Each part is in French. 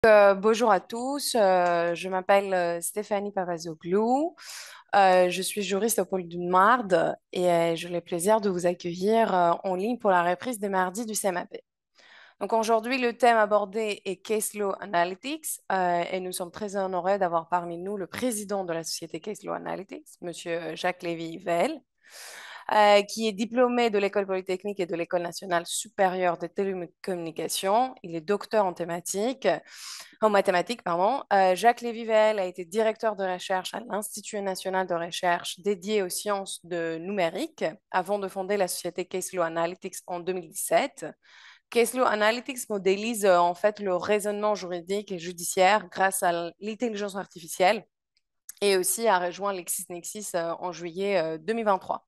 Bonjour à tous, je m'appelle Stéphanie Pavazoglou. Je suis juriste au pôle du Marde et j'ai le plaisir de vous accueillir en ligne pour la reprise des mardis du CMAP. Donc aujourd'hui, le thème abordé est Case Law Analytics et nous sommes très honorés d'avoir parmi nous le président de la société Case Law Analytics, Monsieur Jacques Lévy-Vell, qui est diplômé de l'École polytechnique et de l'École nationale supérieure des télécommunications. Il est docteur en mathématiques, pardon. Jacques Lévy-Vell a été directeur de recherche à l'Institut national de recherche dédié aux sciences de numérique avant de fonder la société Case Law Analytics en 2017. Case Law Analytics modélise en fait le raisonnement juridique et judiciaire grâce à l'intelligence artificielle et aussi a rejoint LexisNexis en juillet 2023.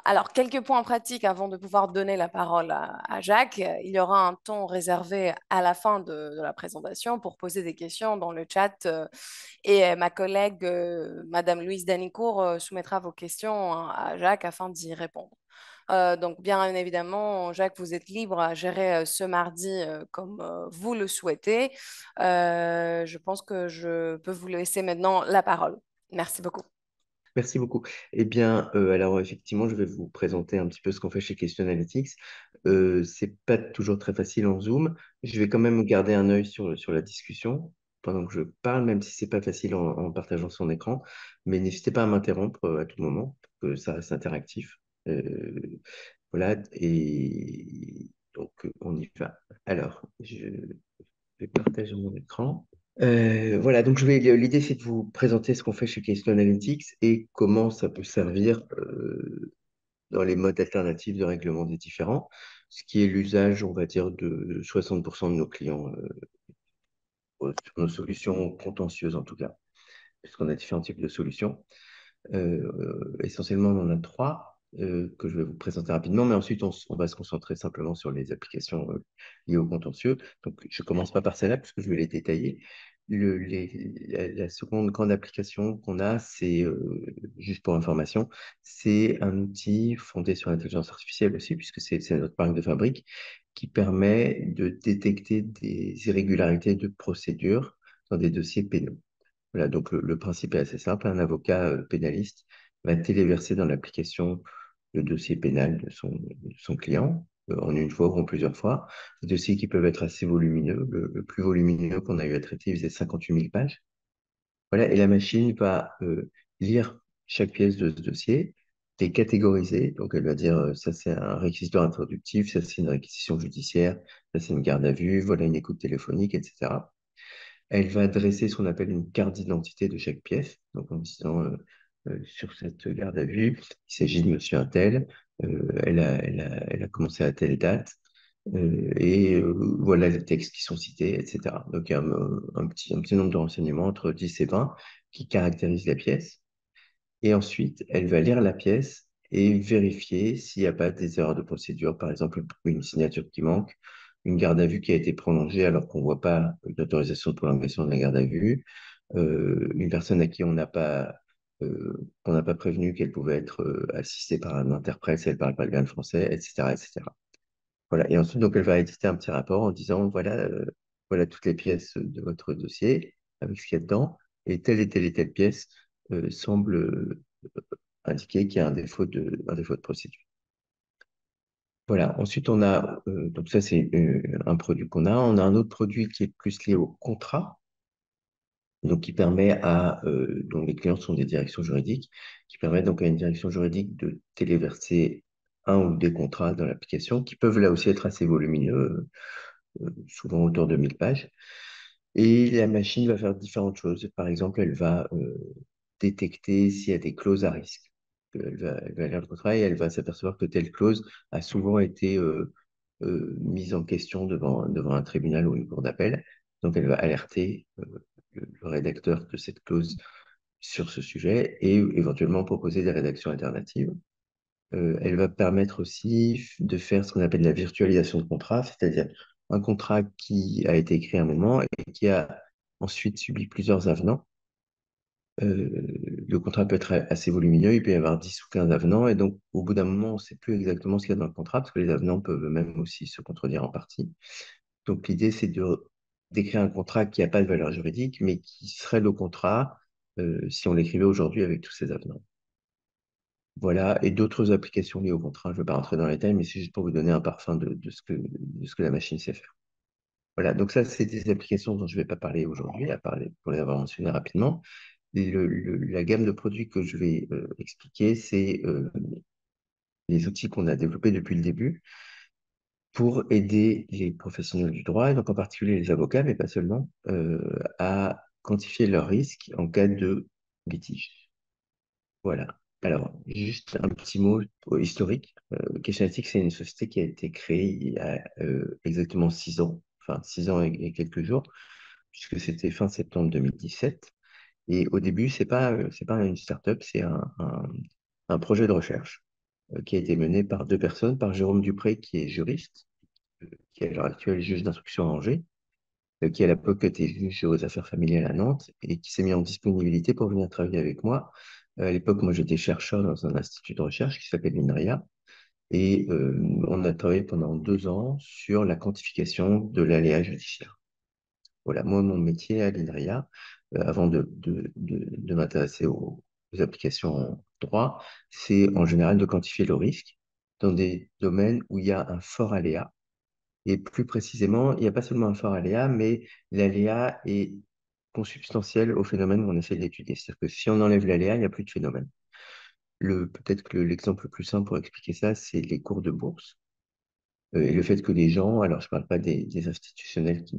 Alors, quelques points pratiques avant de pouvoir donner la parole à Jacques. Il y aura un temps réservé à la fin de la présentation pour poser des questions dans le chat et ma collègue, Madame Louise Danicourt, soumettra vos questions à Jacques afin d'y répondre. Donc, bien évidemment, Jacques, vous êtes libre à gérer ce mardi comme vous le souhaitez. Je pense que je peux vous laisser maintenant la parole. Merci beaucoup. Merci beaucoup. Eh bien, alors effectivement, je vais vous présenter un petit peu ce qu'on fait chez Question Analytics. C'est pas toujours très facile en Zoom. Je vais quand même garder un œil sur la discussion pendant que je parle, même si c'est pas facile en partageant son écran. Mais n'hésitez pas à m'interrompre à tout moment, pour que ça reste interactif. Voilà, et donc on y va. Alors, je vais partager mon écran. Voilà, donc l'idée c'est de vous présenter ce qu'on fait chez Keystone Analytics et comment ça peut servir dans les modes alternatifs de règlement des différends, ce qui est l'usage, on va dire, de 60% de nos clients sur nos solutions contentieuses en tout cas, puisqu'on a différents types de solutions. Essentiellement, on en a trois que je vais vous présenter rapidement, mais ensuite, on va se concentrer simplement sur les applications liées au contentieux. Donc, je ne commence pas par celle-là, puisque je vais les détailler. La seconde grande application qu'on a, c'est, juste pour information, c'est un outil fondé sur l'intelligence artificielle aussi, puisque c'est notre marque de fabrique, qui permet de détecter des irrégularités de procédure dans des dossiers pénaux. Voilà, donc le principe est assez simple. Un avocat pénaliste va téléverser dans l'application le dossier pénal de son client en une fois ou en plusieurs fois. Des dossiers qui peuvent être assez volumineux. Le plus volumineux qu'on a eu à traiter, il faisait 58 000 pages. Voilà, et la machine va lire chaque pièce de ce dossier, les catégoriser. Donc elle va dire ça c'est un réquisitoire introductif, ça c'est une réquisition judiciaire, ça c'est une garde à vue, voilà une écoute téléphonique, etc. Elle va dresser ce qu'on appelle une carte d'identité de chaque pièce, donc en disant sur cette garde à vue, il s'agit de monsieur Untel, elle a commencé à telle date, voilà les textes qui sont cités, etc. Donc il y a un petit nombre de renseignements entre 10 et 20 qui caractérisent la pièce. Et ensuite, elle va lire la pièce et vérifier s'il n'y a pas des erreurs de procédure, par exemple une signature qui manque, une garde à vue qui a été prolongée alors qu'on ne voit pas d'autorisation de prolongation de la garde à vue, une personne à qui on n'a pas prévenu qu'elle pouvait être assistée par un interprète si elle ne parle pas bien le français, etc., etc. Voilà. Et ensuite, donc, elle va éditer un petit rapport en disant, voilà toutes les pièces de votre dossier avec ce qu'il y a dedans, et telle pièce semble indiquer qu'il y a un défaut de procédure. Voilà. Ensuite, on a, donc ça, c'est un produit qu'on a. On a un autre produit qui est plus lié au contrat, donc qui permet dont les clients sont des directions juridiques, qui permet donc à une direction juridique de téléverser un ou des contrats dans l'application, qui peuvent là aussi être assez volumineux, souvent autour de 1000 pages. Et la machine va faire différentes choses. Par exemple, elle va détecter s'il y a des clauses à risque. Elle va lire le contrat et elle va s'apercevoir que telle clause a souvent été mise en question devant un tribunal ou une cour d'appel. Donc, elle va alerter le rédacteur de cette clause sur ce sujet et éventuellement proposer des rédactions alternatives. Elle va permettre aussi de faire ce qu'on appelle la virtualisation de contrat, c'est-à-dire un contrat qui a été écrit à un moment et qui a ensuite subi plusieurs avenants. Le contrat peut être assez volumineux, il peut y avoir 10 ou 15 avenants, et donc au bout d'un moment, on ne sait plus exactement ce qu'il y a dans le contrat, parce que les avenants peuvent même aussi se contredire en partie. Donc l'idée, c'est de d'écrire un contrat qui n'a pas de valeur juridique, mais qui serait le contrat si on l'écrivait aujourd'hui avec tous ces avenants. Voilà, et d'autres applications liées au contrat. Je ne vais pas rentrer dans les détails, mais c'est juste pour vous donner un parfum de ce que la machine sait faire. Voilà, donc ça, c'est des applications dont je ne vais pas parler aujourd'hui, à part pour les avoir mentionnées rapidement. La gamme de produits que je vais expliquer, c'est les outils qu'on a développés depuis le début pour aider les professionnels du droit, et donc en particulier les avocats, mais pas seulement, à quantifier leurs risques en cas de litige. Voilà. Alors, juste un petit mot historique. Questionnaire, c'est une société qui a été créée il y a exactement 6 ans, enfin 6 ans et quelques jours, puisque c'était fin septembre 2017. Et au début, c'est pas une start-up, c'est un projet de recherche qui a été mené par deux personnes, par Jérôme Dupré, qui est juriste, qui est à l'heure actuelle juge d'instruction à Angers, qui à l'époque était juge aux affaires familiales à Nantes et qui s'est mis en disponibilité pour venir travailler avec moi. À l'époque, moi, j'étais chercheur dans un institut de recherche qui s'appelle l'INRIA et on a travaillé pendant 2 ans sur la quantification de l'aléa judiciaire. Voilà, moi, mon métier à l'INRIA, avant de m'intéresser aux applications en droit, c'est en général de quantifier le risque dans des domaines où il y a un fort aléa. Et plus précisément, il n'y a pas seulement un fort aléa, mais l'aléa est consubstantiel au phénomène qu'on essaie d'étudier. C'est-à-dire que si on enlève l'aléa, il n'y a plus de phénomène. Peut-être que l'exemple le plus simple pour expliquer ça, c'est les cours de bourse. Et le fait que les gens, alors je ne parle pas des institutionnels qui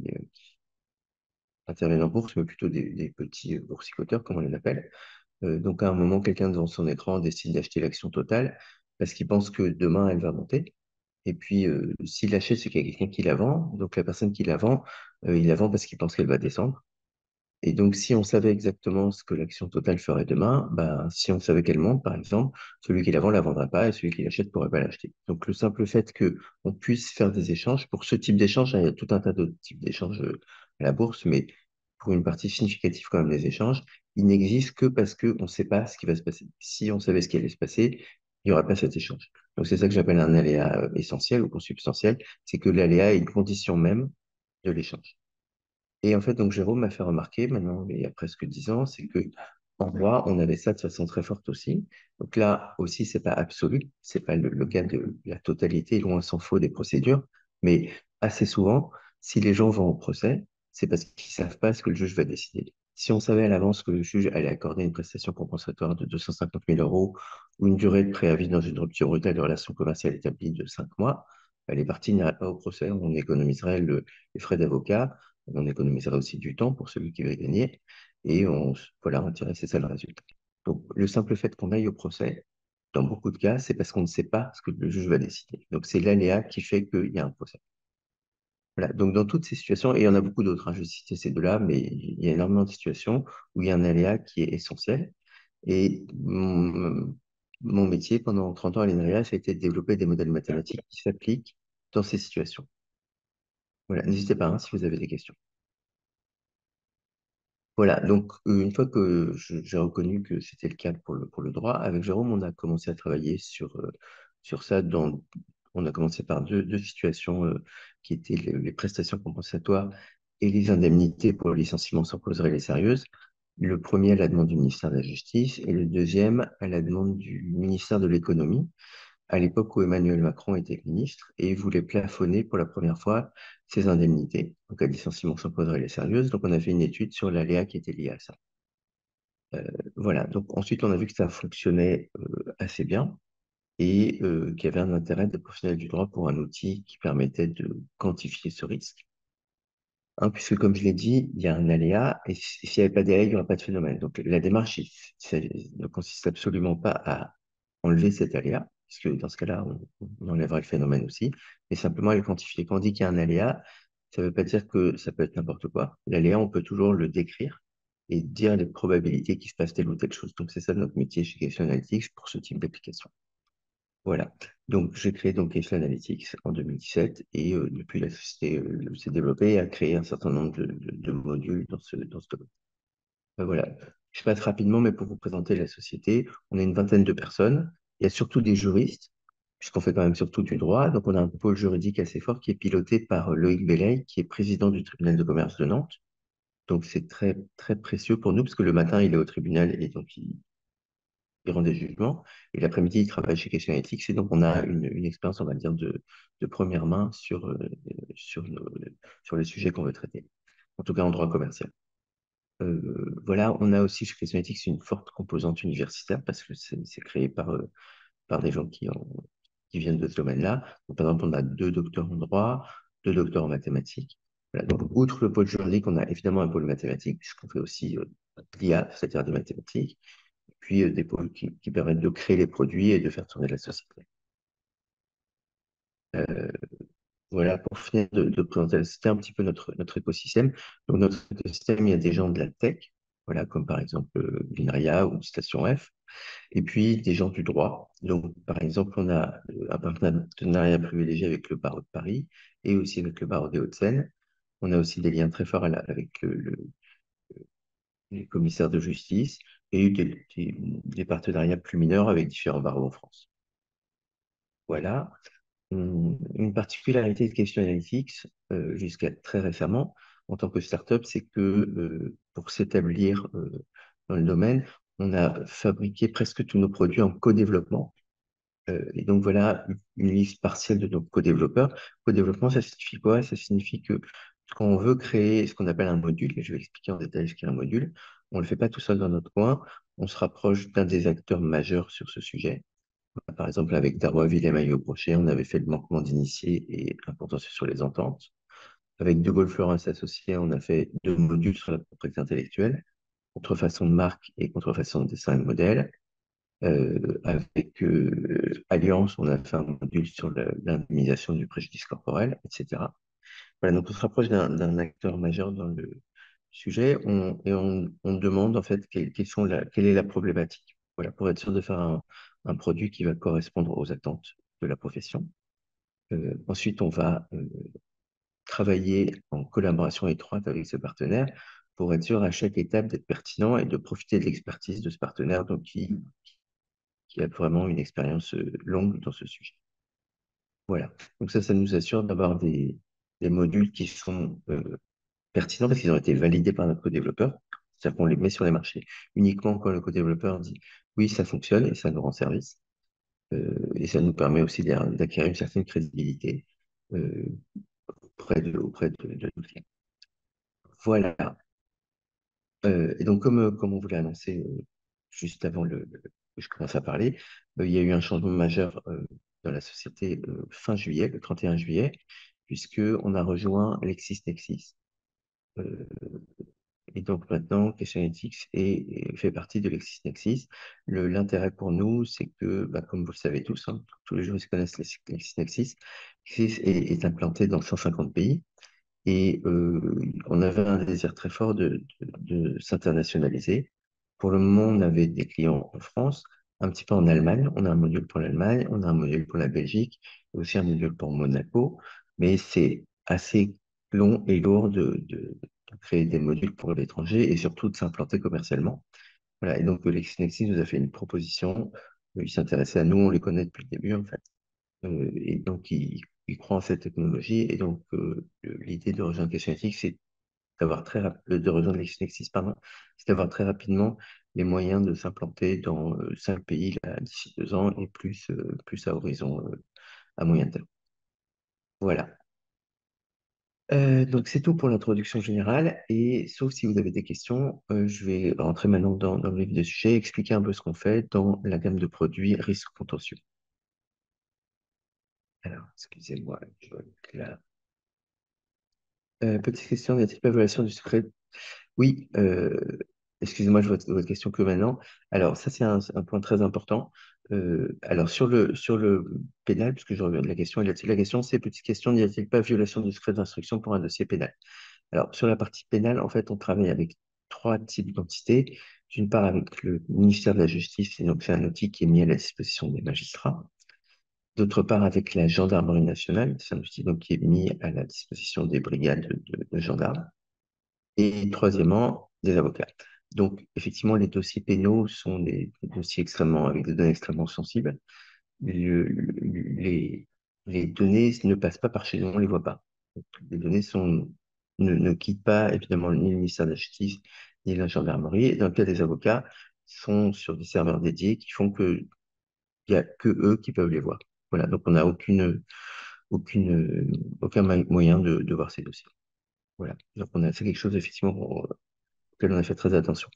interviennent en bourse, mais plutôt des petits boursicoteurs, comme on les appelle. Donc à un moment, quelqu'un devant son écran décide d'acheter l'action totale parce qu'il pense que demain, elle va monter. Et puis, s'il l'achète, c'est qu'il y a quelqu'un qui la vend. Donc, la personne qui la vend, il la vend parce qu'il pense qu'elle va descendre. Et donc, si on savait exactement ce que l'action totale ferait demain, ben, si on savait qu'elle monte, par exemple, celui qui la vend la vendra pas et celui qui l'achète pourrait pas l'acheter. Donc, le simple fait que on puisse faire des échanges, pour ce type d'échange, hein, il y a tout un tas d'autres types d'échanges à la bourse, mais pour une partie significative quand même des échanges, il n'existe que parce qu'on ne sait pas ce qui va se passer. Si on savait ce qui allait se passer, il n'y aurait pas cet échange. Donc, c'est ça que j'appelle un aléa essentiel ou consubstantiel, c'est que l'aléa est une condition même de l'échange. Et en fait, donc Jérôme m'a fait remarquer, maintenant, il y a presque 10 ans, c'est que en droit, on avait ça de façon très forte aussi. Donc là aussi, c'est pas absolu, c'est pas le cas de la totalité, loin s'en faut des procédures, mais assez souvent, si les gens vont au procès, c'est parce qu'ils savent pas ce que le juge va décider. Si on savait à l'avance que le juge allait accorder une prestation compensatoire de 250 000 euros ou une durée de préavis dans une rupture brutale de relation commerciale établie de 5 mois, les parties n'iraient pas au procès, on économiserait les frais d'avocat, on économiserait aussi du temps pour celui qui veut gagner et voilà, on dirait c'est ça le résultat. Donc, le simple fait qu'on aille au procès, dans beaucoup de cas, c'est parce qu'on ne sait pas ce que le juge va décider. Donc, c'est l'aléa qui fait qu'il y a un procès. Voilà. Donc, dans toutes ces situations, et il y en a beaucoup d'autres, hein, je vais citer ces deux-là, mais il y a énormément de situations où il y a un aléa qui est essentiel. Et mon métier pendant 30 ans à l'INRIA, ça a été de développer des modèles mathématiques qui s'appliquent dans ces situations. Voilà. N'hésitez pas, hein, si vous avez des questions. Voilà, donc une fois que j'ai reconnu que c'était le cas pour le droit, avec Jérôme, on a commencé à travailler sur ça. On a commencé par deux situations qui étaient les prestations compensatoires et les indemnités pour le licenciement sans cause réelle et sérieuse. Le premier à la demande du ministère de la Justice et le deuxième à la demande du ministère de l'Économie à l'époque où Emmanuel Macron était ministre et il voulait plafonner pour la première fois ses indemnités, donc à licenciement sans cause réelle et sérieuse. Donc on a fait une étude sur l'aléa qui était lié à ça. Voilà, donc ensuite on a vu que ça fonctionnait assez bien et qu'il y avait un intérêt des professionnels du droit pour un outil qui permettait de quantifier ce risque. Hein, puisque comme je l'ai dit, il y a un aléa et s'il n'y avait pas d'aléa, il n'y aurait pas de phénomène. Donc la démarche ça ne consiste absolument pas à enlever cet aléa, puisque dans ce cas-là, on enlèverait le phénomène aussi, mais simplement à le quantifier. Quand on dit qu'il y a un aléa, ça ne veut pas dire que ça peut être n'importe quoi. L'aléa, on peut toujours le décrire et dire les probabilités qu'il se passe telle ou telle chose. Donc c'est ça notre métier chez Question Analytics pour ce type d'application. Voilà. Donc, j'ai créé donc Case Analytics en 2017 et depuis la société s'est développée et a créé un certain nombre de modules dans ce domaine. Voilà. Je passe rapidement, mais pour vous présenter la société, on est une vingtaine de personnes. Il y a surtout des juristes puisqu'on fait quand même surtout du droit. Donc, on a un pôle juridique assez fort qui est piloté par Loïc Bellay, qui est président du tribunal de commerce de Nantes. Donc, c'est très, très précieux pour nous, parce que le matin, il est au tribunal et donc il rend des jugements. Et l'après-midi, il travaille chez Question Ethics. Et donc, on a une expérience, on va dire, de première main sur, sur les sujets qu'on veut traiter, en tout cas en droit commercial. Voilà, on a aussi chez Question Ethics une forte composante universitaire, parce que c'est créé par des gens qui viennent de ce domaine-là. Donc, par exemple, on a 2 docteurs en droit, 2 docteurs en mathématiques. Voilà. Donc, outre le pôle juridique, on a évidemment un pôle mathématique, puisqu'on fait aussi de l'IA, c'est-à-dire des mathématiques, et puis des pôles qui permettent de créer les produits et de faire tourner la société. Euh, voilà, pour finir de présenter, c'était un petit peu notre écosystème. Donc, notre écosystème, il y a des gens de la tech, voilà, comme par exemple l'INRIA ou Station F, et puis des gens du droit. Donc, par exemple, on a un partenariat privilégié avec le barreau de Paris et aussi avec le barreau des Hauts-de-Seine. On a aussi des liens très forts avec les commissaires de justice et des partenariats plus mineurs avec différents barreaux en France. Voilà. Une particularité de Question Analytics, jusqu'à très récemment, en tant que startup, c'est que pour s'établir dans le domaine, on a fabriqué presque tous nos produits en co-développement. Et donc voilà une liste partielle de nos co-développeurs. Co-développement, ça signifie quoi? Ça signifie que quand on veut créer ce qu'on appelle un module, et je vais expliquer en détail ce qu'est un module, on ne le fait pas tout seul dans notre coin, on se rapproche d'un des acteurs majeurs sur ce sujet. Par exemple, avec Darrois, Villemaille au Brochet, on avait fait le manquement d'initié et un contentieux sur les ententes. Avec De Gaulle Florence associé, on a fait 2 modules sur la propriété intellectuelle, contrefaçon de marque et contrefaçon de dessin et de modèle. Avec Alliance, on a fait un module sur l'indemnisation du préjudice corporel, etc. Voilà, donc on se rapproche d'un acteur majeur dans le sujet et on demande en fait quelle est la problématique. Voilà, pour être sûr de faire un produit qui va correspondre aux attentes de la profession. Ensuite, on va travailler en collaboration étroite avec ce partenaire pour être sûr à chaque étape d'être pertinent et de profiter de l'expertise de ce partenaire donc qui a vraiment une expérience longue dans ce sujet. Voilà. Donc ça nous assure d'avoir des modules qui sont pertinents parce qu'ils ont été validés par notre co-développeur. C'est-à-dire qu'on les met sur les marchés uniquement quand le co-développeur dit oui, ça fonctionne et ça nous rend service. Et ça nous permet aussi d'acquérir une certaine crédibilité euh, auprès de nos clients. Voilà. Et donc, comme on vous l'a annoncé juste avant que je commence à parler, il y a eu un changement majeur dans la société fin juillet, le 31 juillet, puisqu'on a rejoint LexisNexis. Euh, et donc maintenant, Question Ethics fait partie de LexisNexis. L'intérêt pour nous, c'est que, bah, comme vous le savez tous, hein, tous les juristes connaissent LexisNexis. LexisNexis est implanté dans 150 pays. Et on avait un désir très fort de s'internationaliser. Pour le moment, on avait des clients en France, un petit peu en Allemagne. On a un module pour l'Allemagne, on a un module pour la Belgique, et aussi un module pour Monaco. Mais c'est assez long et lourd de créer des modules pour l'étranger et surtout de s'implanter commercialement. Voilà. Et donc, LexisNexis nous a fait une proposition. Ils s'intéressaient à nous, on les connaît depuis le début, en fait. Et donc, il croit en cette technologie. Et donc, l'idée de rejoindre Question Ethics, c'est de rejoindre LexisNexis, pardon, c'est d'avoir très rapidement les moyens de s'implanter dans 5 pays là, d'ici 2 ans et plus à horizon à moyen terme. Voilà. Donc, c'est tout pour l'introduction générale. Et sauf si vous avez des questions, je vais rentrer maintenant dans le vif du sujet, expliquer un peu ce qu'on fait dans la gamme de produits risques contentieux. Alors, excusez-moi, je vois là. Petite question, n'y a-t-il pas violation du secret? Oui, excusez-moi, je vois votre question que maintenant. Alors, ça, c'est un point très important. Alors, sur le pénal, puisque je reviens de la question, la question, c'est, petite question, n'y a-t-il pas violation du secret d'instruction pour un dossier pénal? Alors, sur la partie pénale, en fait, on travaille avec 3 types d'entités. D'une part, avec le ministère de la Justice, et donc c'est un outil qui est mis à la disposition des magistrats. D'autre part, avec la gendarmerie nationale, c'est un outil donc, qui est mis à la disposition des brigades de gendarmes. Et troisièmement, des avocats. Donc, effectivement, les dossiers pénaux sont des dossiers avec des données extrêmement sensibles. les, les données ne passent pas par chez nous, on ne les voit pas. Donc, les données ne quittent pas, évidemment, ni le ministère de la Justice, ni la gendarmerie. Et dans le cas des avocats, sont sur des serveurs dédiés qui font que il y a que eux qui peuvent les voir. Voilà, donc on n'a aucun moyen de voir ces dossiers. Voilà, donc c'est quelque chose effectivement auquel on a fait très attention.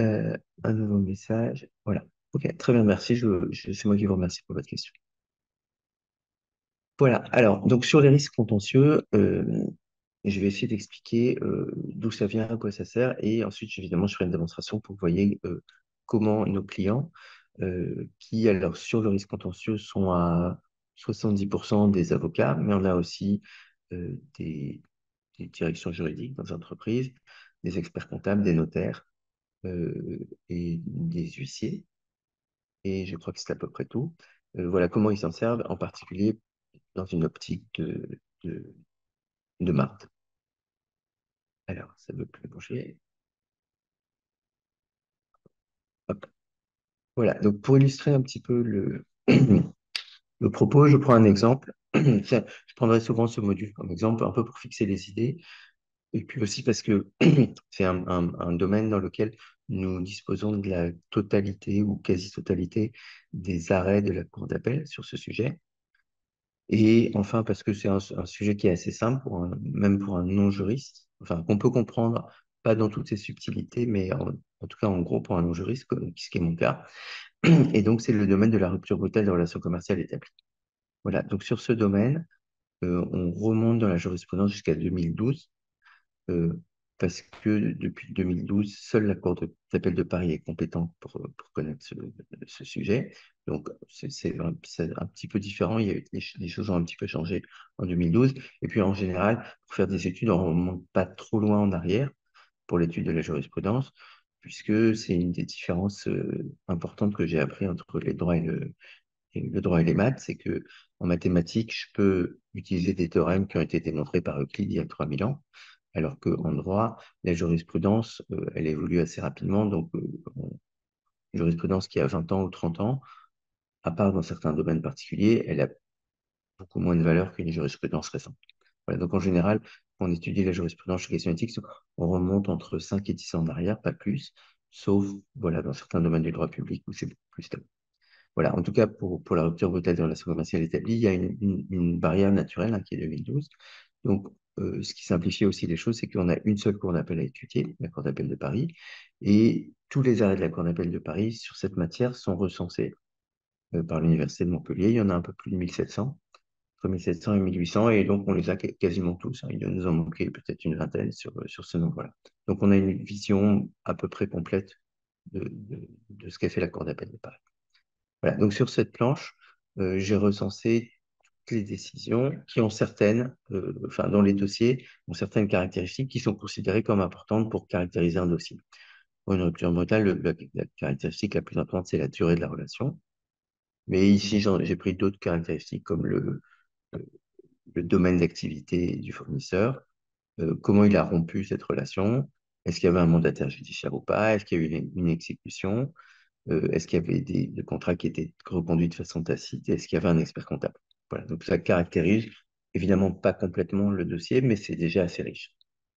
Euh, un nouveau message, voilà. Ok, très bien, merci. C'est moi qui vous remercie pour votre question. Voilà, alors, donc sur les risques contentieux, je vais essayer d'expliquer d'où ça vient, à quoi ça sert, et ensuite, évidemment, je ferai une démonstration pour que vous voyez comment nos clients, qui, alors, sur le risque contentieux, sont à 70% des avocats, mais on a aussi des directions juridiques dans les entreprises, des experts comptables, des notaires et des huissiers, et je crois que c'est à peu près tout. Voilà comment ils s'en servent, en particulier dans une optique de marde. Alors, ça ne veut plus bouger. Hop. Voilà, donc pour illustrer un petit peu le propos, je prends un exemple. Je prendrai souvent ce module comme exemple, un peu pour fixer les idées, et puis aussi parce que c'est un domaine dans lequel nous disposons de la totalité ou quasi-totalité des arrêts de la Cour d'appel sur ce sujet. Et enfin, parce que c'est un sujet qui est assez simple, même pour un non-juriste, enfin, qu'on peut comprendre, pas dans toutes ses subtilités, mais en tout cas, en gros, pour un non-juriste, ce qui est mon cas. Et donc, c'est le domaine de la rupture brutale des relations commerciales établies. Voilà, donc sur ce domaine, on remonte dans la jurisprudence jusqu'à 2012, euh, parce que depuis 2012, seule la Cour d'appel de Paris est compétente pour connaître ce sujet. Donc, c'est un petit peu différent. Les choses ont un petit peu changé en 2012. Et puis, en général, pour faire des études, on ne remonte pas trop loin en arrière pour l'étude de la jurisprudence, puisque c'est une des différences importantes que j'ai appris entre les droits et le droit et les maths, c'est que en mathématiques, je peux utiliser des théorèmes qui ont été démontrés par Euclide il y a 3000 ans, alors qu'en droit, la jurisprudence, elle évolue assez rapidement. Donc, une jurisprudence qui a 20 ans ou 30 ans, à part dans certains domaines particuliers, elle a beaucoup moins de valeur qu'une jurisprudence récente. Voilà, donc, en général, quand on étudie la jurisprudence chez question éthique, on remonte entre 5 et 10 ans en arrière, pas plus, sauf voilà, dans certains domaines du droit public où c'est beaucoup plus stable. Voilà, en tout cas, pour la rupture brutale des relations commerciales établies, il y a une barrière naturelle qui est 2012. Donc, ce qui simplifie aussi les choses, c'est qu'on a une seule cour d'appel à étudier, la Cour d'appel de Paris, et tous les arrêts de la Cour d'appel de Paris sur cette matière sont recensés par l'Université de Montpellier. Il y en a un peu plus de 1700, entre 1700 et 1800, et donc on les a quasiment tous, hein. Il nous en manquait peut-être une vingtaine sur ce nombre-là. Donc, on a une vision à peu près complète de ce qu'a fait la Cour d'appel de Paris. Voilà, donc sur cette planche, j'ai recensé toutes les décisions qui ont enfin dans les dossiers, ont certaines caractéristiques qui sont considérées comme importantes pour caractériser un dossier. Pour une rupture brutale, la caractéristique la plus importante, c'est la durée de la relation. Mais ici, j'ai pris d'autres caractéristiques comme le domaine d'activité du fournisseur, comment il a rompu cette relation, est-ce qu'il y avait un mandataire judiciaire ou pas, est-ce qu'il y a eu une exécution, est-ce qu'il y avait des contrats qui étaient reconduits de façon tacite? Est-ce qu'il y avait un expert comptable? Voilà, donc ça caractérise évidemment pas complètement le dossier, mais c'est déjà assez riche.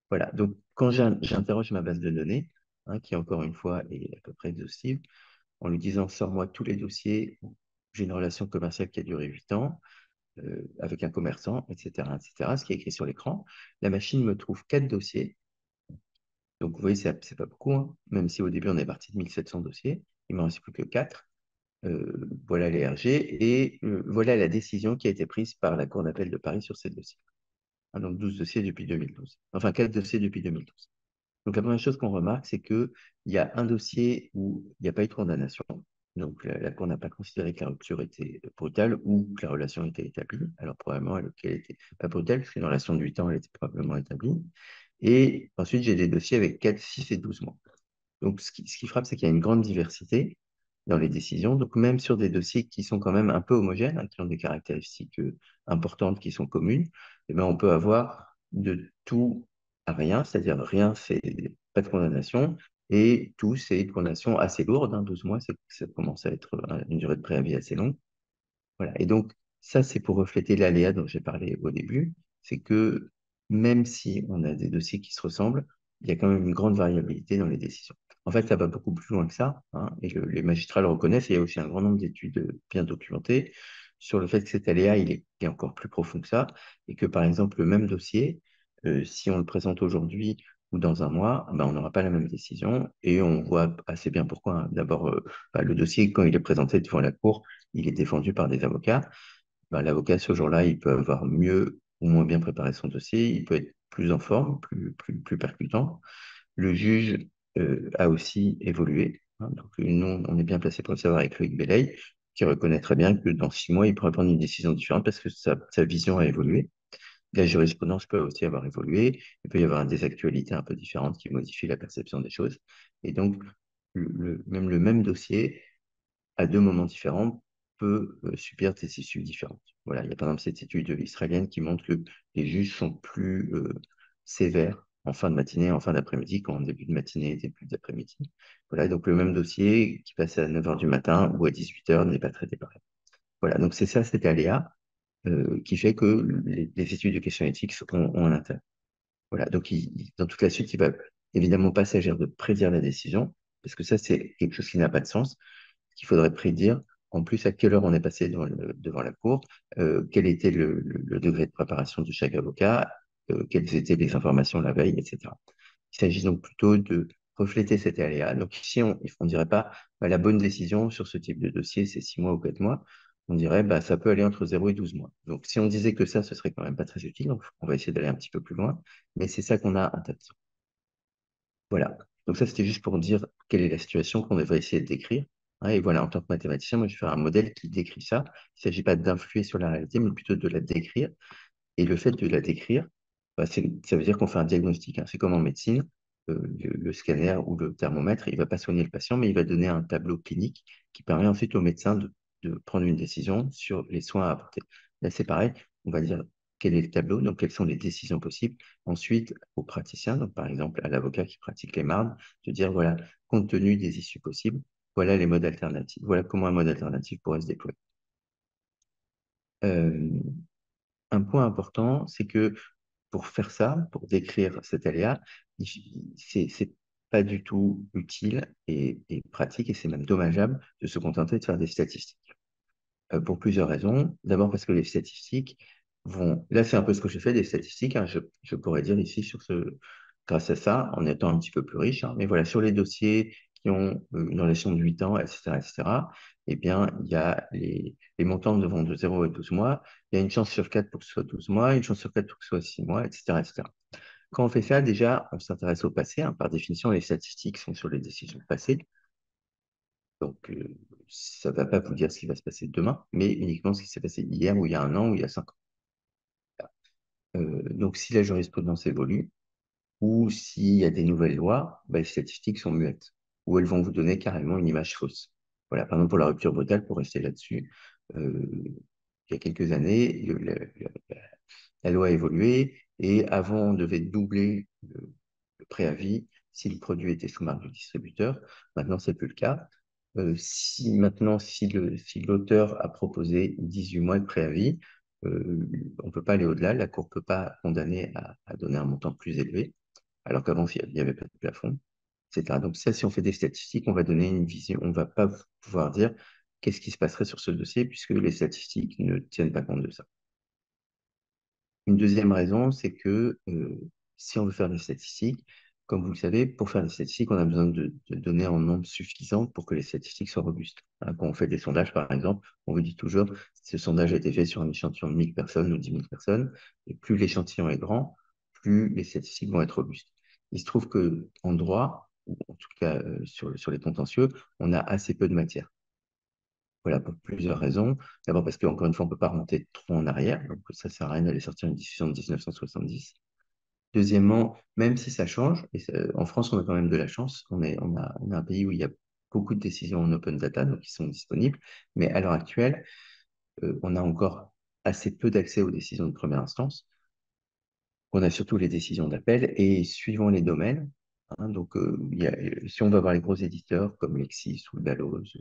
Voilà, donc quand j'interroge ma base de données, qui encore une fois est à peu près exhaustive, en lui disant sors-moi tous les dossiers où j'ai une relation commerciale qui a duré 8 ans, avec un commerçant, etc., etc., ce qui est écrit sur l'écran, la machine me trouve 4 dossiers. Donc vous voyez, c'est pas beaucoup, hein. Même si au début on est parti de 1700 dossiers, il ne m'en reste plus que 4. Voilà les RG et voilà la décision qui a été prise par la Cour d'appel de Paris sur ces dossiers. Donc 12 dossiers depuis 2012. Enfin 4 dossiers depuis 2012. Donc la première chose qu'on remarque, c'est qu'il y a un dossier où il n'y a pas eu de condamnation. Donc la Cour n'a pas considéré que la rupture était brutale ou que la relation était établie. Alors probablement qu'elle n'était pas brutale, parce qu'une relation de 8 ans, elle était probablement établie. Et ensuite, j'ai des dossiers avec 4, 6 et 12 mois. Donc, ce qui frappe, c'est qu'il y a une grande diversité dans les décisions. Donc, même sur des dossiers qui sont quand même un peu homogènes, qui ont des caractéristiques importantes qui sont communes, eh bien, on peut avoir de tout à rien, c'est-à-dire rien, c'est pas de condamnation, et tout, c'est une condamnation assez lourde. 12 mois, ça commence à être une durée de préavis assez longue. Voilà. Et donc, ça, c'est pour refléter l'aléa dont j'ai parlé au début. C'est que même si on a des dossiers qui se ressemblent, il y a quand même une grande variabilité dans les décisions. En fait, ça va beaucoup plus loin que ça, hein, et les magistrats le reconnaissent. Et il y a aussi un grand nombre d'études bien documentées sur le fait que cet aléa, il est encore plus profond que ça, et que, par exemple, le même dossier, si on le présente aujourd'hui ou dans un mois, ben, on n'aura pas la même décision, et on voit assez bien pourquoi, hein. D'abord, le dossier, quand il est présenté devant la Cour, il est défendu par des avocats. Ben, l'avocat, ce jour-là, il peut avoir mieux ou moins bien préparé son dossier, il peut être plus en forme, plus percutant. Le juge a aussi évolué, hein. Donc, nous, on est bien placé pour le savoir avec Loïc Bellay, qui reconnaît très bien que dans 6 mois, il pourrait prendre une décision différente parce que sa vision a évolué. La jurisprudence peut aussi avoir évolué. Il peut y avoir des actualités un peu différentes qui modifient la perception des choses. Et donc, même le même dossier à deux moments différents, peut subir des issues différentes. Voilà, il y a par exemple cette étude israélienne qui montre que les juges sont plus sévères en fin de matinée, en fin d'après-midi, qu'en début de matinée et début d'après-midi. Voilà, donc le même dossier qui passe à 9 heures du matin ou à 18 heures n'est pas traité pareil. Voilà, donc c'est ça cet aléa qui fait que les études de questions éthiques ont un intérêt. Voilà, donc dans toute la suite, il va évidemment pas s'agir de prédire la décision, parce que ça, c'est quelque chose qui n'a pas de sens. Qu'il faudrait prédire, en plus, à quelle heure on est passé devant la cour, quel était le degré de préparation de chaque avocat, quelles étaient les informations la veille, etc. Il s'agit donc plutôt de refléter cet aléa. Donc ici, on ne dirait pas bah, la bonne décision sur ce type de dossier, c'est 6 mois ou 4 mois. On dirait bah, ça peut aller entre 0 et 12 mois. Donc si on disait que ça, ce serait quand même pas très utile. Donc on va essayer d'aller un petit peu plus loin. Mais c'est ça qu'on a en tête. Voilà. Donc ça, c'était juste pour dire quelle est la situation qu'on devrait essayer de décrire, hein. Et voilà, en tant que mathématicien, moi, je vais faire un modèle qui décrit ça. Il ne s'agit pas d'influer sur la réalité, mais plutôt de la décrire. Et le fait de la décrire, bah, ça veut dire qu'on fait un diagnostic, hein. C'est comme en médecine, le scanner ou le thermomètre, il ne va pas soigner le patient, mais il va donner un tableau clinique qui permet ensuite au médecin de prendre une décision sur les soins à apporter. Là, c'est pareil, on va dire quel est le tableau, donc quelles sont les décisions possibles. Ensuite, au praticien, donc par exemple à l'avocat qui pratique les mardes, de dire, voilà, compte tenu des issues possibles, voilà les modes alternatifs, voilà comment un mode alternatif pourrait se déployer. Euh, un point important, c'est que pour faire ça, pour décrire cet aléa, c'est pas du tout utile et pratique, et c'est même dommageable de se contenter de faire des statistiques. Pour plusieurs raisons. D'abord parce que les statistiques vont... Là, c'est un peu ce que j'ai fait des statistiques, hein. Je pourrais dire ici, grâce à ça, en étant un petit peu plus riche, hein. Mais voilà, sur les dossiers qui ont une relation de 8 ans, etc., eh bien, il y a les montants vont de 0 à 12 mois. Il y a une chance sur 4 pour que ce soit 12 mois, une chance sur 4 pour que ce soit 6 mois, etc. Quand on fait ça, déjà, on s'intéresse au passé, hein. Par définition, les statistiques sont sur les décisions passées. Donc, ça ne va pas vous dire ce qui va se passer demain, mais uniquement ce qui s'est passé hier ou il y a un an ou il y a 5 ans. Donc, si la jurisprudence évolue ou s'il y a des nouvelles lois, bah, les statistiques sont muettes ou elles vont vous donner carrément une image fausse. Voilà, par exemple, pour la rupture brutale, pour rester là-dessus, il y a quelques années, la loi a évolué et avant, on devait doubler le préavis si le produit était sous marque du distributeur. Maintenant, c'est plus le cas. Si l'auteur a proposé 18 mois de préavis, on ne peut pas aller au-delà. La Cour ne peut pas condamner à donner un montant plus élevé, alors qu'avant, il n'y avait pas de plafond, etc. Donc ça, si on fait des statistiques, on va donner une vision. On ne va pas pouvoir dire qu'est-ce qui se passerait sur ce dossier, puisque les statistiques ne tiennent pas compte de ça. Une deuxième raison, c'est que si on veut faire des statistiques, comme vous le savez, pour faire des statistiques, on a besoin de données en nombre suffisant pour que les statistiques soient robustes, hein. Quand on fait des sondages, par exemple, on vous dit toujours, ce sondage a été fait sur un échantillon de 1000 personnes ou 10 000 personnes, et plus l'échantillon est grand, plus les statistiques vont être robustes. Il se trouve que en droit, ou en tout cas sur les contentieux, on a assez peu de matière. Voilà, pour plusieurs raisons. D'abord parce qu'encore une fois, on ne peut pas remonter trop en arrière, donc ça ne sert à rien d'aller sortir une décision de 1970. Deuxièmement, même si ça change, en France, on a quand même de la chance, on a un pays où il y a beaucoup de décisions en open data, donc qui sont disponibles, mais à l'heure actuelle, on a encore assez peu d'accès aux décisions de première instance. On a surtout les décisions d'appel, et suivant les domaines, hein, donc si on va voir les gros éditeurs comme Lexis ou Dalloz,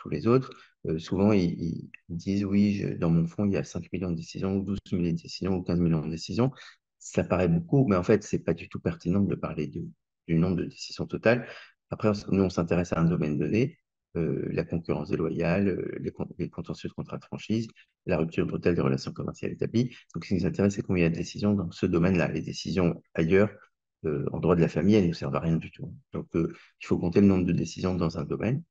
tous les autres, souvent ils disent oui, dans mon fonds, il y a 5 millions de décisions, ou 12 millions de décisions, ou 15 millions de décisions. Ça paraît beaucoup, mais en fait, c'est pas du tout pertinent de parler du nombre de décisions totales. Après, nous, on s'intéresse à un domaine donné, la concurrence déloyale, les contentieux de contrat de franchise, la rupture brutale des relations commerciales établies. Donc, ce qui nous intéresse, c'est combien il y a de décisions dans ce domaine-là. Les décisions ailleurs, en droit de la famille, elles ne nous servent à rien du tout. Donc, il faut compter le nombre de décisions dans un domaine,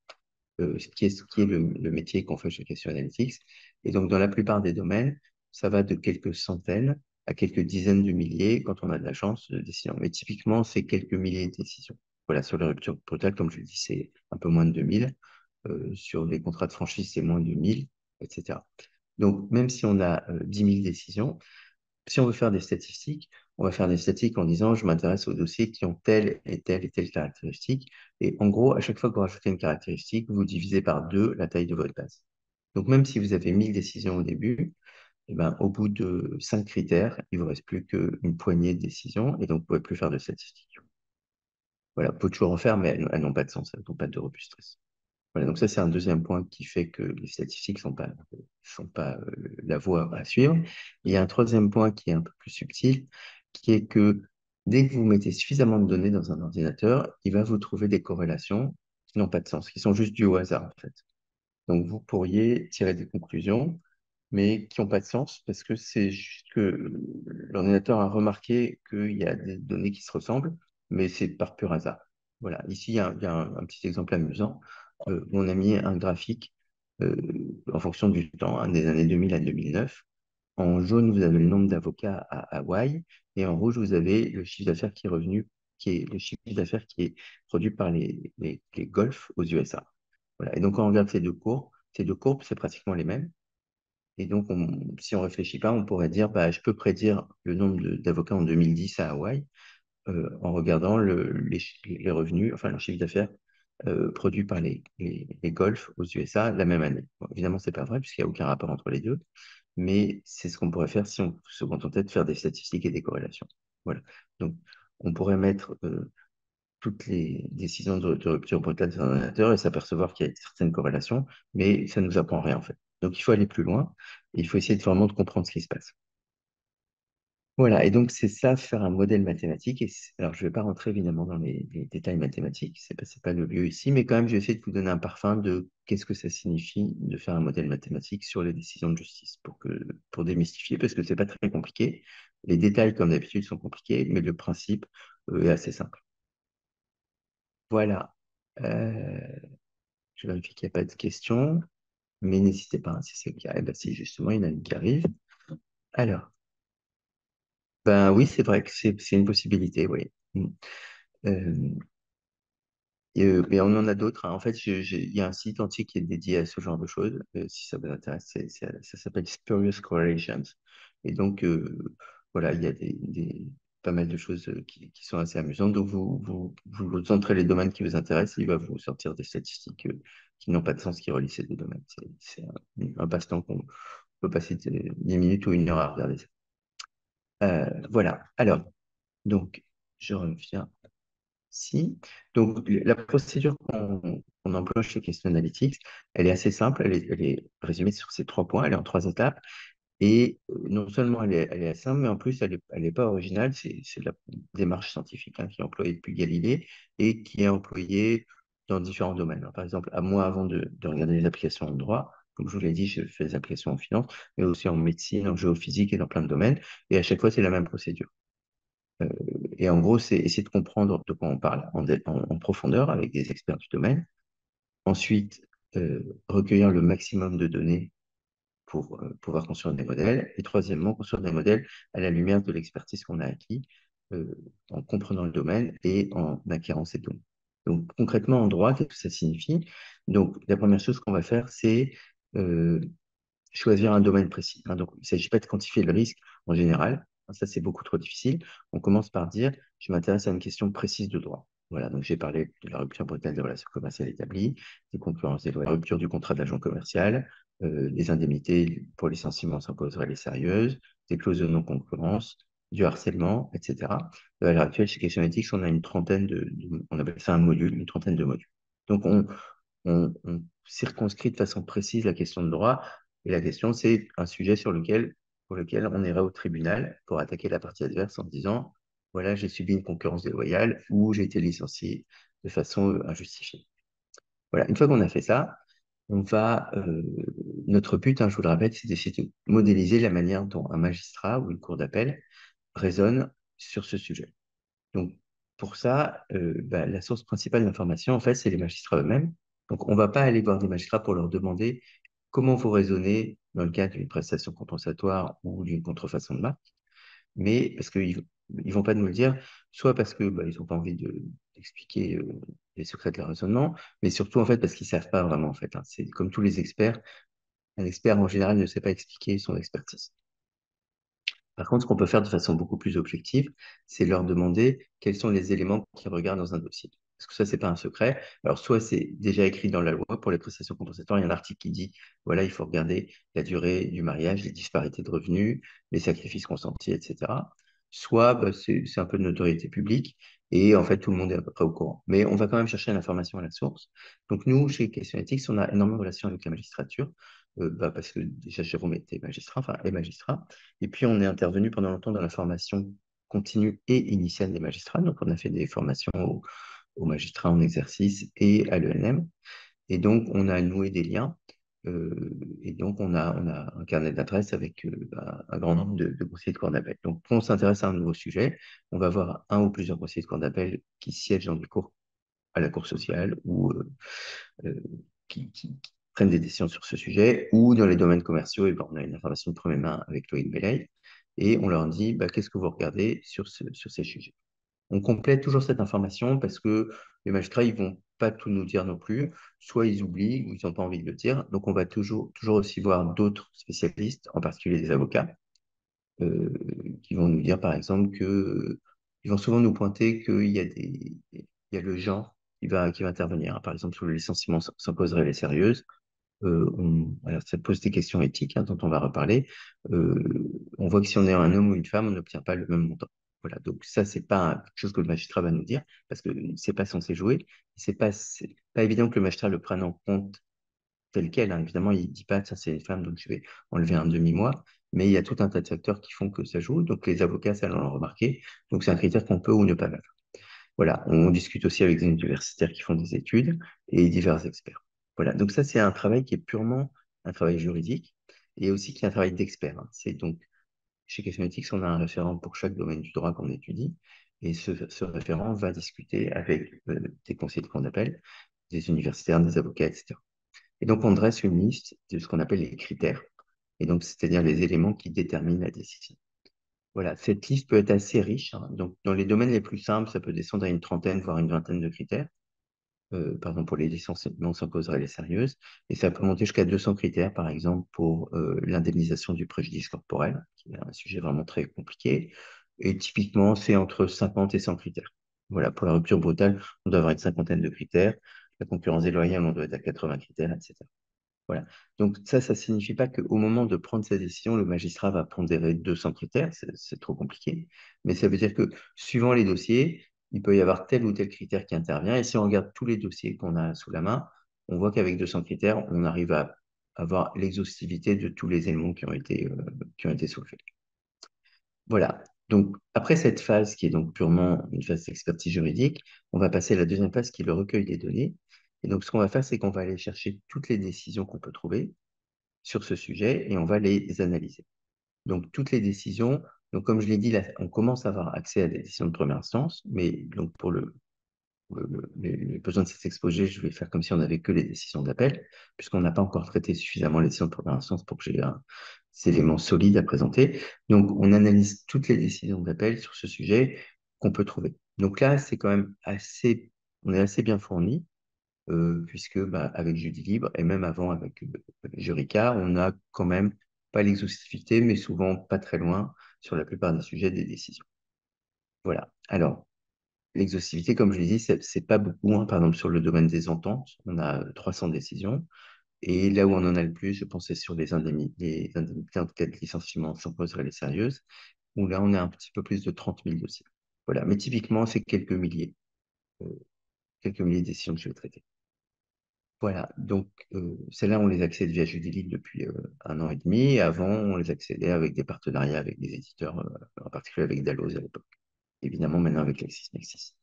ce qui est le métier qu'on fait chez Question Analytics. Et donc, dans la plupart des domaines, ça va de quelques centaines à quelques dizaines de milliers quand on a de la chance de décisions. Mais typiquement, c'est quelques milliers de décisions. Voilà, sur les ruptures brutales, comme je le dis, c'est un peu moins de 2000. Sur les contrats de franchise, c'est moins de 1000, etc. Donc, même si on a 10 000 décisions, si on veut faire des statistiques, on va faire des statistiques en disant je m'intéresse aux dossiers qui ont telle et telle et telle caractéristique. Et en gros, à chaque fois que vous rajoutez une caractéristique, vous divisez par deux la taille de votre base. Donc même si vous avez 1000 décisions au début, eh ben, au bout de 5 critères, il ne vous reste plus qu'une poignée de décisions et donc vous ne pouvez plus faire de statistiques. Voilà, vous pouvez toujours en faire, mais elles n'ont pas de sens, elles n'ont pas de robustesse. Voilà, donc ça, c'est un deuxième point qui fait que les statistiques ne sont pas la voie à suivre. Il y a un troisième point qui est un peu plus subtil, qui est que dès que vous mettez suffisamment de données dans un ordinateur, il va vous trouver des corrélations qui n'ont pas de sens, qui sont juste dues au hasard, en fait. Donc, vous pourriez tirer des conclusions, mais qui n'ont pas de sens parce que c'est juste que l'ordinateur a remarqué qu'il y a des données qui se ressemblent, mais c'est par pur hasard. Voilà. Ici, il y a un petit exemple amusant. On a mis un graphique euh, en fonction du temps, hein, des années 2000 à 2009. En jaune, vous avez le nombre d'avocats à Hawaï, et en rouge, vous avez le chiffre d'affaires qui est revenu, qui est le chiffre d'affaires qui est produit par les golfs aux USA. Voilà. Et donc, quand on regarde ces deux courbes, c'est pratiquement les mêmes. Et donc, si on réfléchit pas, on pourrait dire, bah, je peux prédire le nombre d'avocats en 2010 à Hawaï en regardant les revenus, enfin le chiffre d'affaires produit par les golfs aux USA la même année. Bon, évidemment, c'est pas vrai puisqu'il n'y a aucun rapport entre les deux, mais c'est ce qu'on pourrait faire si on se contentait de faire des statistiques et des corrélations. Voilà. Donc, on pourrait mettre toutes les décisions de rupture brutale des ordinateurs et s'apercevoir qu'il y a certaines corrélations, mais ça ne nous apprend rien en fait. Donc il faut aller plus loin et il faut essayer vraiment de comprendre ce qui se passe. Voilà, et donc c'est ça, faire un modèle mathématique. Alors je ne vais pas rentrer évidemment dans les détails mathématiques, c'est pas le lieu ici, mais quand même je vais essayer de vous donner un parfum de qu'est-ce que ça signifie de faire un modèle mathématique sur les décisions de justice pour démystifier, parce que c'est pas très compliqué. Les détails, comme d'habitude, sont compliqués, mais le principe est assez simple. Voilà. Euh, Je vérifie qu'il n'y a pas de questions, mais n'hésitez pas, hein, si c'est le cas. Eh ben, si justement, il y en a une qui arrive. Alors, ben oui, c'est vrai que c'est une possibilité, oui. Euh, mais on en a d'autres, hein. En fait, il y a un site entier qui est dédié à ce genre de choses. Si ça vous intéresse, ça s'appelle Spurious Correlations. Et donc, voilà, il y a pas mal de choses qui sont assez amusantes. Donc, vous entrez les domaines qui vous intéressent, il va vous sortir des statistiques qui n'ont pas de sens, qui relient ces deux domaines. C'est un passe-temps qu'on peut passer 10 minutes ou une heure à regarder ça. Voilà. Alors, donc, je reviens. Si. Donc, la procédure qu'on emploie chez Question Analytics, elle est assez simple, elle est résumée sur ces trois points, elle est en trois étapes. Et non seulement elle est assez simple, mais en plus, elle est pas originale, c'est la démarche scientifique hein, qui est employée depuis Galilée et qui est employée dans différents domaines. Alors, par exemple, à moi, avant de regarder les applications en droit, comme je vous l'ai dit, je fais des applications en finance, mais aussi en médecine, en géophysique et dans plein de domaines. Et à chaque fois, c'est la même procédure. Euh, et en gros, c'est essayer de comprendre de quoi on parle en profondeur avec des experts du domaine. Ensuite, recueillir le maximum de données pour pouvoir construire des modèles. Et troisièmement, construire des modèles à la lumière de l'expertise qu'on a acquis en comprenant le domaine et en acquérant ces données. Donc, concrètement, en droit, qu'est-ce que ça signifie? Donc, la première chose qu'on va faire, c'est euh, choisir un domaine précis, hein. Donc, il ne s'agit pas de quantifier le risque en général. Ça, c'est beaucoup trop difficile. On commence par dire, je m'intéresse à une question précise de droit. Voilà, donc j'ai parlé de la rupture brutale des relations commerciales établies, des concurrences déloyales, la rupture du contrat d'agent commercial, des indemnités pour licenciement sans cause réelle et sérieuse, des clauses de non-concurrence, du harcèlement, etc. À l'heure actuelle, chez Question Ethics, on a une trentaine on appelle ça un module, une trentaine de modules. Donc, on circonscrit de façon précise la question de droit. Et la question, c'est un sujet pour lequel on irait au tribunal pour attaquer la partie adverse en disant, voilà, j'ai subi une concurrence déloyale ou j'ai été licencié de façon injustifiée. Voilà, une fois qu'on a fait ça, notre but, hein, je vous le rappelle, c'est d'essayer de modéliser la manière dont un magistrat ou une cour d'appel raisonne sur ce sujet. Donc, pour ça, la source principale d'information, en fait, c'est les magistrats eux-mêmes. Donc, on ne va pas aller voir des magistrats pour leur demander comment vous raisonnez dans le cas d'une prestation compensatoire ou d'une contrefaçon de marque, mais parce qu'ils ne vont pas nous le dire, soit parce que ils n'ont pas envie d'expliquer les secrets de leur raisonnement, mais surtout en fait parce qu'ils ne savent pas vraiment en fait, hein. C'est comme tous les experts, un expert en général ne sait pas expliquer son expertise. Par contre, ce qu'on peut faire de façon beaucoup plus objective, c'est leur demander quels sont les éléments qu'ils regardent dans un dossier. Parce que ça, c'est pas un secret. Alors, soit c'est déjà écrit dans la loi pour les prestations compensatoires, il y a un article qui dit, voilà, il faut regarder la durée du mariage, les disparités de revenus, les sacrifices consentis, etc. Soit c'est un peu de notoriété publique et en fait, tout le monde est à peu près au courant. Mais on va quand même chercher l'information à la source. Donc, nous, chez Questions éthiques, on a énormément de relations avec la magistrature, parce que déjà, Jérôme était magistrat, enfin, est magistrat. Et puis, on est intervenu pendant longtemps dans la formation continue et initiale des magistrats. Donc, on a fait des formations aux magistrats en exercice et à l'ENM. Et donc, on a noué des liens. Et donc, on a un carnet d'adresses avec un grand nombre de conseillers de cour d'appel. Donc, quand on s'intéresse à un nouveau sujet, on va avoir un ou plusieurs conseillers de cour d'appel qui siègent dans des cours à la Cour sociale ou euh, qui prennent des décisions sur ce sujet, ou dans les domaines commerciaux, et ben, on a une information de première main avec Loïc Bellay, et on leur dit qu'est-ce que vous regardez sur ces sujets. On complète toujours cette information parce que les magistrats, ils vont pas tout nous dire non plus. Soit ils oublient ou ils n'ont pas envie de le dire. Donc, on va toujours aussi voir d'autres spécialistes, en particulier des avocats, euh, qui vont nous dire, par exemple, ils vont souvent nous pointer il y a le genre qui va intervenir, hein. Par exemple, sur le licenciement sans cause réelle et sérieuse, alors ça pose des questions éthiques, hein, dont on va reparler. On voit que si on est un homme ou une femme, on n'obtient pas le même montant. Voilà, donc ça, c'est pas quelque chose que le magistrat va nous dire, parce que c'est pas censé jouer. C'est pas évident que le magistrat le prenne en compte tel quel, hein. Évidemment, il dit pas, ça c'est une femme, donc je vais enlever un demi-mois. Mais il y a tout un tas de facteurs qui font que ça joue. Donc les avocats, ça l'ont remarqué. Donc c'est un critère qu'on peut ou ne pas mettre. Voilà, on discute aussi avec des universitaires qui font des études et divers experts. Voilà, donc ça, c'est un travail qui est purement un travail juridique et aussi qui est un travail d'expert, hein. C'est donc, chez Questionetics, on a un référent pour chaque domaine du droit qu'on étudie et ce référent va discuter avec des conseillers de cour d'appel, des universitaires, des avocats, etc. Et donc, on dresse une liste de ce qu'on appelle les critères, et donc, c'est-à-dire les éléments qui déterminent la décision. Voilà, cette liste peut être assez riche, hein. Donc, dans les domaines les plus simples, ça peut descendre à une trentaine, voire une vingtaine de critères. Par exemple, pour les licenciements sans cause réelle et sérieuse. Et ça peut monter jusqu'à 200 critères, par exemple, pour l'indemnisation du préjudice corporel, qui est un sujet vraiment très compliqué. Et typiquement, c'est entre 50 et 100 critères. Voilà, pour la rupture brutale, on doit avoir une cinquantaine de critères. La concurrence déloyale, on doit être à 80 critères, etc. Voilà. Donc ça signifie pas qu'au moment de prendre sa décision, le magistrat va pondérer 200 critères, c'est trop compliqué. Mais ça veut dire que suivant les dossiers, il peut y avoir tel ou tel critère qui intervient. Et si on regarde tous les dossiers qu'on a sous la main, on voit qu'avec 200 critères, on arrive à avoir l'exhaustivité de tous les éléments qui ont été soulevés. Voilà. Donc, après cette phase qui est donc purement une phase d'expertise juridique, on va passer à la deuxième phase qui est le recueil des données. Et donc, ce qu'on va faire, c'est qu'on va aller chercher toutes les décisions qu'on peut trouver sur ce sujet et on va les analyser. Donc, toutes les décisions, donc comme je l'ai dit, là, on commence à avoir accès à des décisions de première instance, mais donc pour les besoins de cet exposé, je vais faire comme si on n'avait que les décisions d'appel, puisqu'on n'a pas encore traité suffisamment les décisions de première instance pour que j'ai des éléments solides à présenter. Donc, on analyse toutes les décisions d'appel sur ce sujet qu'on peut trouver. Donc là, c'est quand même on est assez bien fourni, puisque avec Jeudi Libre et même avant avec Jurica, on a quand même pas l'exhaustivité, mais souvent pas très loin sur la plupart des sujets des décisions. Voilà. Alors, l'exhaustivité, comme je l'ai dit, c'est pas beaucoup, hein. Par exemple, sur le domaine des ententes, on a 300 décisions. Et là où on en a le plus, je pensais sur les indemnités en cas de licenciement sans cause réelle et sérieuse, où là, on est un petit peu plus de 30 000 dossiers. Voilà. Mais typiquement, c'est quelques milliers de décisions que je vais traiter. Voilà, donc celles-là, on les accède via Judélib depuis 1 an et demi. Avant, on les accédait avec des partenariats avec des éditeurs, en particulier avec Dalloz à l'époque. Évidemment, maintenant avec LexisNexis.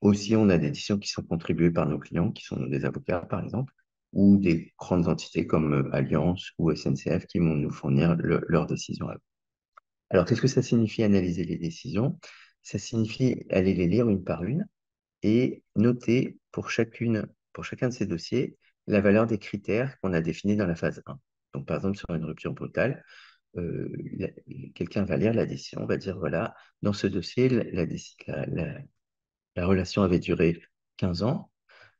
Aussi, on a des éditions qui sont contribuées par nos clients, qui sont des avocats, par exemple, ou des grandes entités comme Allianz ou SNCF qui vont nous fournir leurs décisions à eux. Alors, qu'est-ce que ça signifie analyser les décisions? Ça signifie aller les lire une par une et noter pour chacun de ces dossiers, la valeur des critères qu'on a définis dans la phase 1. Donc, par exemple, sur une rupture brutale, euh, la- quelqu'un va lire la décision, va dire, voilà, dans ce dossier, la relation avait duré 15 ans.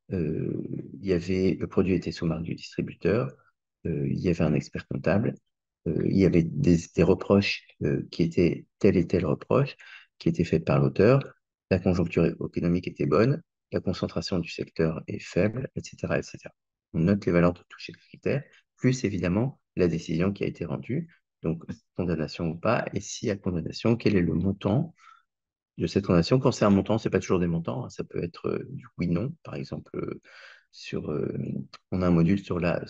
Le produit était sous marque du distributeur. Il y avait un expert comptable. Il y avait des reproches qui étaient tel et tel reproche qui étaient faits par l'auteur. La conjoncture économique était bonne. La concentration du secteur est faible, etc., etc. On note les valeurs de tous ces critères, plus évidemment la décision qui a été rendue, donc condamnation ou pas, et s'il y a condamnation, quel est le montant de cette fondation. Quand c'est un montant, c'est pas toujours des montants, hein. Ça peut être du oui-non. Par exemple, sur, euh, on a un module sur la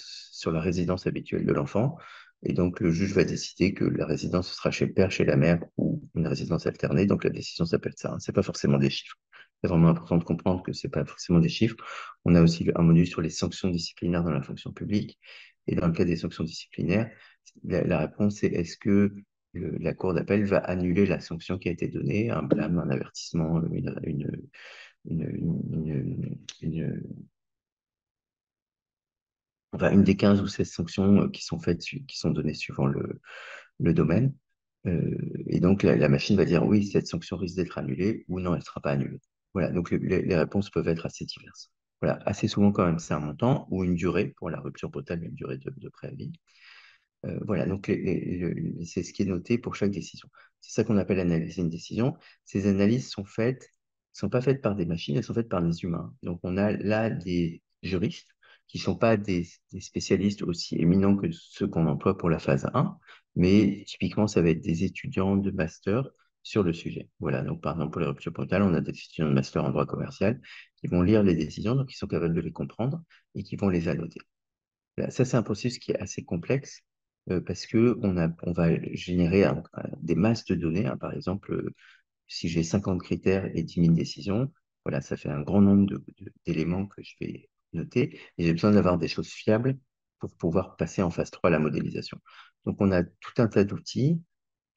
résidence habituelle de l'enfant. Et donc, le juge va décider que la résidence sera chez le père, chez la mère ou une résidence alternée. Donc, la décision s'appelle ça, hein. C'est pas forcément des chiffres. C'est vraiment important de comprendre que c'est pas forcément des chiffres. On a aussi un module sur les sanctions disciplinaires dans la fonction publique. Et dans le cas des sanctions disciplinaires, la réponse est est-ce que la cour d'appel va annuler la sanction qui a été donnée, un blâme, un avertissement, une, enfin, une des 15 ou 16 sanctions qui sont faites, qui sont données suivant le domaine. Et donc, la machine va dire oui, cette sanction risque d'être annulée ou non, elle ne sera pas annulée. Voilà, donc les réponses peuvent être assez diverses. Voilà, assez souvent quand même, c'est un montant ou une durée pour la rupture brutale, une durée de préavis. Voilà, donc c'est ce qui est noté pour chaque décision. C'est ça qu'on appelle analyser une décision. Ces analyses sont pas faites par des machines, elles sont faites par des humains. Donc on a là des juristes qui sont pas des spécialistes aussi éminents que ceux qu'on emploie pour la phase 1, mais typiquement ça va être des étudiants de master sur le sujet. Voilà, donc par exemple pour les ruptures brutales, on a des étudiants de master en droit commercial qui vont lire les décisions, donc ils sont capables de les comprendre et qui vont les annoter. Là, ça, c'est un processus qui est assez complexe parce que on va générer des masses de données, hein. Par exemple, si j'ai 50 critères et 10 000 décisions, voilà, ça fait un grand nombre d'éléments que je vais noter et j'ai besoin d'avoir des choses fiables pour pouvoir passer en phase 3 la modélisation. Donc, on a tout un tas d'outils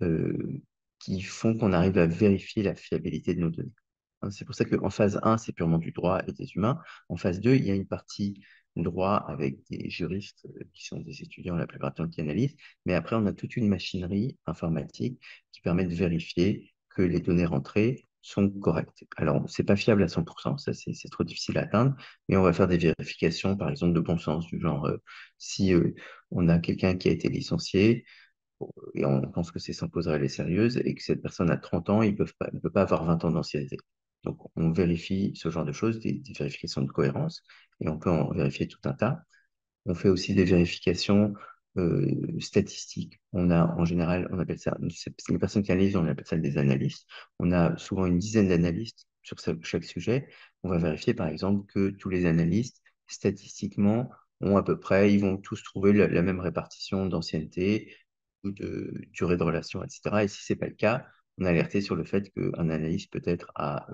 euh, qui font qu'on arrive à vérifier la fiabilité de nos données. Hein, c'est pour ça qu'en phase 1, c'est purement du droit et des humains. En phase 2, il y a une partie droit avec des juristes qui sont des étudiants la plupart du temps qui analysent, mais après, on a toute une machinerie informatique qui permet de vérifier que les données rentrées sont correctes. Alors, c'est pas fiable à 100%, ça c'est trop difficile à atteindre, mais on va faire des vérifications, par exemple, de bon sens, du genre, si on a quelqu'un qui a été licencié, et on pense que c'est sans cause réelle et sérieuse, et que cette personne a 30 ans, il ne peut pas avoir 20 ans d'ancienneté. Donc, on vérifie ce genre de choses, des vérifications de cohérence, et on peut en vérifier tout un tas. On fait aussi des vérifications statistiques. On a, en général, on appelle ça, c'est les personnes qui analysent, on appelle ça des analystes. On a souvent une dizaine d'analystes sur chaque sujet. On va vérifier, par exemple, que tous les analystes, statistiquement, ont à peu près, ils vont tous trouver la même répartition d'ancienneté ou de durée de relation, etc. Et si c'est pas le cas, on a alerté sur le fait qu'un analyste peut-être a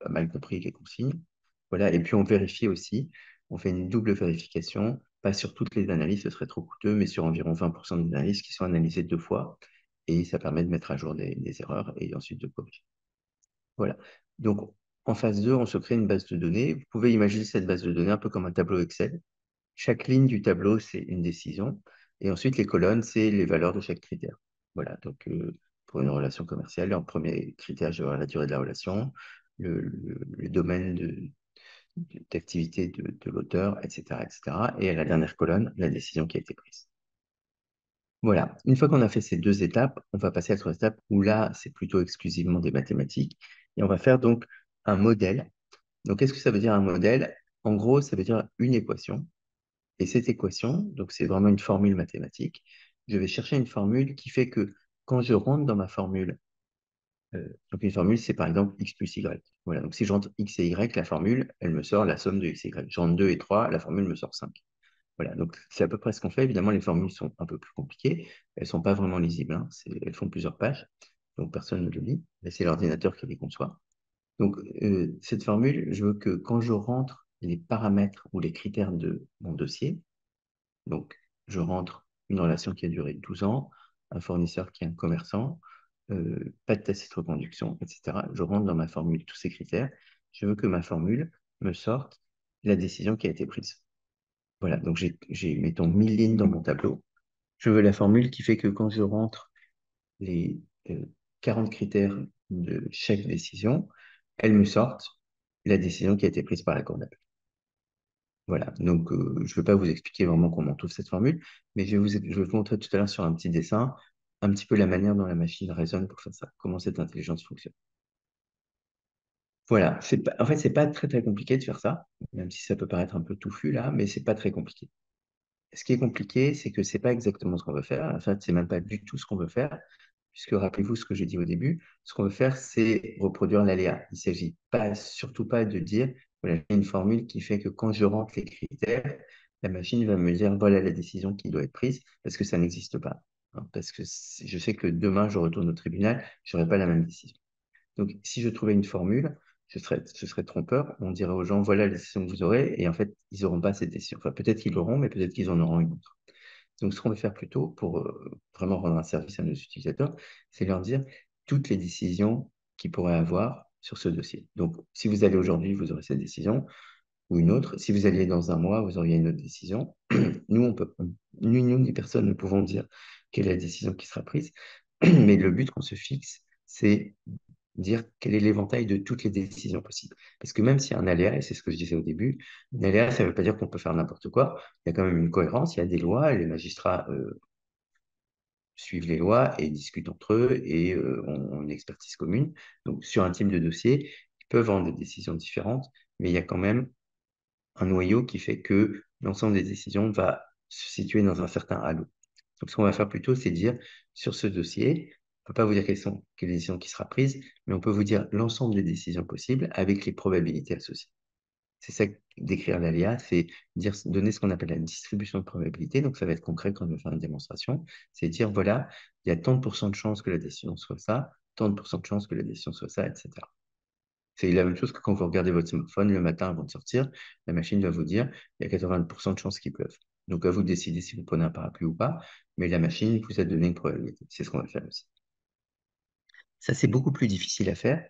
mal compris les consignes. Voilà. Et puis on vérifie aussi, on fait une double vérification, pas sur toutes les analyses, ce serait trop coûteux, mais sur environ 20% des analyses qui sont analysées 2 fois. Et ça permet de mettre à jour des erreurs et ensuite de corriger. Voilà. Donc, en phase 2, on se crée une base de données. Vous pouvez imaginer cette base de données un peu comme un tableau Excel. Chaque ligne du tableau, c'est une décision. Et ensuite, les colonnes, c'est les valeurs de chaque critère. Voilà. Donc, pour une relation commerciale, en premier critère, je vais avoir la durée de la relation, le domaine d'activité de l'auteur, etc., etc. Et à la dernière colonne, la décision qui a été prise. Voilà. Une fois qu'on a fait ces 2 étapes, on va passer à la troisième étape où là, c'est plutôt exclusivement des mathématiques. Et on va faire donc un modèle. Donc, qu'est-ce que ça veut dire un modèle? En gros, ça veut dire une équation. Et cette équation, donc c'est vraiment une formule mathématique. Je vais chercher une formule qui fait que quand je rentre dans ma formule Donc une formule, c'est par exemple x plus y. Voilà, donc si je rentre x et y, la formule, elle me sort la somme de x et y. Je rentre 2 et 3, la formule me sort 5. Voilà, donc c'est à peu près ce qu'on fait. Évidemment, les formules sont un peu plus compliquées. Elles ne sont pas vraiment lisibles, hein. Elles font plusieurs pages, donc personne ne le lit. Mais c'est l'ordinateur qui les conçoit. Donc, cette formule, je veux que quand je rentre les paramètres ou les critères de mon dossier, donc je rentre une relation qui a duré 12 ans, un fournisseur qui est un commerçant, pas de tacite reconduction, etc. Je rentre dans ma formule tous ces critères. Je veux que ma formule me sorte la décision qui a été prise. Voilà, donc mettons, 1000 lignes dans mon tableau. Je veux la formule qui fait que quand je rentre les 40 critères de chaque décision, elles me sortent la décision qui a été prise par la comptable. Voilà, donc je ne vais pas vous expliquer vraiment comment on trouve cette formule, mais je vais vous montrer tout à l'heure sur un petit dessin un petit peu la manière dont la machine raisonne pour faire ça, comment cette intelligence fonctionne. Voilà, en fait, c'est pas très très compliqué de faire ça, même si ça peut paraître un peu touffu là, mais c'est pas très compliqué. Ce qui est compliqué, c'est que c'est pas exactement ce qu'on veut faire. En fait, c'est même pas du tout ce qu'on veut faire, puisque rappelez-vous ce que j'ai dit au début. Ce qu'on veut faire, c'est reproduire l'aléa. Il s'agit pas, surtout pas de dire, voilà, j'ai une formule qui fait que quand je rentre les critères, la machine va me dire, voilà la décision qui doit être prise, parce que ça n'existe pas. Hein, parce que je sais que demain, je retourne au tribunal, je n'aurai pas la même décision. Donc, si je trouvais une formule, ce serait trompeur. On dirait aux gens, voilà la décision que vous aurez, et en fait, ils n'auront pas cette décision. Enfin, peut-être qu'ils l'auront, mais peut-être qu'ils en auront une autre. Donc, ce qu'on va faire plutôt pour vraiment rendre un service à nos utilisateurs, c'est leur dire toutes les décisions qu'ils pourraient avoir sur ce dossier. Donc, si vous allez aujourd'hui, vous aurez cette décision ou une autre. Si vous alliez dans un mois, vous auriez une autre décision. Nous, nous, les personnes, ne pouvons dire quelle est la décision qui sera prise. Mais le but qu'on se fixe, c'est dire quel est l'éventail de toutes les décisions possibles. Parce que même s'il y a un aléa, et c'est ce que je disais au début, un aléa, ça ne veut pas dire qu'on peut faire n'importe quoi. Il y a quand même une cohérence, il y a des lois, et les magistrats suivent les lois et discutent entre eux et ont une expertise commune. Donc, sur un type de dossier, ils peuvent avoir des décisions différentes, mais il y a quand même un noyau qui fait que l'ensemble des décisions va se situer dans un certain halo. Donc, ce qu'on va faire plutôt, c'est dire, sur ce dossier, on ne peut pas vous dire quelle décision qui sera prise, mais on peut vous dire l'ensemble des décisions possibles avec les probabilités associées. C'est ça, décrire l'aléa, c'est dire, donner ce qu'on appelle la distribution de probabilité. Donc, ça va être concret quand on va faire une démonstration. C'est dire, voilà, il y a tant de pourcents de chances que la décision soit ça, tant de pourcents de chances que la décision soit ça, etc. C'est la même chose que quand vous regardez votre smartphone le matin avant de sortir, la machine va vous dire, il y a 80% de chances qu'il pleuve. Donc, à vous de décider si vous prenez un parapluie ou pas, mais la machine vous a donné une probabilité. C'est ce qu'on va faire aussi. Ça, c'est beaucoup plus difficile à faire.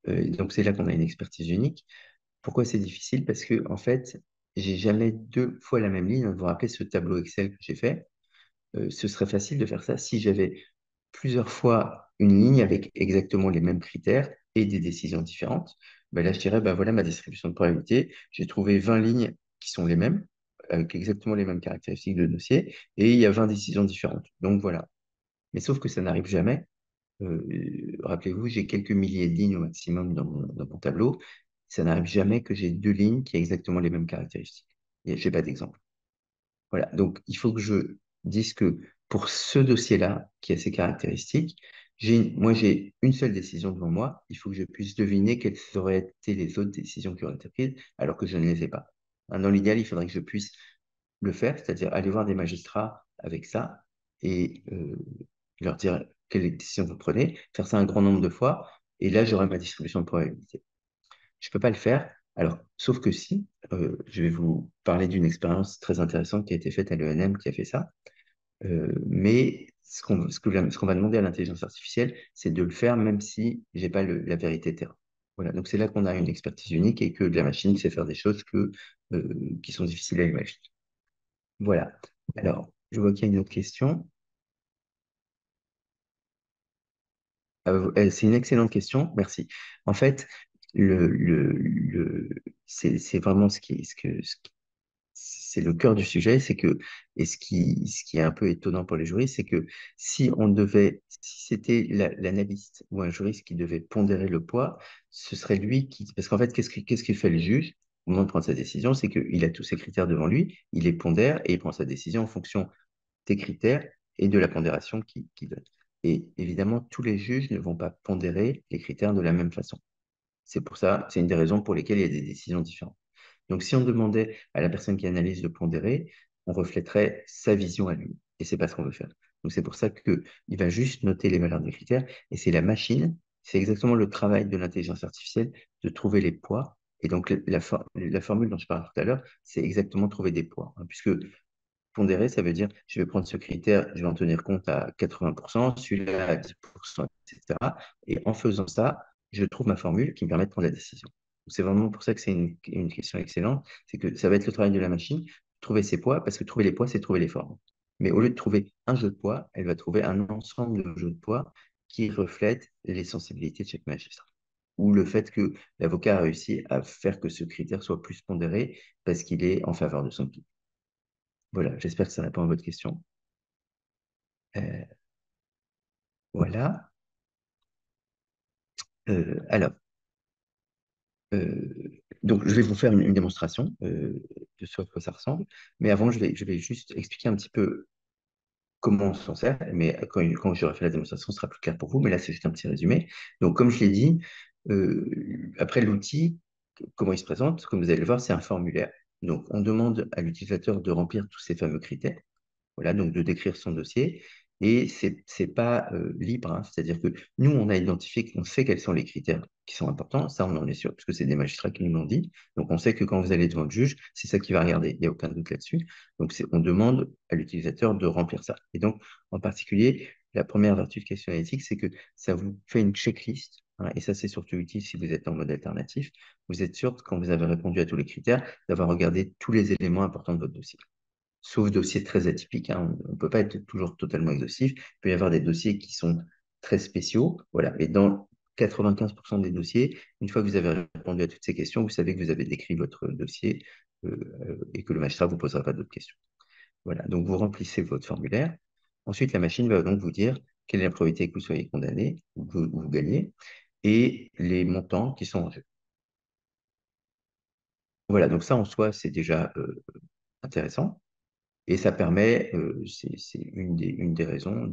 Donc, c'est là qu'on a une expertise unique. Pourquoi c'est difficile? Parce que, en fait, j'ai jamais deux fois la même ligne. Vous vous rappelez ce tableau Excel que j'ai fait? Ce serait facile de faire ça si j'avais plusieurs fois une ligne avec exactement les mêmes critères et des décisions différentes. Ben là, je dirais, ben voilà ma distribution de probabilité. J'ai trouvé 20 lignes qui sont les mêmes, avec exactement les mêmes caractéristiques de dossier, et il y a 20 décisions différentes. Donc voilà. Mais sauf que ça n'arrive jamais. Rappelez-vous, j'ai quelques milliers de lignes au maximum dans mon tableau. Ça n'arrive jamais que j'ai deux lignes qui aient exactement les mêmes caractéristiques. Je n'ai pas d'exemple. Voilà, donc il faut que je dise que pour ce dossier-là, qui a ces caractéristiques, moi j'ai une seule décision devant moi, il faut que je puisse deviner quelles auraient été les autres décisions qui auraient été prises, alors que je ne les ai pas. Hein, dans l'idéal, il faudrait que je puisse le faire, c'est-à-dire aller voir des magistrats avec ça et leur dire quelle décision vous prenez, faire ça un grand nombre de fois, et là j'aurai ma distribution de probabilité. Je ne peux pas le faire. Alors, sauf que si, je vais vous parler d'une expérience très intéressante qui a été faite à l'ENM qui a fait ça. Mais ce qu'on va demander à l'intelligence artificielle, c'est de le faire même si j'ai pas la vérité terrain. Voilà, donc c'est là qu'on a une expertise unique et que la machine sait faire des choses qui sont difficiles à imaginer. Voilà. Alors, je vois qu'il y a une autre question. C'est une excellente question, merci. En fait, c'est vraiment c'est le cœur du sujet, c'est que, et ce qui est un peu étonnant pour les juristes, c'est que si c'était l'analyste ou un juriste qui devait pondérer le poids, ce serait lui parce qu'en fait, qu'est-ce qu'il fait le juge au moment de prendre sa décision? C'est qu'il a tous ses critères devant lui, il les pondère et il prend sa décision en fonction des critères et de la pondération qu'il donne. Et évidemment, tous les juges ne vont pas pondérer les critères de la même façon. C'est pour ça, c'est une des raisons pour lesquelles il y a des décisions différentes. Donc, si on demandait à la personne qui analyse de pondérer, on reflèterait sa vision à lui. Et c'est pas ce qu'on veut faire. Donc, c'est pour ça qu'il va juste noter les valeurs des critères. Et c'est la machine, c'est exactement le travail de l'intelligence artificielle de trouver les poids. Et donc, la formule dont je parlais tout à l'heure, c'est exactement trouver des poids, hein, puisque pondérer, ça veut dire, je vais prendre ce critère, je vais en tenir compte à 80%, celui-là à 10%, etc. Et en faisant ça, je trouve ma formule qui me permet de prendre la décision. C'est vraiment pour ça que c'est une question excellente. C'est que ça va être le travail de la machine, trouver ses poids, parce que trouver les poids, c'est trouver les formes. Mais au lieu de trouver un jeu de poids, elle va trouver un ensemble de jeux de poids qui reflètent les sensibilités de chaque magistrat. Ou le fait que l'avocat a réussi à faire que ce critère soit plus pondéré parce qu'il est en faveur de son client. Voilà, j'espère que ça répond à votre question. Euh, voilà. Alors, donc je vais vous faire une démonstration de ce à quoi ça ressemble. Mais avant, je vais juste expliquer un petit peu comment on s'en sert. Mais quand j'aurai fait la démonstration, ce sera plus clair pour vous. Mais là, c'est juste un petit résumé. Donc, comme je l'ai dit, après l'outil, comment il se présente, comme vous allez le voir, c'est un formulaire. Donc, on demande à l'utilisateur de remplir tous ces fameux critères. Voilà, donc de décrire son dossier. Et c'est pas libre, hein. C'est-à-dire que nous, on a identifié, on sait quels sont les critères qui sont importants. Ça, on en est sûr, parce que c'est des magistrats qui nous l'ont dit. Donc, on sait que quand vous allez devant le juge, c'est ça qui va regarder. Il n'y a aucun doute là-dessus. Donc, on demande à l'utilisateur de remplir ça. Et donc, en particulier, la première vertu de question éthique, c'est que ça vous fait une checklist, hein. Et ça, c'est surtout utile si vous êtes en mode alternatif. Vous êtes sûr, quand vous avez répondu à tous les critères, d'avoir regardé tous les éléments importants de votre dossier, sauf dossiers très atypiques, hein. On ne peut pas être toujours totalement exhaustif. Il peut y avoir des dossiers qui sont très spéciaux. Voilà. Et dans 95% des dossiers, une fois que vous avez répondu à toutes ces questions, vous savez que vous avez décrit votre dossier et que le magistrat ne vous posera pas d'autres questions. Voilà. Donc, vous remplissez votre formulaire. Ensuite, la machine va donc vous dire quelle est la probabilité que vous soyez condamné ou que vous gagnez et les montants qui sont en jeu. Voilà. Donc, ça, en soi, c'est déjà intéressant. Et ça permet, c'est une des raisons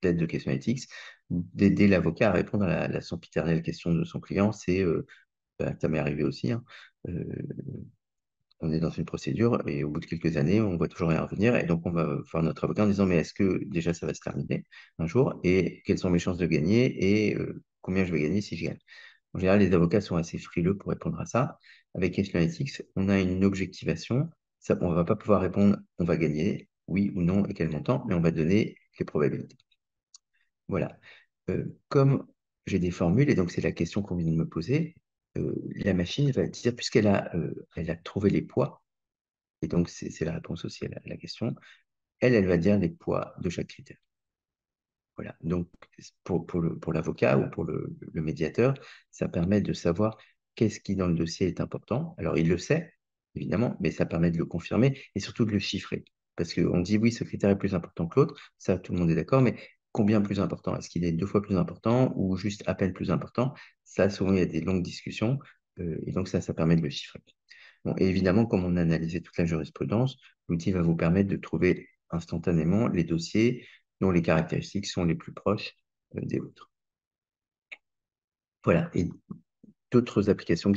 d'aide de questions éthiques, d'aider l'avocat à répondre à la sempiternelle question de son client. C'est, ça m'est arrivé aussi, hein. Euh, on est dans une procédure et au bout de quelques années, on voit toujours rien revenir. Et donc, on va voir notre avocat en disant, mais est-ce que déjà ça va se terminer un jour et quelles sont mes chances de gagner et combien je vais gagner si je gagne. En général, les avocats sont assez frileux pour répondre à ça. Avec Question Analytics, on a une objectivation. Ça, on ne va pas pouvoir répondre on va gagner, oui ou non, et quel montant, mais on va donner les probabilités. Voilà. Comme j'ai des formules, et donc c'est la question qu'on vient de me poser, la machine va dire, elle a trouvé les poids, et donc c'est la réponse aussi à la question, elle va dire les poids de chaque critère. Voilà. Donc, pour l'avocat ou pour le médiateur, ça permet de savoir qu'est-ce qui dans le dossier est important. Alors, il le sait, évidemment, mais ça permet de le confirmer et surtout de le chiffrer. Parce qu'on dit oui, ce critère est plus important que l'autre, ça, tout le monde est d'accord, mais combien plus important? Est-ce qu'il est 2 fois plus important ou juste à peine plus important? Ça, souvent, il y a des longues discussions et donc ça permet de le chiffrer. Bon, et évidemment, comme on a analysé toute la jurisprudence, l'outil va vous permettre de trouver instantanément les dossiers dont les caractéristiques sont les plus proches des vôtres. Voilà, et d'autres applications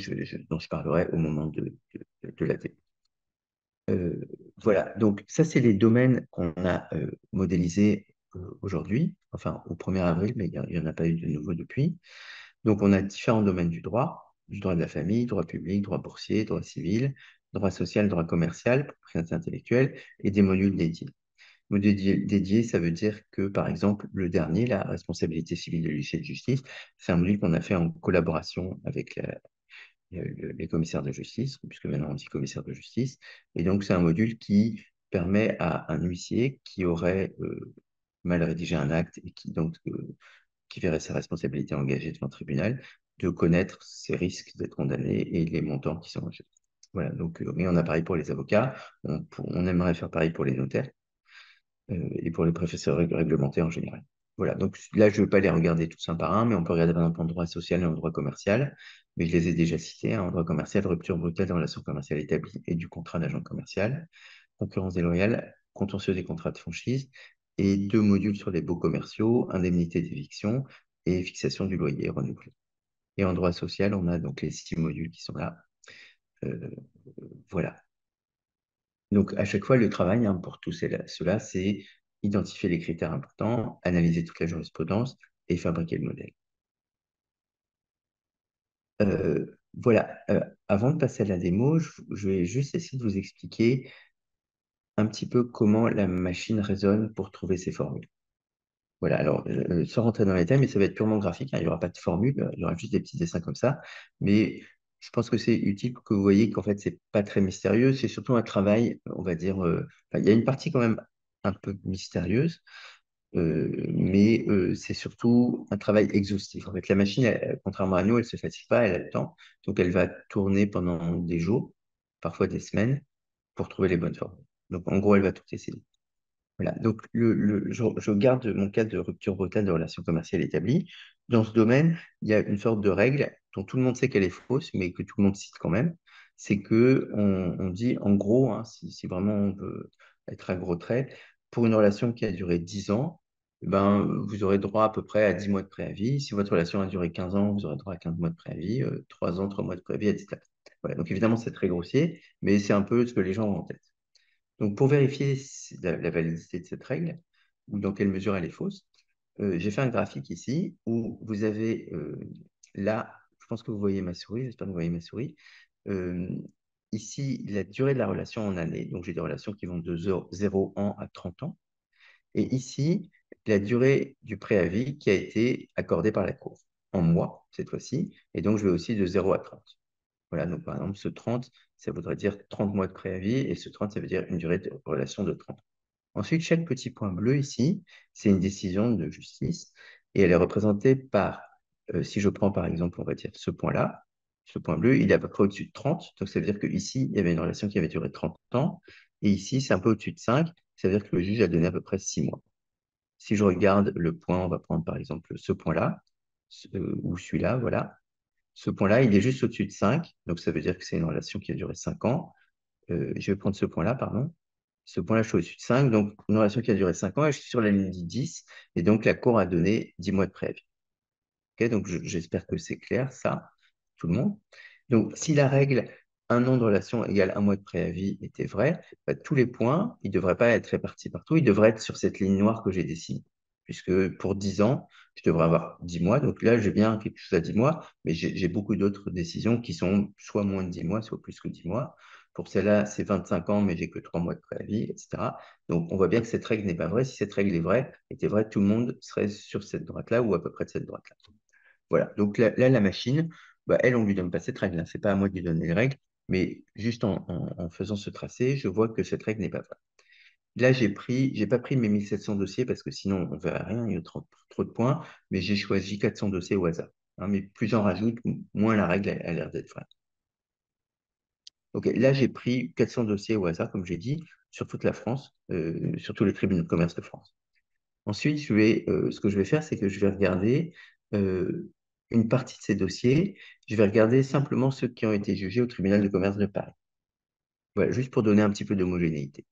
dont je parlerai au moment de la démo. Voilà, donc ça, c'est les domaines qu'on a modélisés aujourd'hui, enfin au 1er avril, mais il n'y en a pas eu de nouveau depuis. Donc, on a différents domaines du droit de la famille, droit public, droit boursier, droit civil, droit social, droit commercial, propriété intellectuelle et des modules dédiés. Module dédié, ça veut dire que, par exemple, le dernier, la responsabilité civile de l'huissier de justice, c'est un module qu'on a fait en collaboration avec les commissaires de justice, puisque maintenant on dit commissaire de justice. Et donc, c'est un module qui permet à un huissier qui aurait mal rédigé un acte et qui verrait sa responsabilité engagée devant le tribunal, de connaître ses risques d'être condamné et les montants qui sont en jeu. Voilà, donc, et on a pareil pour les avocats, on aimerait faire pareil pour les notaires et pour les professeurs réglementés en général. Voilà, donc là, je ne vais pas les regarder tous un par un, mais on peut regarder par exemple en droit social et en droit commercial, mais je les ai déjà cités, hein. En droit commercial, rupture brutale de relation commerciale établie et du contrat d'agent commercial, concurrence déloyale, contentieux des contrats de franchise, et 2 modules sur les baux commerciaux, indemnité d'éviction et fixation du loyer renouvelé. Et en droit social, on a donc les 6 modules qui sont là. Euh, voilà. Donc, à chaque fois, le travail pour tous ceux-là, c'est identifier les critères importants, analyser toute la jurisprudence et fabriquer le modèle. Voilà. Avant de passer à la démo, je vais juste essayer de vous expliquer un petit peu comment la machine raisonne pour trouver ces formules. Voilà, alors, sans rentrer dans les thèmes, mais ça va être purement graphique, hein, il n'y aura pas de formule, il y aura juste des petits dessins comme ça. Mais je pense que c'est utile pour que vous voyez qu'en fait, c'est pas très mystérieux, c'est surtout un travail, on va dire, enfin, il y a une partie quand même un peu mystérieuse, mais c'est surtout un travail exhaustif. En fait, la machine, contrairement à nous, elle se fatigue pas, elle a le temps, donc elle va tourner pendant des jours, parfois des semaines, pour trouver les bonnes formules. Donc, en gros, elle va tout essayer. Voilà, donc je garde mon cas de rupture brutale de relation commerciale établie. Dans ce domaine, il y a une sorte de règle dont tout le monde sait qu'elle est fausse, mais que tout le monde cite quand même. C'est que on dit, en gros, hein, si vraiment on veut être à gros traits, pour une relation qui a duré 10 ans, ben, vous aurez droit à peu près à 10 mois de préavis. Si votre relation a duré 15 ans, vous aurez droit à 15 mois de préavis, 3 ans, 3 mois de préavis, etc. Voilà, donc évidemment, c'est très grossier, mais c'est un peu ce que les gens ont en tête. Donc, pour vérifier la validité de cette règle, ou dans quelle mesure elle est fausse, j'ai fait un graphique ici où vous avez là, je pense que vous voyez ma souris, j'espère que vous voyez ma souris. Euh, Ici, la durée de la relation en années, donc j'ai des relations qui vont de 0 ans à 30 ans. Et ici, la durée du préavis qui a été accordée par la Cour, en mois cette fois-ci. Et donc, je vais aussi de 0 à 30. Voilà, donc par exemple, ce 30, ça voudrait dire 30 mois de préavis, et ce 30, ça veut dire une durée de relation de 30. Ensuite, chaque petit point bleu ici, c'est une décision de justice, et elle est représentée par, si je prends par exemple, on va dire ce point-là, ce point bleu, il est à peu près au-dessus de 30, donc ça veut dire qu'ici, il y avait une relation qui avait duré 30 ans, et ici, c'est un peu au-dessus de 5, ça veut dire que le juge a donné à peu près 6 mois. Si je regarde le point, on va prendre par exemple ce point-là, ou celui-là, voilà. Ce point-là, il est juste au-dessus de 5, donc ça veut dire que c'est une relation qui a duré 5 ans. Je vais prendre ce point-là, pardon. Ce point-là, je suis au-dessus de 5, donc une relation qui a duré 5 ans, et je suis sur la ligne 10, et donc la Cour a donné 10 mois de préavis. Ok, donc j'espère que c'est clair, ça, tout le monde. Donc, si la règle 1 an de relation égale 1 mois de préavis était vraie, bah, tous les points, ils ne devraient pas être répartis partout, ils devraient être sur cette ligne noire que j'ai dessinée. Puisque pour 10 ans, je devrais avoir 10 mois. Donc là, j'ai bien quelque chose à 10 mois, mais j'ai beaucoup d'autres décisions qui sont soit moins de 10 mois, soit plus que 10 mois. Pour celle-là, c'est 25 ans, mais j'ai que 3 mois de préavis, etc. Donc, on voit bien que cette règle n'est pas vraie. Si cette règle est vraie, était vraie, tout le monde serait sur cette droite-là ou à peu près de cette droite-là. Voilà. Donc là, la machine, bah, elle, on ne lui donne pas cette règle. Ce n'est pas à moi de lui donner les règles, mais juste en faisant ce tracé, je vois que cette règle n'est pas vraie. Là, j'ai pas pris mes 1700 dossiers parce que sinon, on ne verrait rien, il y a trop de points, mais j'ai choisi 400 dossiers au hasard. Hein, mais plus j'en rajoute, moins la règle a l'air d'être vraie. Ok, là, j'ai pris 400 dossiers au hasard, comme j'ai dit, sur toute la France, sur tous les tribunaux de commerce de France. Ensuite, ce que je vais faire, c'est que je vais regarder euh, une partie de ces dossiers. Je vais regarder simplement ceux qui ont été jugés au tribunal de commerce de Paris. Voilà, juste pour donner un petit peu d'homogénéité.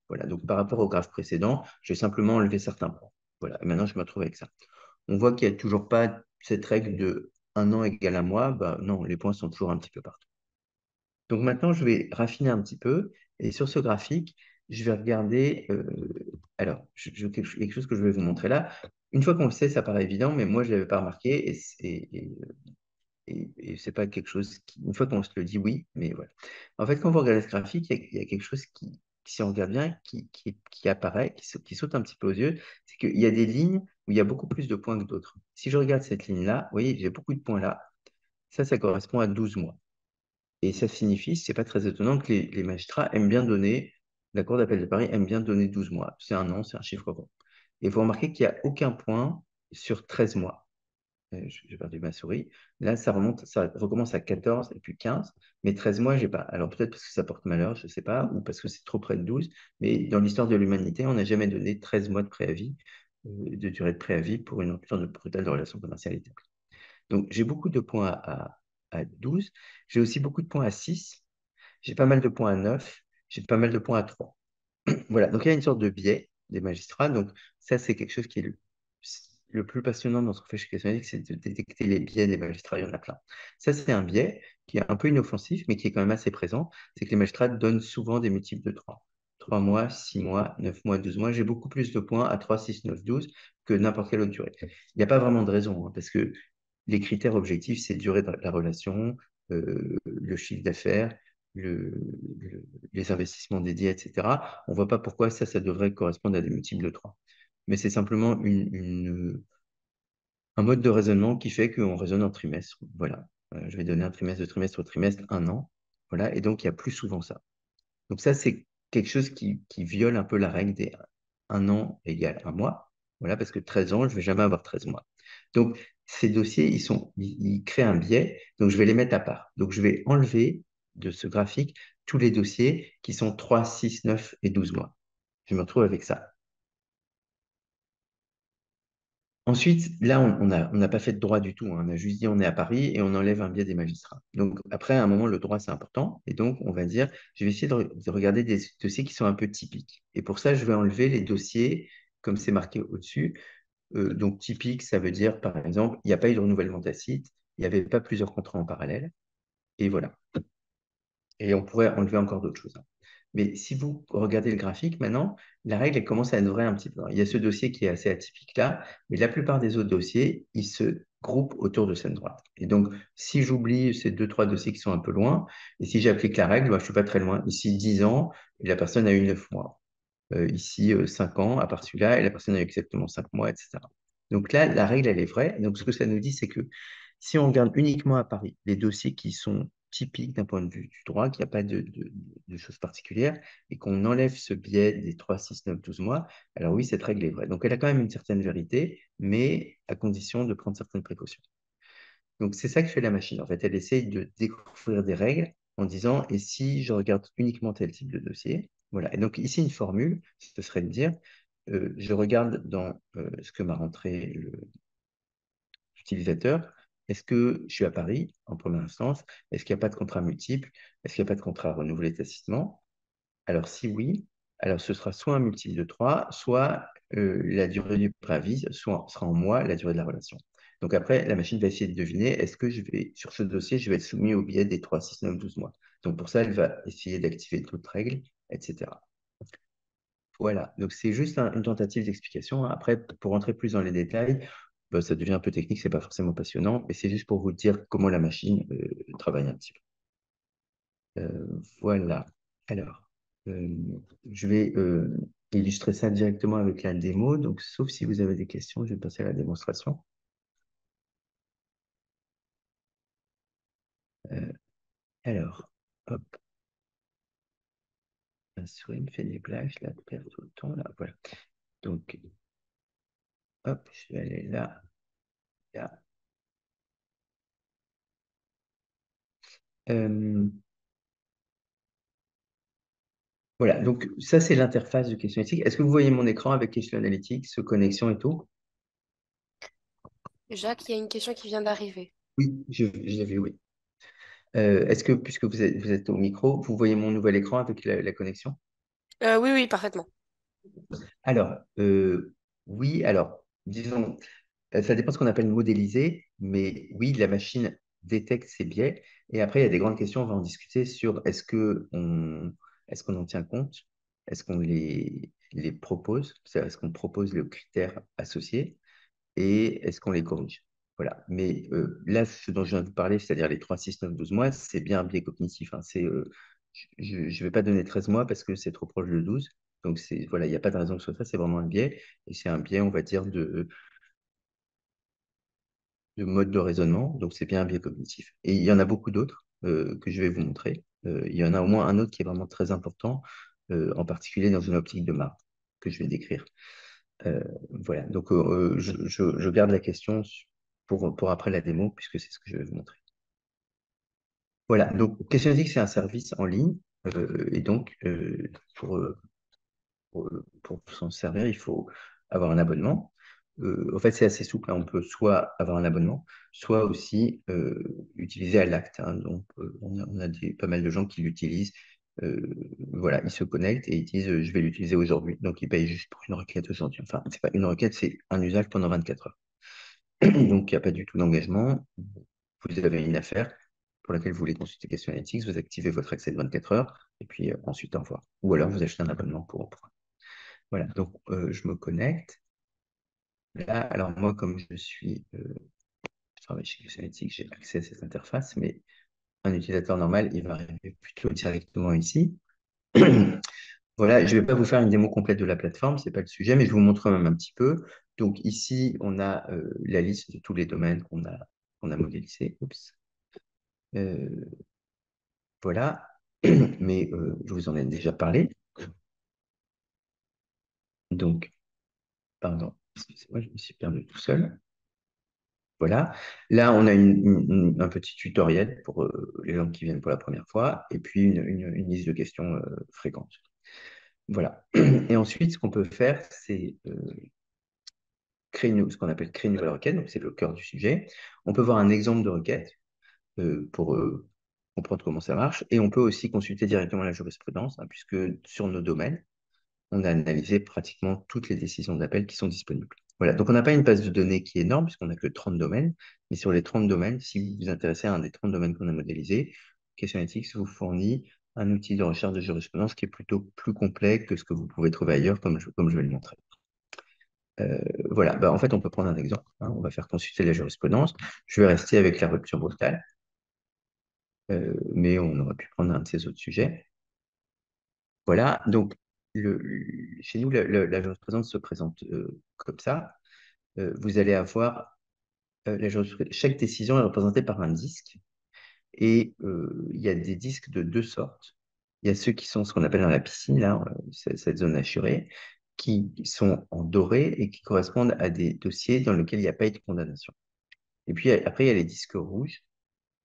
Voilà, donc par rapport au graphe précédent, je vais simplement enlever certains points. Voilà, et maintenant je me retrouve avec ça. On voit qu'il n'y a toujours pas cette règle de 1 an égale 1 mois. Bah, non, les points sont toujours un petit peu partout. Donc maintenant, je vais raffiner un petit peu. Et sur ce graphique, je vais regarder. Alors, quelque chose que je vais vous montrer là. Une fois qu'on le sait, ça paraît évident, mais moi, je ne l'avais pas remarqué. Et c'est pas quelque chose qui. Une fois qu'on se le dit, oui, mais voilà. En fait, quand vous regardez ce graphique, il y a quelque chose si on regarde bien, qui apparaît, qui saute un petit peu aux yeux. C'est qu'il y a des lignes où il y a beaucoup plus de points que d'autres. Si je regarde cette ligne-là, vous voyez, j'ai beaucoup de points là. Ça correspond à 12 mois. Et ça signifie, c'est pas très étonnant, que les magistrats aiment bien donner, la Cour d'appel de Paris aime bien donner 12 mois. C'est un an, c'est un chiffre rond. Et vous remarquez qu'il n'y a aucun point sur 13 mois. J'ai perdu ma souris. Là, ça recommence à 14 et puis 15, mais 13 mois, j'ai pas. Alors peut-être parce que ça porte malheur, je ne sais pas, ou parce que c'est trop près de 12, mais dans l'histoire de l'humanité, on n'a jamais donné 13 mois de préavis, de durée de préavis pour une rupture brutale de relation commerciale établie. Donc, j'ai beaucoup de points à 12. J'ai aussi beaucoup de points à 6. J'ai pas mal de points à 9. J'ai pas mal de points à 3. Voilà, donc il y a une sorte de biais des magistrats. Donc, ça, c'est quelque chose qui est le plus passionnant dans ce qu'on fait chez Questionnaire, c'est de détecter les biais des magistrats. Il y en a plein. Ça, c'est un biais qui est un peu inoffensif, mais qui est quand même assez présent. C'est que les magistrats donnent souvent des multiples de 3. 3 mois, 6 mois, 9 mois, 12 mois. J'ai beaucoup plus de points à 3, 6, 9, 12 que n'importe quelle autre durée. Il n'y a pas vraiment de raison, hein, parce que les critères objectifs, c'est durée de la relation, le chiffre d'affaires, le, les investissements dédiés, etc. On ne voit pas pourquoi ça devrait correspondre à des multiples de 3. Mais c'est simplement un mode de raisonnement qui fait qu'on raisonne en trimestre. Voilà. Je vais donner un trimestre, de trimestre au trimestre, un an. Voilà. Et donc, il y a plus souvent ça. Donc ça, c'est quelque chose qui viole un peu la règle des un an égale un mois. Voilà, parce que 13 ans, je ne vais jamais avoir 13 mois. Donc, ces dossiers, ils créent un biais. Donc, je vais les mettre à part. Donc, je vais enlever de ce graphique tous les dossiers qui sont 3, 6, 9 et 12 mois. Je me retrouve avec ça. Ensuite, là, on n'a pas fait de droit du tout, hein. On a juste dit on est à Paris et on enlève un biais des magistrats. Donc, après, à un moment, le droit, c'est important. Et donc, on va dire, je vais essayer de regarder des dossiers qui sont un peu typiques. Et pour ça, je vais enlever les dossiers, comme c'est marqué au-dessus. Donc, typique, ça veut dire, par exemple, il n'y a pas eu de renouvellement tacite, il n'y avait pas plusieurs contrats en parallèle. Et voilà. Et on pourrait enlever encore d'autres choses, hein. Mais si vous regardez le graphique maintenant, la règle elle commence à être vraie un petit peu. Il y a ce dossier qui est assez atypique là, mais la plupart des autres dossiers, ils se groupent autour de cette droite. Et donc, si j'oublie ces deux, trois dossiers qui sont un peu loin, et si j'applique la règle, bah, je ne suis pas très loin. Ici, 10 ans, et la personne a eu 9 mois. Ici, 5 ans, à part celui-là, et la personne a eu exactement 5 mois, etc. Donc là, la règle, elle est vraie. Donc, ce que ça nous dit, c'est que si on regarde uniquement à Paris les dossiers qui sont typiques d'un point de vue du droit, qu'il n'y a pas de choses particulières, et qu'on enlève ce biais des 3, 6, 9, 12 mois, alors oui, cette règle est vraie. Donc elle a quand même une certaine vérité, mais à condition de prendre certaines précautions. Donc c'est ça que fait la machine. En fait, elle essaye de découvrir des règles en disant, et si je regarde uniquement tel type de dossier, voilà. Et donc ici, une formule, ce serait de dire, je regarde dans ce que m'a rentré l'utilisateur. Est-ce que je suis à Paris en première instance? Est-ce qu'il n'y a pas de contrat multiple? Est-ce qu'il n'y a pas de contrat renouvelé tacitement? Alors, si oui, alors ce sera soit un multiple de 3, soit la durée du préavis, soit sera en mois la durée de la relation. Donc après, la machine va essayer de deviner, est-ce que je vais, sur ce dossier, je vais être soumis au biais des 3, 6, 9, 12 mois. Donc pour ça, elle va essayer d'activer toute règle, etc. Voilà, donc c'est juste une tentative d'explication. Après, pour rentrer plus dans les détails, bah, ça devient un peu technique, c'est pas forcément passionnant, mais c'est juste pour vous dire comment la machine travaille un petit peu. Voilà. Alors, euh, je vais illustrer ça directement avec la démo. Donc, sauf si vous avez des questions, je vais passer à la démonstration. Euh, alors, hop, la souris me fait des blagues, je la perds tout le temps là. Voilà. Donc, hop, je vais aller là, là. Euh, Voilà, donc ça c'est l'interface de Question Analytics. Est-ce que vous voyez mon écran avec Question Analytics, connexion et tout? Jacques, il y a une question qui vient d'arriver. Oui, je l'ai vu, oui. Est-ce que, puisque vous êtes au micro, vous voyez mon nouvel écran avec la connexion? Oui, oui, parfaitement. Alors, oui, alors, disons, ça dépend de ce qu'on appelle modéliser, mais oui, la machine détecte ces biais. Et après, il y a des grandes questions, on va en discuter sur est-ce qu'on en tient compte? Est-ce qu'on les propose? Est-ce qu'on propose les critères associés? Et est-ce qu'on les corrige? Voilà. Mais là, ce dont je viens de vous parler, c'est-à-dire les 3, 6, 9, 12 mois, c'est bien un biais cognitif, hein. Je ne vais pas donner 13 mois parce que c'est trop proche de 12. Donc, voilà, il n'y a pas de raison que ce soit ça, c'est vraiment un biais. Et c'est un biais, on va dire, de mode de raisonnement. Donc, c'est bien un biais cognitif. Et il y en a beaucoup d'autres que je vais vous montrer. Il y en a au moins un autre qui est vraiment très important, en particulier dans une optique de marque que je vais décrire. Voilà, donc je garde la question pour après la démo, puisque c'est ce que je vais vous montrer. Voilà, donc Questionnaire, c'est un service en ligne, et donc pour, pour s'en servir, il faut avoir un abonnement. En fait, c'est assez souple, hein. On peut soit avoir un abonnement, soit aussi utiliser à l'acte, hein. Donc, on a pas mal de gens qui l'utilisent Euh, voilà, ils se connectent et ils disent je vais l'utiliser aujourd'hui. Donc ils payent juste pour une requête aujourd'hui. Enfin, c'est pas une requête, c'est un usage pendant 24 heures. Donc il n'y a pas du tout d'engagement. Vous avez une affaire pour laquelle vous voulez consulter Question Analytics, vous activez votre accès de 24 heures et puis ensuite au revoir. Ou alors vous achetez un abonnement pour. Voilà, donc je me connecte. Là, alors moi, comme je travaille chez Question Analytics, j'ai accès à cette interface, mais un utilisateur normal, il va arriver plutôt directement ici. Voilà, je ne vais pas vous faire une démo complète de la plateforme, ce n'est pas le sujet, mais je vous montre quand même un petit peu. Donc ici, on a la liste de tous les domaines qu'on a modélisés. Oups. Euh, voilà, mais je vous en ai déjà parlé. Donc, pardon, excusez-moi, je me suis perdu tout seul. Voilà, là, on a un petit tutoriel pour les gens qui viennent pour la première fois, et puis une liste de questions fréquentes. Voilà. Et ensuite, ce qu'on peut faire, c'est ce qu'on appelle créer une nouvelle requête, donc c'est le cœur du sujet. On peut voir un exemple de requête pour comprendre comment ça marche, et on peut aussi consulter directement la jurisprudence, hein, puisque sur nos domaines, on a analysé pratiquement toutes les décisions d'appel qui sont disponibles. Voilà, donc on n'a pas une base de données qui est énorme, puisqu'on n'a que 30 domaines, mais sur les 30 domaines, si vous vous intéressez à un des 30 domaines qu'on a modélisés, Questionetics vous fournit un outil de recherche de jurisprudence qui est plutôt plus complet que ce que vous pouvez trouver ailleurs, comme je vais le montrer. Voilà, bah, en fait, on peut prendre un exemple, hein. On va faire consulter la jurisprudence. Je vais rester avec la rupture brutale, mais on aurait pu prendre un de ces autres sujets. Voilà, donc chez nous, la jurisprudence se présente comme ça. Vous allez avoir chaque décision est représentée par un disque, et il y a des disques de deux sortes. Il y a ceux qui sont ce qu'on appelle dans la piscine, là, cette zone assurée, qui sont en doré et qui correspondent à des dossiers dans lesquels il n'y a pas eu de condamnation. Et puis après, il y a les disques rouges,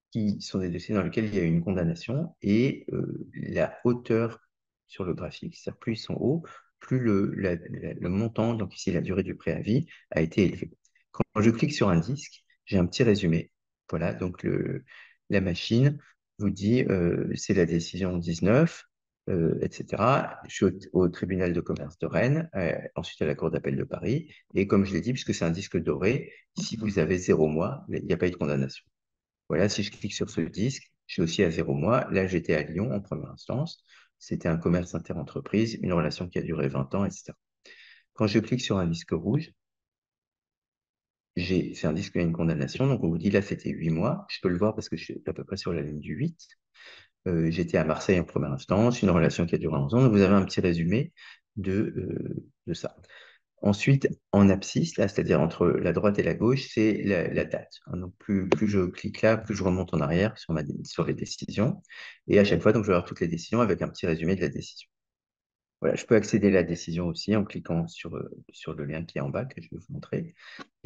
qui sont des dossiers dans lesquels il y a eu une condamnation, et la hauteur sur le graphique, c'est-à-dire plus ils sont hauts, plus le montant, donc ici la durée du préavis, a été élevé. Quand je clique sur un disque, j'ai un petit résumé. Voilà, donc la machine vous dit c'est la décision 19, etc. Je suis au tribunal de commerce de Rennes, ensuite à la Cour d'appel de Paris, et comme je l'ai dit, puisque c'est un disque doré, si vous avez 0 mois, il n'y a pas eu de condamnation. Voilà, si je clique sur ce disque, je suis aussi à 0 mois. Là, j'étais à Lyon en première instance. C'était un commerce interentreprise, une relation qui a duré 20 ans, etc. Quand je clique sur un disque rouge, c'est un disque qui a une condamnation. Donc, on vous dit là, c'était 8 mois. Je peux le voir parce que je suis à peu près sur la ligne du 8. J'étais à Marseille en première instance, une relation qui a duré 11 ans. Donc, vous avez un petit résumé de ça. Ensuite, en abscisse, là, c'est-à-dire entre la droite et la gauche, c'est la date, hein. Donc, plus je clique là, plus je remonte en arrière sur les décisions. Et à chaque fois, donc, je vais avoir toutes les décisions avec un petit résumé de la décision. Voilà, je peux accéder à la décision aussi en cliquant sur le lien qui est en bas que je vais vous montrer.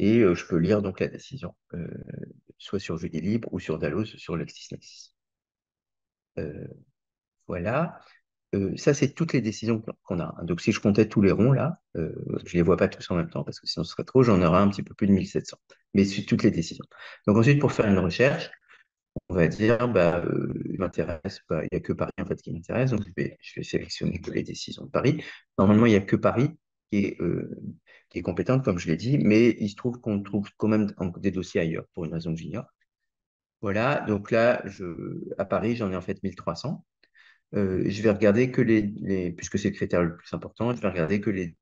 Et je peux lire donc la décision, soit sur Julie Libre ou sur Dalloz, sur LexisNexis. Voilà. Ça, c'est toutes les décisions qu'on a, hein. Donc, si je comptais tous les ronds, là, je ne les vois pas tous en même temps, parce que sinon ce serait trop, j'en aurais un petit peu plus de 1700. Mais c'est toutes les décisions. Donc, ensuite, pour faire une recherche, on va dire, bah, il m'intéresse, bah, il n'y a que Paris, en fait, qui m'intéresse. Donc, je vais sélectionner que les décisions de Paris. Normalement, il n'y a que Paris qui est compétente, comme je l'ai dit, mais il se trouve qu'on trouve quand même des dossiers ailleurs, pour une raison que j'ignore. Voilà. Donc là, à Paris, j'en ai en fait 1300. Je vais regarder que puisque c'est le critère le plus important, je vais regarder que les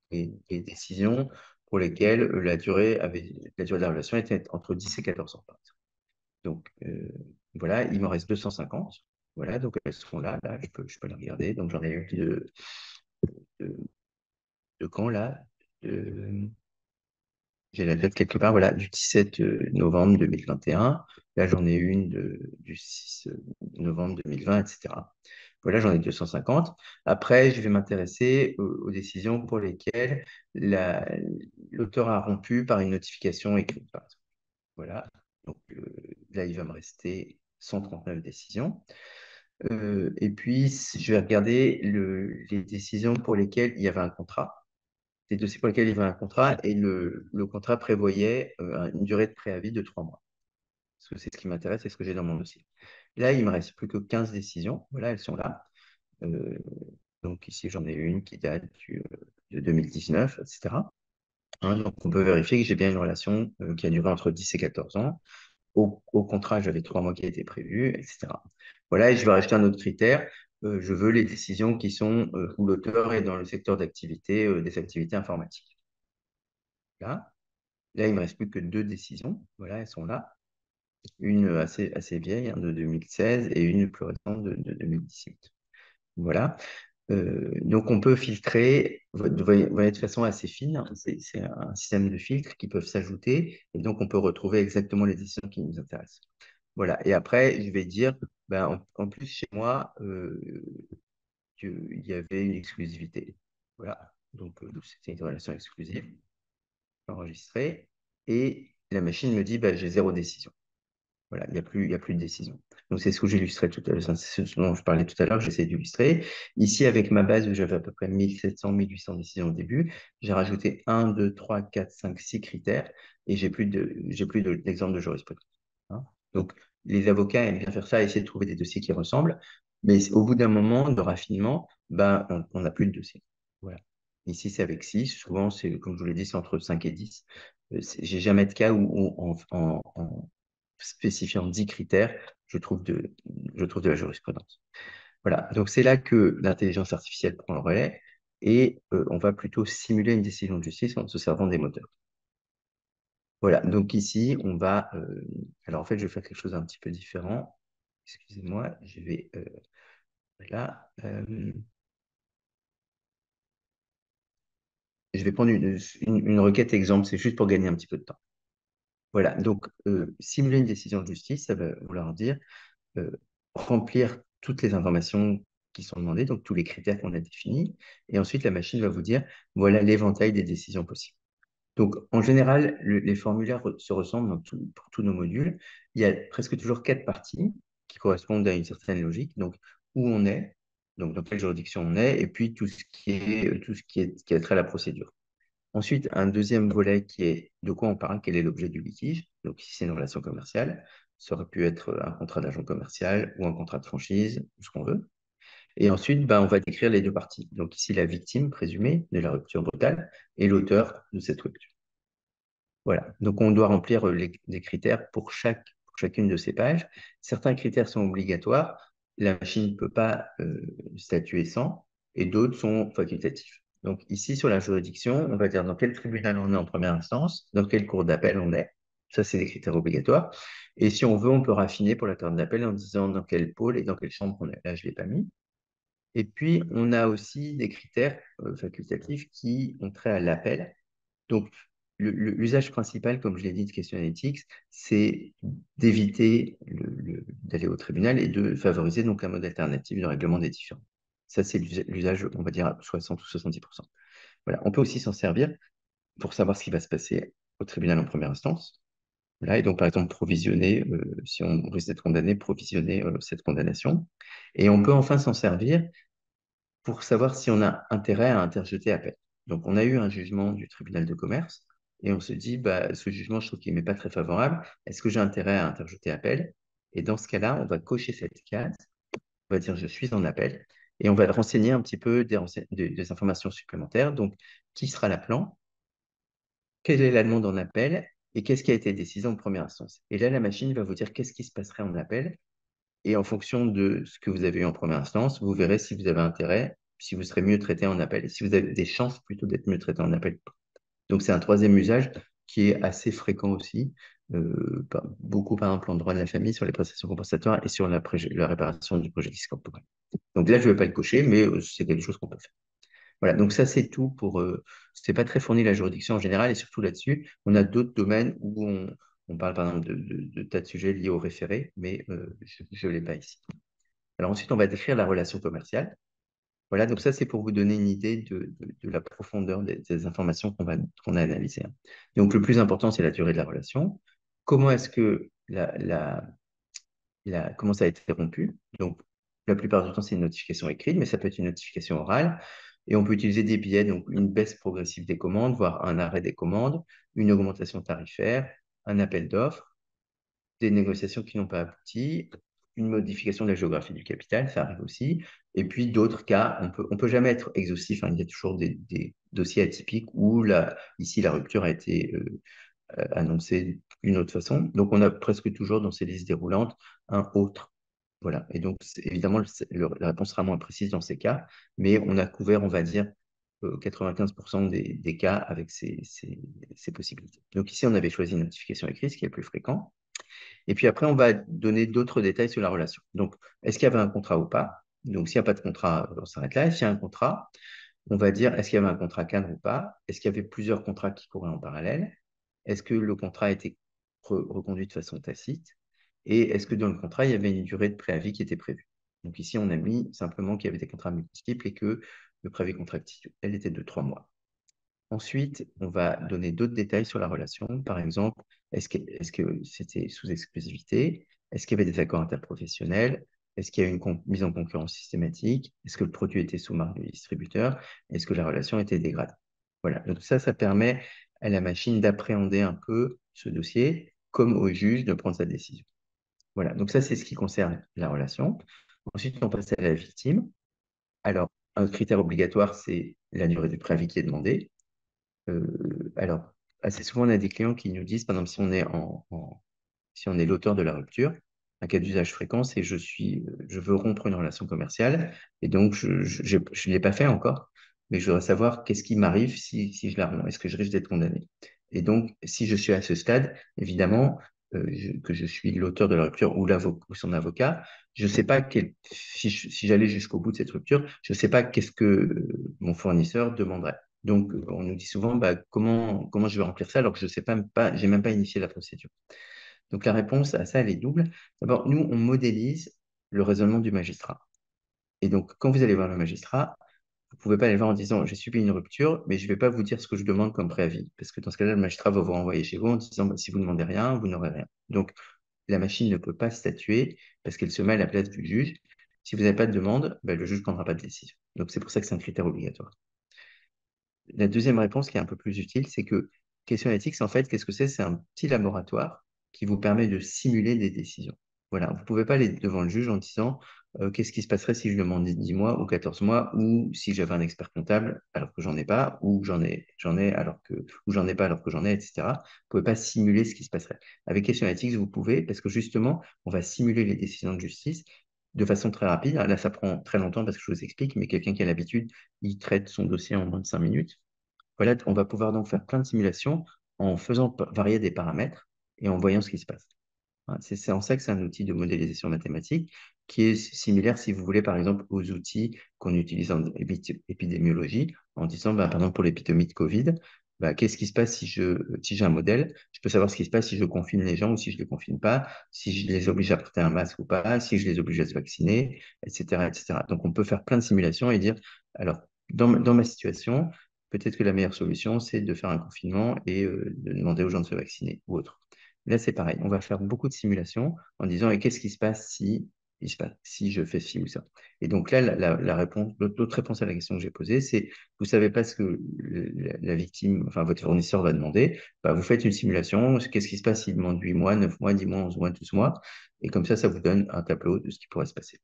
décisions pour lesquelles la durée de la relation était entre 10 et 14 ans, par exemple. Donc, voilà, il m'en reste 250. Voilà, donc elles seront là, je peux les regarder. Donc, j'en ai eu de, de quand, là? J'ai la date quelque part, voilà, du 17 novembre 2021. Là, j'en ai une du 6 novembre 2020, etc. Voilà, j'en ai 250. Après, je vais m'intéresser aux décisions pour lesquelles l'auteur a rompu par une notification écrite, par exemple. Voilà, donc là, il va me rester 139 décisions. Et puis, je vais regarder les décisions pour lesquelles il y avait un contrat, des dossiers pour lesquels il y avait un contrat, et le contrat prévoyait une durée de préavis de 3 mois. Parce que c'est ce qui m'intéresse et ce que j'ai dans mon dossier. Là, il me reste plus que 15 décisions. Voilà, elles sont là. Euh, donc ici, j'en ai une qui date de 2019, etc. Hein, donc on peut vérifier que j'ai bien une relation qui a duré entre 10 et 14 ans. Au contrat, j'avais 3 mois qui étaient prévus, etc. Voilà, et je vais rajouter un autre critère. Je veux les décisions qui sont où l'auteur est dans le secteur d'activité des activités informatiques. Là, il me reste plus que 2 décisions. Voilà, elles sont là. Une assez vieille, hein, de 2016 et une plus récente de 2018. Voilà. Donc, on peut filtrer de façon assez fine, hein. C'est un système de filtres qui peuvent s'ajouter et donc on peut retrouver exactement les décisions qui nous intéressent. Voilà. Et après, je vais dire, ben, en plus, chez moi, il y avait une exclusivité. Voilà. Donc, c'était une relation exclusive, enregistrée. Et la machine me dit, ben, j'ai 0 décision. Voilà, il y a plus de décision. Donc, c'est ce que j'illustrais tout à l'heure, c'est ce dont je parlais tout à l'heure, j'essaie d'illustrer. Ici, avec ma base où j'avais à peu près 1700, 1800 décisions au début, j'ai rajouté 1, 2, 3, 4, 5, 6 critères et d'exemple de jurisprudence. Hein. Donc, les avocats aiment bien faire ça, essayer de trouver des dossiers qui ressemblent, mais au bout d'un moment de raffinement, ben, on n'a plus de dossier. Voilà. Ici, c'est avec 6. Souvent, c'est, comme je vous l'ai dit, c'est entre 5 et 10. J'ai jamais de cas où en spécifiant 10 critères, je trouve de la jurisprudence. Voilà, donc c'est là que l'intelligence artificielle prend le relais et on va plutôt simuler une décision de justice en se servant des moteurs. Voilà, donc ici, alors en fait, je vais faire quelque chose d'un petit peu différent. Excusez-moi, je vais là. Je vais prendre une requête exemple, c'est juste pour gagner un petit peu de temps. Voilà, donc simuler une décision de justice, ça va vouloir dire euh, remplir toutes les informations qui sont demandées, donc tous les critères qu'on a définis, et ensuite la machine va vous dire, voilà l'éventail des décisions possibles. Donc en général, les formulaires se ressemblent pour tous nos modules. Il y a presque toujours 4 parties qui correspondent à une certaine logique, donc où on est, donc dans quelle juridiction on est, et puis tout ce qui a trait à la procédure. Ensuite, un deuxième volet qui est de quoi on parle, quel est l'objet du litige. Donc, si c'est une relation commerciale, ça aurait pu être un contrat d'agent commercial ou un contrat de franchise, ce qu'on veut. Et ensuite, ben, on va décrire les 2 parties. Donc, ici, la victime présumée de la rupture brutale et l'auteur de cette rupture. Voilà. Donc, on doit remplir des critères pour chacune de ces pages. Certains critères sont obligatoires. La machine ne peut pas statuer sans, et d'autres sont facultatifs. Donc, ici, sur la juridiction, on va dire dans quel tribunal on est en première instance, dans quelle cour d'appel on est. Ça, c'est des critères obligatoires. Et si on veut, on peut raffiner pour la cour d'appel en disant dans quel pôle et dans quelle chambre on est. Là, je ne l'ai pas mis. Et puis, on a aussi des critères facultatifs qui ont trait à l'appel. Donc, l'usage principal, comme je l'ai dit, de Question Analytics, c'est d'éviter d'aller au tribunal et de favoriser donc un mode alternatif de règlement des différends. Ça, c'est l'usage, on va dire, à 60 ou 70%. Voilà. On peut aussi s'en servir pour savoir ce qui va se passer au tribunal en première instance. Voilà. Et donc, par exemple, provisionner, si on risque d'être condamné, provisionner cette condamnation. Et on peut enfin s'en servir pour savoir si on a intérêt à interjeter appel. Donc, on a eu un jugement du tribunal de commerce et on se dit, bah, ce jugement, je trouve qu'il n'est pas très favorable. Est-ce que j'ai intérêt à interjeter appel? Et dans ce cas-là, on va cocher cette case, on va dire, je suis en appel et on va renseigner un petit peu des informations supplémentaires. Donc, qui sera l'appelant? Quelle est la demande en appel? Et qu'est-ce qui a été décidé en première instance? Et là, la machine va vous dire qu'est-ce qui se passerait en appel et en fonction de ce que vous avez eu en première instance, vous verrez si vous avez intérêt, si vous serez mieux traité en appel, si vous avez des chances plutôt d'être mieux traité en appel. Donc, c'est un troisième usage qui est assez fréquent aussi, beaucoup par exemple en droit de la famille, sur les prestations compensatoires et sur la réparation du préjudice corporel. Donc là, je ne vais pas le cocher, mais c'est quelque chose qu'on peut faire. Voilà, donc ça c'est tout pour. C'est pas très fourni la juridiction en général et surtout là-dessus, on a d'autres domaines où on parle par exemple de tas de sujets liés au référé, mais je ne l'ai pas ici. Alors ensuite, on va décrire la relation commerciale. Voilà, donc ça c'est pour vous donner une idée de la profondeur des informations qu'on a analysées, hein. Donc le plus important, c'est la durée de la relation. Comment est-ce que comment ça a été rompu? Donc la plupart du temps, c'est une notification écrite, mais ça peut être une notification orale. Et on peut utiliser des biais, donc une baisse progressive des commandes, voire un arrêt des commandes, une augmentation tarifaire, un appel d'offres, des négociations qui n'ont pas abouti, une modification de la géographie du capital, ça arrive aussi. Et puis d'autres cas, on peut jamais être exhaustif, hein, il y a toujours des dossiers atypiques où ici la rupture a été annoncée d'une autre façon. Donc on a presque toujours dans ces listes déroulantes un autre. Voilà. Et donc évidemment, la réponse sera moins précise dans ces cas, mais on a couvert, on va dire, 95% des cas avec ces possibilités. Donc ici, on avait choisi une notification écrite, ce qui est le plus fréquent. Et puis après, on va donner d'autres détails sur la relation. Donc, est-ce qu'il y avait un contrat ou pas? Donc, s'il n'y a pas de contrat, on s'arrête là. S'il y a un contrat, on va dire est-ce qu'il y avait un contrat cadre ou pas? Est-ce qu'il y avait plusieurs contrats qui couraient en parallèle? Est-ce que le contrat a été reconduit de façon tacite? Et est-ce que dans le contrat, il y avait une durée de préavis qui était prévue? Donc ici, on a mis simplement qu'il y avait des contrats multiples et que le préavis contractuel était de 3 mois. Ensuite, on va donner d'autres détails sur la relation. Par exemple, est-ce que c'était sous exclusivité? Est-ce qu'il y avait des accords interprofessionnels? Est-ce qu'il y a eu une mise en concurrence systématique? Est-ce que le produit était sous marque du distributeur? Est-ce que la relation était dégradée? Voilà. Donc ça permet à la machine d'appréhender un peu ce dossier, comme au juge de prendre sa décision. Voilà. Donc ça, c'est ce qui concerne la relation. Ensuite, on passe à la victime. Alors, un critère obligatoire, c'est la durée du préavis qui est demandé. Alors, assez souvent, on a des clients qui nous disent, par exemple, si on est l'auteur de la rupture, un cas d'usage fréquent, c'est je veux rompre une relation commerciale et donc je ne l'ai pas fait encore, mais je voudrais savoir qu'est-ce qui m'arrive si je la romps. Est-ce que je risque d'être condamné? Et donc, si je suis à ce stade, évidemment, que je suis l'auteur de la rupture ou son avocat, je ne sais pas si j'allais jusqu'au bout de cette rupture, je ne sais pas qu'est-ce que mon fournisseur demanderait. Donc, on nous dit souvent, bah, comment je vais remplir ça alors que je sais pas, j'ai même pas initié la procédure. Donc, la réponse à ça, elle est double. D'abord, nous, on modélise le raisonnement du magistrat. Et donc, quand vous allez voir le magistrat, vous ne pouvez pas aller voir en disant, j'ai subi une rupture, mais je ne vais pas vous dire ce que je demande comme préavis. Parce que dans ce cas-là, le magistrat va vous renvoyer chez vous en disant, bah, si vous ne demandez rien, vous n'aurez rien. Donc, la machine ne peut pas statuer parce qu'elle se met à la place du juge. Si vous n'avez pas de demande, bah, le juge ne prendra pas de décision. Donc, c'est pour ça que c'est un critère obligatoire. La deuxième réponse qui est un peu plus utile, c'est que question éthique, en fait, qu'est-ce que c'est? C'est un petit laboratoire qui vous permet de simuler des décisions. Voilà, vous ne pouvez pas aller devant le juge en disant qu'est-ce qui se passerait si je demandais 10 mois ou 14 mois, ou si j'avais un expert comptable alors que j'en ai pas, ou j'en ai alors que, ou j'en ai pas alors que j'en ai, etc. Vous ne pouvez pas simuler ce qui se passerait. Avec question éthique, vous pouvez, parce que justement, on va simuler les décisions de justice de façon très rapide. Là, ça prend très longtemps parce que je vous explique, mais quelqu'un qui a l'habitude, il traite son dossier en moins de 5 minutes. Voilà, on va pouvoir donc faire plein de simulations en faisant varier des paramètres et en voyant ce qui se passe. Hein, c'est en ça que c'est un outil de modélisation mathématique qui est similaire, si vous voulez, par exemple, aux outils qu'on utilise en épidémiologie, en disant, bah, par exemple, pour l'épidémie de Covid, bah, qu'est-ce qui se passe si j'ai un modèle? Je peux savoir ce qui se passe si je confine les gens ou si je ne les confine pas, si je les oblige à porter un masque ou pas, si je les oblige à se vacciner, etc., etc. Donc, on peut faire plein de simulations et dire, alors, dans ma situation, peut-être que la meilleure solution, c'est de faire un confinement et de demander aux gens de se vacciner ou autre. Là, c'est pareil. On va faire beaucoup de simulations en disant, et qu'est-ce qui se passe si je fais ci ou ça? Et donc là, la réponse, l'autre réponse à la question que j'ai posée, c'est, vous savez pas ce que la victime, enfin votre fournisseur va demander, bah, vous faites une simulation, qu'est-ce qui se passe s'il demande 8 mois, 9 mois, 10 mois, 11 mois, 12 mois, et comme ça vous donne un tableau de ce qui pourrait se passer.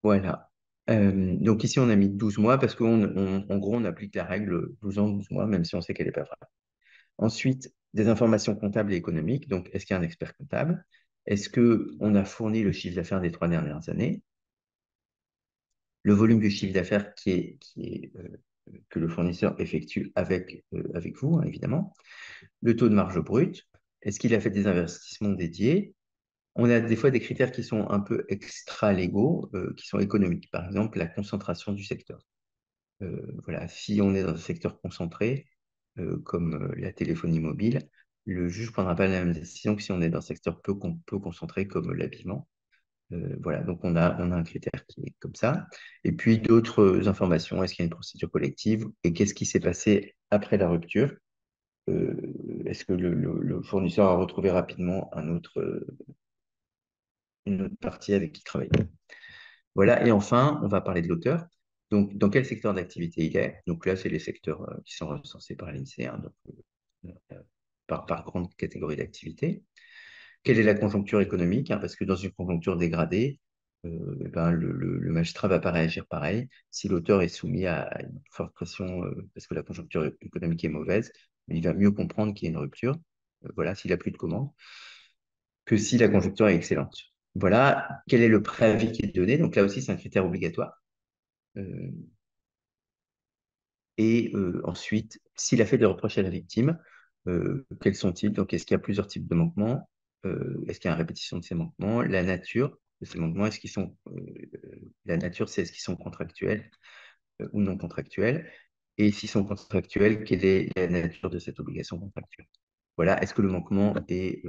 Voilà. Donc ici, on a mis 12 mois parce qu'en gros, on applique la règle 12 ans, 12 mois, même si on sait qu'elle n'est pas vraie. Ensuite, des informations comptables et économiques. Donc, est-ce qu'il y a un expert comptable? Est-ce qu'on a fourni le chiffre d'affaires des 3 dernières années? Le volume du chiffre d'affaires que le fournisseur effectue avec vous, hein, évidemment. Le taux de marge brute. Est-ce qu'il a fait des investissements dédiés? On a des fois des critères qui sont un peu extra-légaux, qui sont économiques. Par exemple, la concentration du secteur. Voilà, si on est dans un secteur concentré, comme la téléphonie mobile, le juge ne prendra pas la même décision que si on est dans un secteur peu concentré comme l'habillement. Voilà, donc on a un critère qui est comme ça. Et puis d'autres informations, est-ce qu'il y a une procédure collective et qu'est-ce qui s'est passé après la rupture? Est-ce que le fournisseur a retrouvé rapidement une autre partie avec qui travailler? Voilà, et enfin, on va parler de l'auteur. Donc, dans quel secteur d'activité il est? Donc là, c'est les secteurs qui sont recensés par l'INSEE, hein, donc, par grande catégorie d'activité. quelle est la conjoncture économique, hein, parce que dans une conjoncture dégradée, eh ben, le magistrat ne va pas réagir pareil. Si l'auteur est soumis à une forte pression parce que la conjoncture économique est mauvaise, il va mieux comprendre qu'il y a une rupture, voilà, s'il n'a plus de commandes, que si la conjoncture est excellente. Voilà, quel est le préavis qui est donné. Donc là aussi, c'est un critère obligatoire. Euh, Et ensuite, s'il a fait des reproches à la victime, quels sont-ils? Donc, est-ce qu'il y a plusieurs types de manquements? Est-ce qu'il y a une répétition de ces manquements? La nature de ces manquements, est-ce qu'ils sont, la nature, c'est est-ce qu'ils sont contractuels ou non contractuels? Et s'ils sont contractuels, quelle est la nature de cette obligation contractuelle? Voilà, est-ce que le manquement est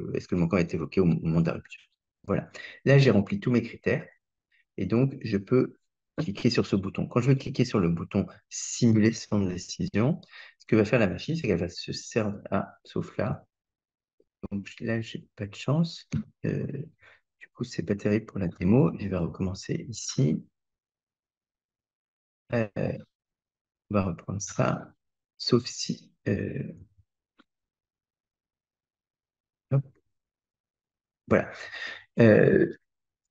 évoqué au moment de la rupture? Voilà. Là, j'ai rempli tous mes critères. Et donc, je peux cliquer sur ce bouton. Quand je vais cliquer sur le bouton simuler sans décision, ce que va faire la machine, c'est qu'elle va se servir. Ah, sauf là. Donc là, j'ai pas de chance. Euh, du coup, c'est pas terrible pour la démo. Je vais recommencer ici. On va reprendre ça. Sauf si. Hop, voilà. Euh,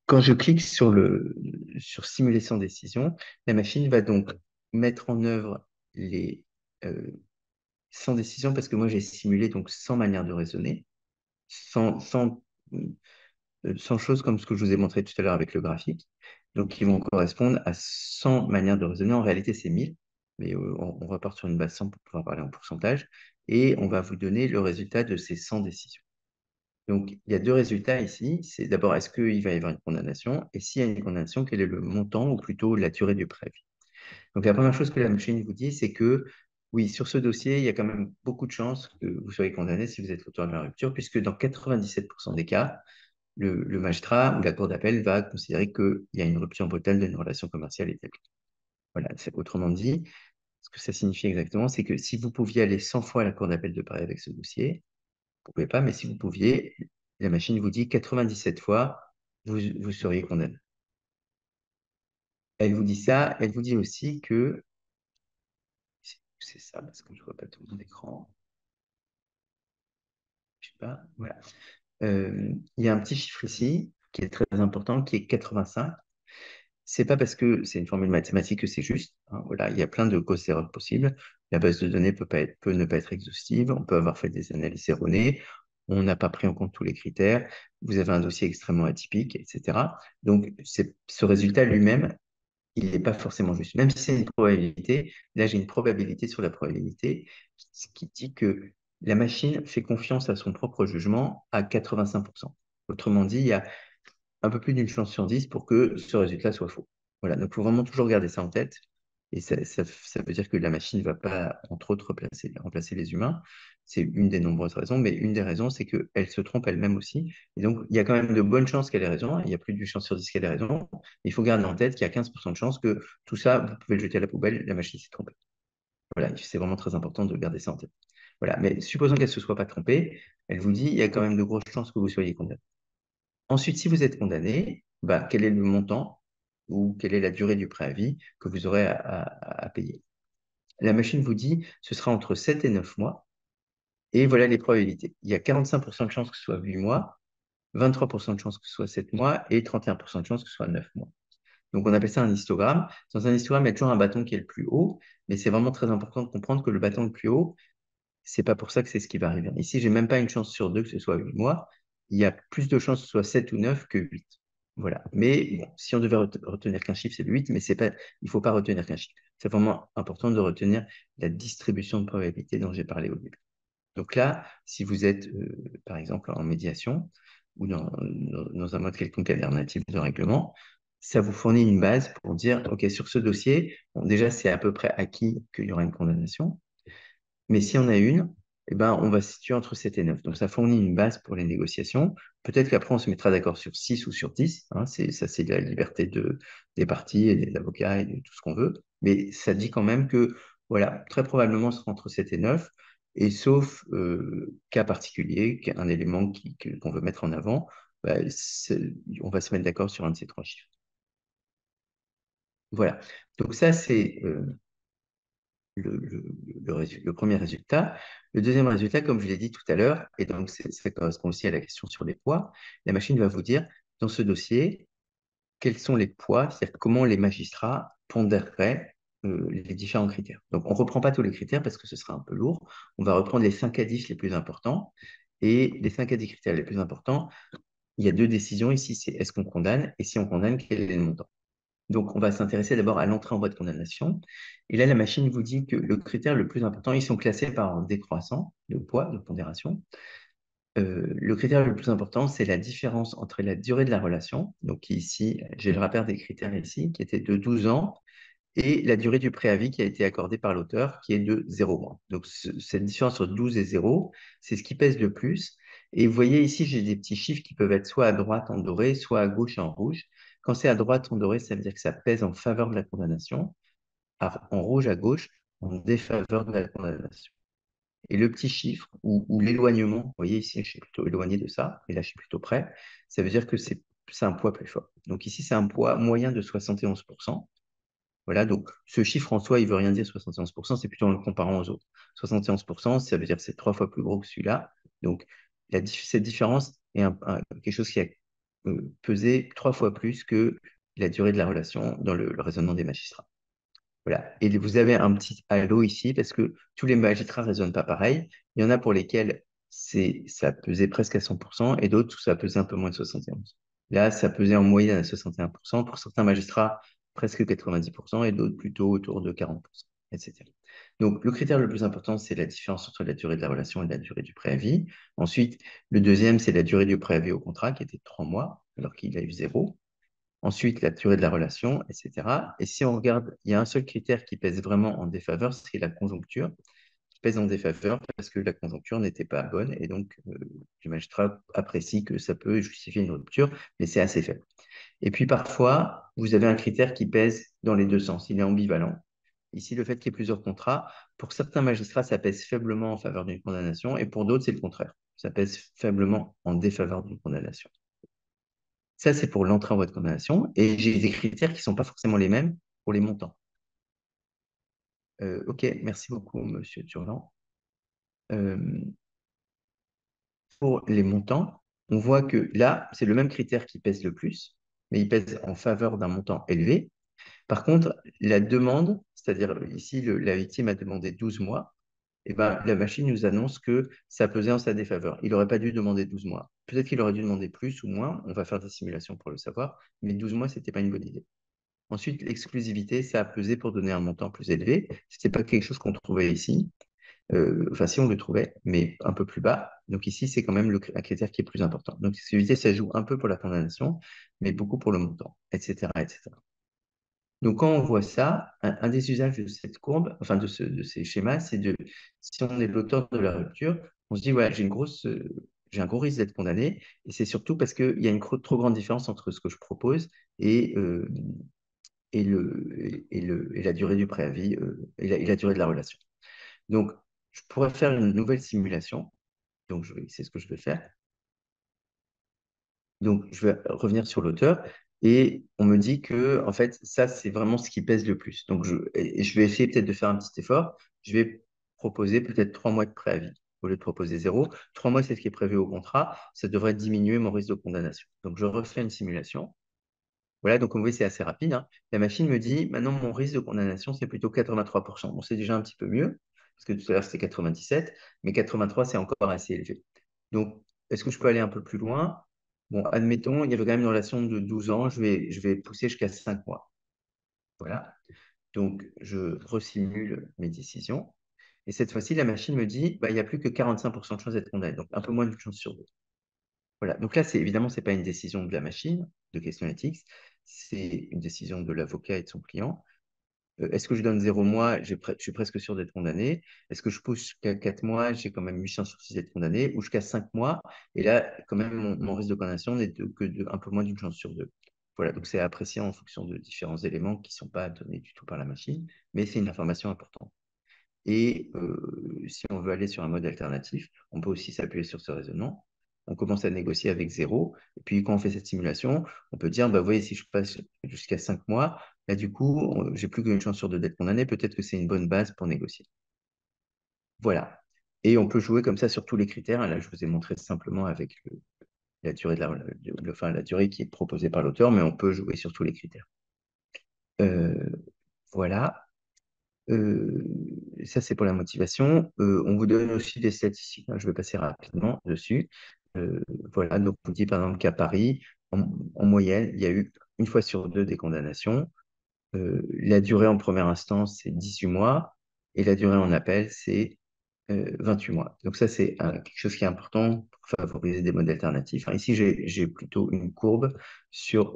Quand je clique sur simuler sans décision, la machine va donc mettre en œuvre les euh, sans décision parce que moi j'ai simulé donc sans manière de raisonner, sans choses comme ce que je vous ai montré tout à l'heure avec le graphique. Donc qui vont correspondre à 100 manières de raisonner. En réalité, c'est 1000, mais on repart sur une base 100 pour pouvoir parler en pourcentage. Et on va vous donner le résultat de ces 100 décisions. Donc, il y a deux résultats ici. C'est d'abord, est-ce qu'il va y avoir une condamnation? Et s'il y a une condamnation, quel est le montant ou plutôt la durée du préavis? Donc, la première chose que la machine vous dit, c'est que oui, sur ce dossier, il y a quand même beaucoup de chances que vous soyez condamné si vous êtes l'auteur de la rupture, puisque dans 97% des cas, le magistrat ou la cour d'appel va considérer qu'il y a une rupture brutale d'une relation commerciale établie. Voilà, autrement dit, ce que ça signifie exactement, c'est que si vous pouviez aller 100 fois à la cour d'appel de Paris avec ce dossier, vous ne pouvez pas, mais si vous pouviez, la machine vous dit 97 fois, vous seriez condamné. Elle vous dit ça, elle vous dit aussi que, c'est ça, parce que je ne vois pas tout mon écran, je sais pas, voilà. Il y a un petit chiffre ici qui est très important, qui est 85. C'est pas parce que c'est une formule mathématique que c'est juste, hein, voilà, il y a plein de causes d'erreur possibles. La base de données peut ne pas être exhaustive, on peut avoir fait des analyses erronées, on n'a pas pris en compte tous les critères, vous avez un dossier extrêmement atypique, etc. Donc, ce résultat lui-même, il n'est pas forcément juste. Même si c'est une probabilité, là j'ai une probabilité sur la probabilité qui dit que la machine fait confiance à son propre jugement à 85%. Autrement dit, il y a un peu plus d'une chance sur 10 pour que ce résultat soit faux. Voilà, donc il faut vraiment toujours garder ça en tête. Et ça veut dire que la machine ne va pas, entre autres, remplacer les humains. C'est une des nombreuses raisons, mais une des raisons, c'est qu'elle se trompe elle-même aussi. Et donc, il y a quand même de bonnes chances qu'elle ait raison. Il y a plus d'une chance sur 10 qu'elle ait raison. Il faut garder en tête qu'il y a 15% de chances que tout ça, vous pouvez le jeter à la poubelle, la machine s'est trompée. Voilà, c'est vraiment très important de garder ça en tête. Voilà, mais supposons qu'elle ne se soit pas trompée, elle vous dit il y a quand même de grosses chances que vous soyez condamné. Ensuite, si vous êtes condamné, bah, quel est le montant ou quelle est la durée du préavis que vous aurez à payer? La machine vous dit ce sera entre 7 et 9 mois. Et voilà les probabilités. Il y a 45% de chances que ce soit 8 mois, 23% de chances que ce soit 7 mois et 31% de chances que ce soit 9 mois. Donc on appelle ça un histogramme. Dans un histogramme, il y a toujours un bâton qui est le plus haut, mais c'est vraiment très important de comprendre que le bâton le plus haut, c'est pas pour ça que c'est ce qui va arriver. Ici, j'ai même pas une chance sur deux que ce soit 8 mois. Il y a plus de chances que ce soit 7 ou 9 que 8. Voilà. Mais bon, si on devait retenir qu'un chiffre, c'est le 8, mais c'est pas, il ne faut pas retenir qu'un chiffre. C'est vraiment important de retenir la distribution de probabilité dont j'ai parlé au début. Donc là, si vous êtes, par exemple, en médiation ou dans un mode quelconque alternatif de règlement, ça vous fournit une base pour dire, OK, sur ce dossier, bon, déjà, c'est à peu près acquis qu'il y aura une condamnation. Mais si on a une, eh ben, on va se situer entre 7 et 9. Donc, ça fournit une base pour les négociations. Peut-être qu'après, on se mettra d'accord sur 6 ou sur 10. Hein, ça, c'est la liberté des parties et des avocats et de tout ce qu'on veut. Mais ça dit quand même que, voilà, très probablement, ce sera entre 7 et 9. Et sauf cas particulier, un élément qu'on veut mettre en avant, bah, on va se mettre d'accord sur un de ces trois chiffres. Voilà. Donc, ça, c'est le premier résultat. Le deuxième résultat, comme je l'ai dit tout à l'heure, et donc ça correspond aussi à la question sur les poids, la machine va vous dire, dans ce dossier, quels sont les poids, c'est-à-dire comment les magistrats pondéreraient les différents critères. Donc, on ne reprend pas tous les critères parce que ce sera un peu lourd. On va reprendre les 5 à 10 les plus importants. Et les 5 à 10 critères les plus importants, il y a deux décisions ici, c'est est-ce qu'on condamne et si on condamne, quel est le montant. Donc, on va s'intéresser d'abord à l'entrée en voie de condamnation. Et là, la machine vous dit que le critère le plus important, ils sont classés par décroissant de poids, de pondération. Le critère le plus important, c'est la différence entre la durée de la relation. Donc ici, j'ai le rappel des critères ici, qui était de 12 ans, et la durée du préavis qui a été accordée par l'auteur, qui est de 0 mois. Donc cette différence entre 12 et 0, c'est ce qui pèse le plus. Et vous voyez ici, j'ai des petits chiffres qui peuvent être soit à droite en doré, soit à gauche en rouge. Quand c'est à droite en doré, ça veut dire que ça pèse en faveur de la condamnation. En rouge à gauche, en défaveur de la condamnation. Et le petit chiffre ou l'éloignement, vous voyez ici, je suis plutôt éloigné de ça, et là, je suis plutôt près, ça veut dire que c'est un poids plus fort. Donc ici, c'est un poids moyen de 71%. Voilà, donc ce chiffre en soi, il ne veut rien dire 71%, c'est plutôt en le comparant aux autres. 71%, ça veut dire que c'est 3 fois plus gros que celui-là. Donc cette différence est quelque chose qui a pesé 3 fois plus que la durée de la relation dans le raisonnement des magistrats. Voilà. Et vous avez un petit halo ici parce que tous les magistrats ne raisonnent pas pareil. Il y en a pour lesquels ça pesait presque à 100% et d'autres où ça pesait un peu moins de 71. Là, ça pesait en moyenne à 61%. Pour certains magistrats, presque 90% et d'autres plutôt autour de 40%, etc. Donc, le critère le plus important, c'est la différence entre la durée de la relation et la durée du préavis. Ensuite, le deuxième, c'est la durée du préavis au contrat qui était de 3 mois alors qu'il a eu 0. Ensuite, la durée de la relation, etc. Et si on regarde, il y a un seul critère qui pèse vraiment en défaveur, c'est la conjoncture, qui pèse en défaveur parce que la conjoncture n'était pas bonne et donc le magistrat apprécie que ça peut justifier une rupture, mais c'est assez faible. Et puis parfois, vous avez un critère qui pèse dans les deux sens, il est ambivalent. Ici, le fait qu'il y ait plusieurs contrats, pour certains magistrats, ça pèse faiblement en faveur d'une condamnation et pour d'autres, c'est le contraire. Ça pèse faiblement en défaveur d'une condamnation. Ça, c'est pour l'entrée en voie de condamnation. Et j'ai des critères qui ne sont pas forcément les mêmes pour les montants. OK, merci beaucoup, Monsieur Turlan. Euh, pour les montants, on voit que là, c'est le même critère qui pèse le plus, mais il pèse en faveur d'un montant élevé. Par contre, la demande, c'est-à-dire ici, la victime a demandé 12 mois, et ben, la machine nous annonce que ça pesait en sa défaveur. Il n'aurait pas dû demander 12 mois. Peut-être qu'il aurait dû demander plus ou moins, on va faire des simulations pour le savoir, mais 12 mois, ce n'était pas une bonne idée. Ensuite, l'exclusivité, ça a pesé pour donner un montant plus élevé. Ce n'était pas quelque chose qu'on trouvait ici. Enfin, si on le trouvait, mais un peu plus bas. Donc ici, c'est quand même un critère qui est plus important. Donc l'exclusivité, ça joue un peu pour la condamnation, mais beaucoup pour le montant, etc., etc. Donc quand on voit ça, un des usages de cette courbe, enfin de ces schémas, c'est si on est l'auteur de la rupture, on se dit, voilà, j'ai un gros risque d'être condamné, et c'est surtout parce qu'il y a une trop grande différence entre ce que je propose et la durée du préavis et la durée de la relation. Donc, je pourrais faire une nouvelle simulation. Donc, c'est ce que je vais faire. Donc, je vais revenir sur l'auteur et on me dit que, en fait, ça, c'est vraiment ce qui pèse le plus. Donc, et je vais essayer peut-être de faire un petit effort. Je vais proposer peut-être 3 mois de préavis au lieu de proposer 0. 3 mois, c'est ce qui est prévu au contrat. Ça devrait diminuer mon risque de condamnation. Donc, je refais une simulation. Voilà, donc comme vous voyez, c'est assez rapide, hein. La machine me dit, maintenant, mon risque de condamnation, c'est plutôt 83%. Bon, c'est déjà un petit peu mieux, parce que tout à l'heure, c'était 97, mais 83, c'est encore assez élevé. Donc, est-ce que je peux aller un peu plus loin? Bon, admettons, il y avait quand même une relation de 12 ans, je vais pousser jusqu'à 5 mois. Voilà. Donc, je resimule mes décisions. Et cette fois-ci, la machine me dit, bah, il n'y a plus que 45% de chances d'être condamné, donc un peu moins d'une chance sur deux. Voilà. Donc là, évidemment, ce n'est pas une décision de la machine de question éthique, c'est une décision de l'avocat et de son client. Est-ce que je donne 0 mois, je suis presque sûr d'être condamné. Est-ce que je pousse jusqu'à 4 mois, j'ai quand même 8 chances sur 6 d'être condamné, ou jusqu'à 5 mois, et là, quand même, mon risque de condamnation n'est que de un peu moins d'une chance sur deux. Voilà, donc c'est apprécié en fonction de différents éléments qui ne sont pas donnés du tout par la machine, mais c'est une information importante. Et si on veut aller sur un mode alternatif, on peut aussi s'appuyer sur ce raisonnement. on commence à négocier avec zéro. Et puis, quand on fait cette simulation, on peut dire, bah, vous voyez, si je passe jusqu'à 5 mois, là, du coup, j'ai plus qu'une chance sur deux d'être condamné. Peut-être que c'est une bonne base pour négocier. Voilà. Et on peut jouer comme ça sur tous les critères. Là, je vous ai montré simplement avec la durée enfin, la durée qui est proposée par l'auteur, mais on peut jouer sur tous les critères. Euh, voilà. Euh, Ça, c'est pour la motivation. On vous donne aussi des statistiques, hein. Je vais passer rapidement dessus. Euh, voilà, donc on dit par exemple qu'à Paris, en moyenne, il y a eu une fois sur deux des condamnations. La durée en première instance, c'est 18 mois et la durée en appel, c'est 28 mois. Donc ça, c'est quelque chose qui est important pour favoriser des modes alternatifs. Enfin, ici, j'ai plutôt une courbe sur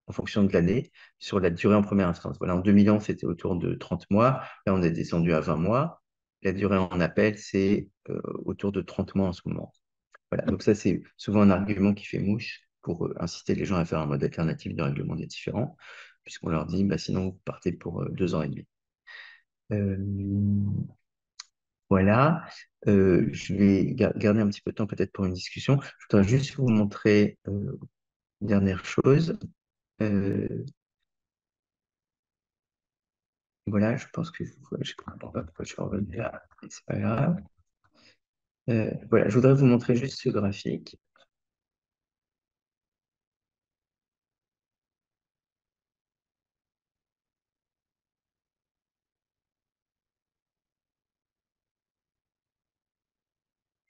en fonction de l'année, sur la durée en première instance. Voilà, en 2011, c'était autour de 30 mois. Là, on est descendu à 20 mois. La durée en appel, c'est autour de 30 mois en ce moment. Voilà, donc ça, c'est souvent un argument qui fait mouche pour inciter les gens à faire un mode alternatif de règlement des différends, puisqu'on leur dit, bah, sinon, vous partez pour 2 ans et demi. Euh, voilà. Je vais garder un petit peu de temps peut-être pour une discussion. Je voudrais juste vous montrer une dernière chose. Euh, Voilà, je pense que je ne comprends pas pourquoi je suis revenu là, mais c'est pas grave. Voilà, je voudrais vous montrer juste ce graphique.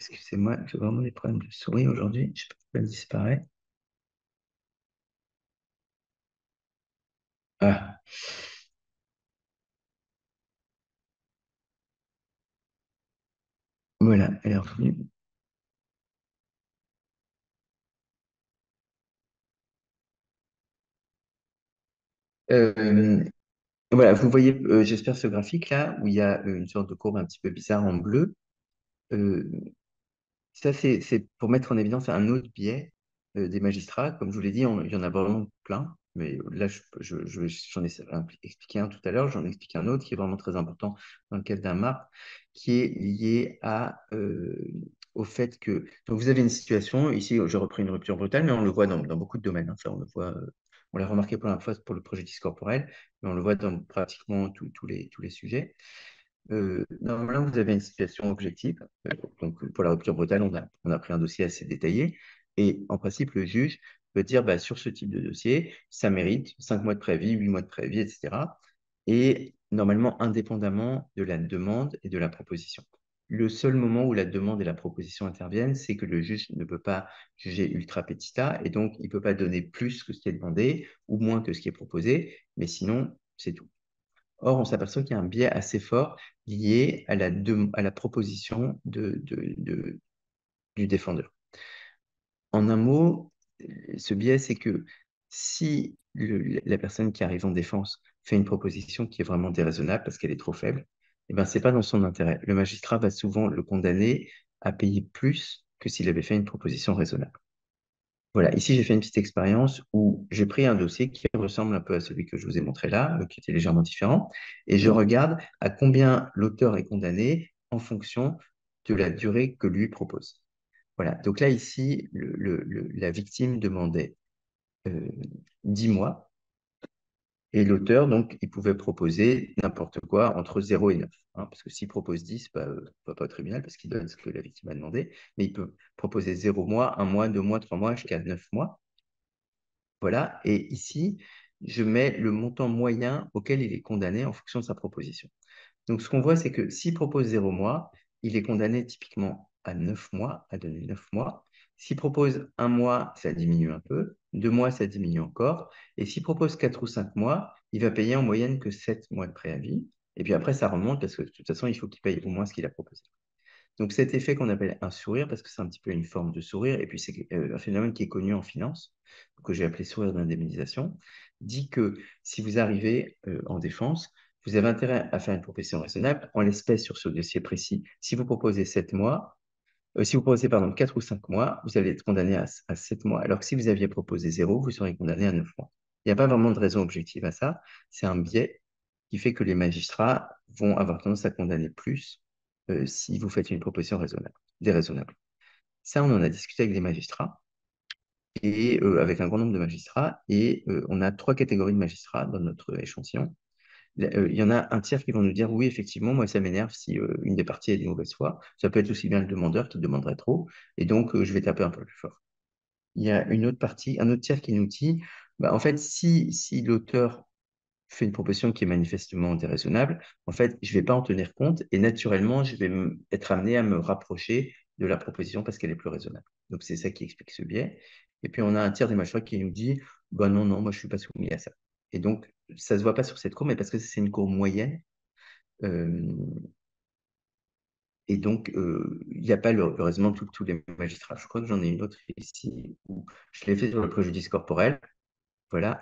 Excusez-moi, j'ai vraiment des problèmes de souris aujourd'hui. Je sais pas pourquoi elle disparaît. Ah, voilà, elle est revenue. Euh, voilà, vous voyez, j'espère ce graphique-là, où il y a une sorte de courbe un petit peu bizarre en bleu. Euh, Ça, c'est pour mettre en évidence un autre biais des magistrats. Comme je vous l'ai dit, il y en a vraiment plein. Mais là, j'en ai expliqué un tout à l'heure, j'en ai expliqué un autre qui est vraiment très important dans le cadre d'un MAP, qui est lié au fait que. Donc, vous avez une situation, ici, j'ai repris une rupture brutale, mais on le voit dans beaucoup de domaines, hein. Ça, on le voit, on l'a remarqué pour la fois pour le préjudice corporel, mais on le voit dans pratiquement tous les sujets. Normalement, vous avez une situation objective. Donc, pour la rupture brutale, on a pris un dossier assez détaillé. Et en principe, le juge peut dire, bah, sur ce type de dossier, ça mérite 5 mois de préavis, 8 mois de préavis, etc. Et normalement, indépendamment de la demande et de la proposition. Le seul moment où la demande et la proposition interviennent, c'est que le juge ne peut pas juger ultra petita et donc il ne peut pas donner plus que ce qui est demandé ou moins que ce qui est proposé, mais sinon, c'est tout. Or, on s'aperçoit qu'il y a un biais assez fort lié à la proposition du défendeur. En un mot, ce biais, c'est que si la personne qui arrive en défense fait une proposition qui est vraiment déraisonnable parce qu'elle est trop faible, eh ben, ce n'est pas dans son intérêt. Le magistrat va souvent le condamner à payer plus que s'il avait fait une proposition raisonnable. Voilà, ici j'ai fait une petite expérience où j'ai pris un dossier qui ressemble un peu à celui que je vous ai montré là, qui était légèrement différent, et je regarde à combien l'auteur est condamné en fonction de la durée que lui propose. Voilà, donc là ici, la victime demandait euh, 10 mois, et l'auteur, donc, il pouvait proposer n'importe quoi entre 0 et 9, hein, parce que s'il propose 10, bah, va pas au tribunal parce qu'il donne ce que la victime a demandé, mais il peut proposer 0 mois, 1 mois, 2 mois, 3 mois, jusqu'à 9 mois. Voilà, et ici, je mets le montant moyen auquel il est condamné en fonction de sa proposition. Donc, ce qu'on voit, c'est que s'il propose 0 mois, il est condamné typiquement à 9 mois, à donner 9 mois. S'il propose 1 mois, ça diminue un peu. 2 mois, ça diminue encore. Et s'il propose 4 ou 5 mois, il va payer en moyenne que 7 mois de préavis. Et puis après, ça remonte parce que de toute façon, il faut qu'il paye au moins ce qu'il a proposé. Donc cet effet qu'on appelle un sourire, parce que c'est un petit peu une forme de sourire, et puis c'est un phénomène qui est connu en finance, que j'ai appelé sourire d'indemnisation, dit que si vous arrivez en défense, vous avez intérêt à faire une proposition raisonnable, en l'espèce sur ce dossier précis. Si vous proposez 7 mois, si vous proposez pardon, 4 ou 5 mois, vous allez être condamné à 7 mois, alors que si vous aviez proposé 0, vous serez condamné à 9 mois. Il n'y a pas vraiment de raison objective à ça, c'est un biais qui fait que les magistrats vont avoir tendance à condamner plus si vous faites une proposition raisonnable, déraisonnable. Ça, on en a discuté avec des magistrats et avec un grand nombre de magistrats. Et on a trois catégories de magistrats dans notre échantillon. Il y en a un tiers qui vont nous dire oui, effectivement, moi, ça m'énerve si une des parties est de mauvaise foi. Ça peut être aussi bien le demandeur qui demanderait trop. Et donc, je vais taper un peu plus fort. Il y a une autre partie, un autre tiers qui nous dit, bah, en fait, si l'auteur fait une proposition qui est manifestement déraisonnable, en fait, je ne vais pas en tenir compte et naturellement, je vais être amené à me rapprocher de la proposition parce qu'elle est plus raisonnable. Donc, c'est ça qui explique ce biais. Et puis, on a un tiers des magistrats qui nous dit, bah non, non, moi, je ne suis pas soumis à ça. Et donc, ça ne se voit pas sur cette cour, mais parce que c'est une cour moyenne. euh, et donc, il n'y a pas le raisonnement de tous les magistrats. Je crois que j'en ai une autre ici où je l'ai fait sur le préjudice corporel. Voilà.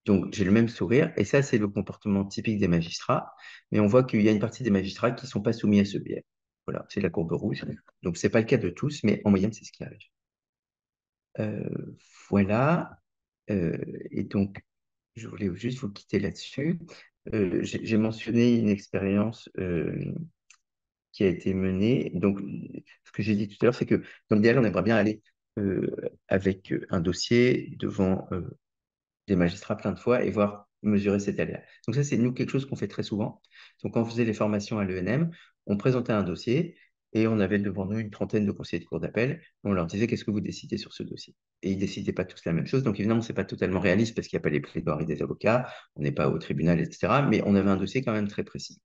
Donc, j'ai le même sourire. Et ça, c'est le comportement typique des magistrats. Mais on voit qu'il y a une partie des magistrats qui ne sont pas soumis à ce biais. Voilà, c'est la courbe rouge. Donc, ce n'est pas le cas de tous, mais en moyenne, c'est ce qui arrive. Euh, voilà. Euh, et donc, je voulais juste vous quitter là-dessus. J'ai mentionné une expérience qui a été menée. Donc, ce que j'ai dit tout à l'heure, c'est que dans l'idéal, on aimerait bien aller euh, avec un dossier devant des magistrats plein de fois et voir mesurer cet aléa. Donc ça, c'est nous quelque chose qu'on fait très souvent. Donc quand on faisait les formations à l'ENM, on présentait un dossier et on avait devant nous une trentaine de conseillers de cour d'appel. On leur disait qu'est-ce que vous décidez sur ce dossier. Et ils ne décidaient pas tous la même chose. Donc évidemment, ce n'est pas totalement réaliste parce qu'il n'y a pas les plaidoiries des avocats, on n'est pas au tribunal, etc. Mais on avait un dossier quand même très précis.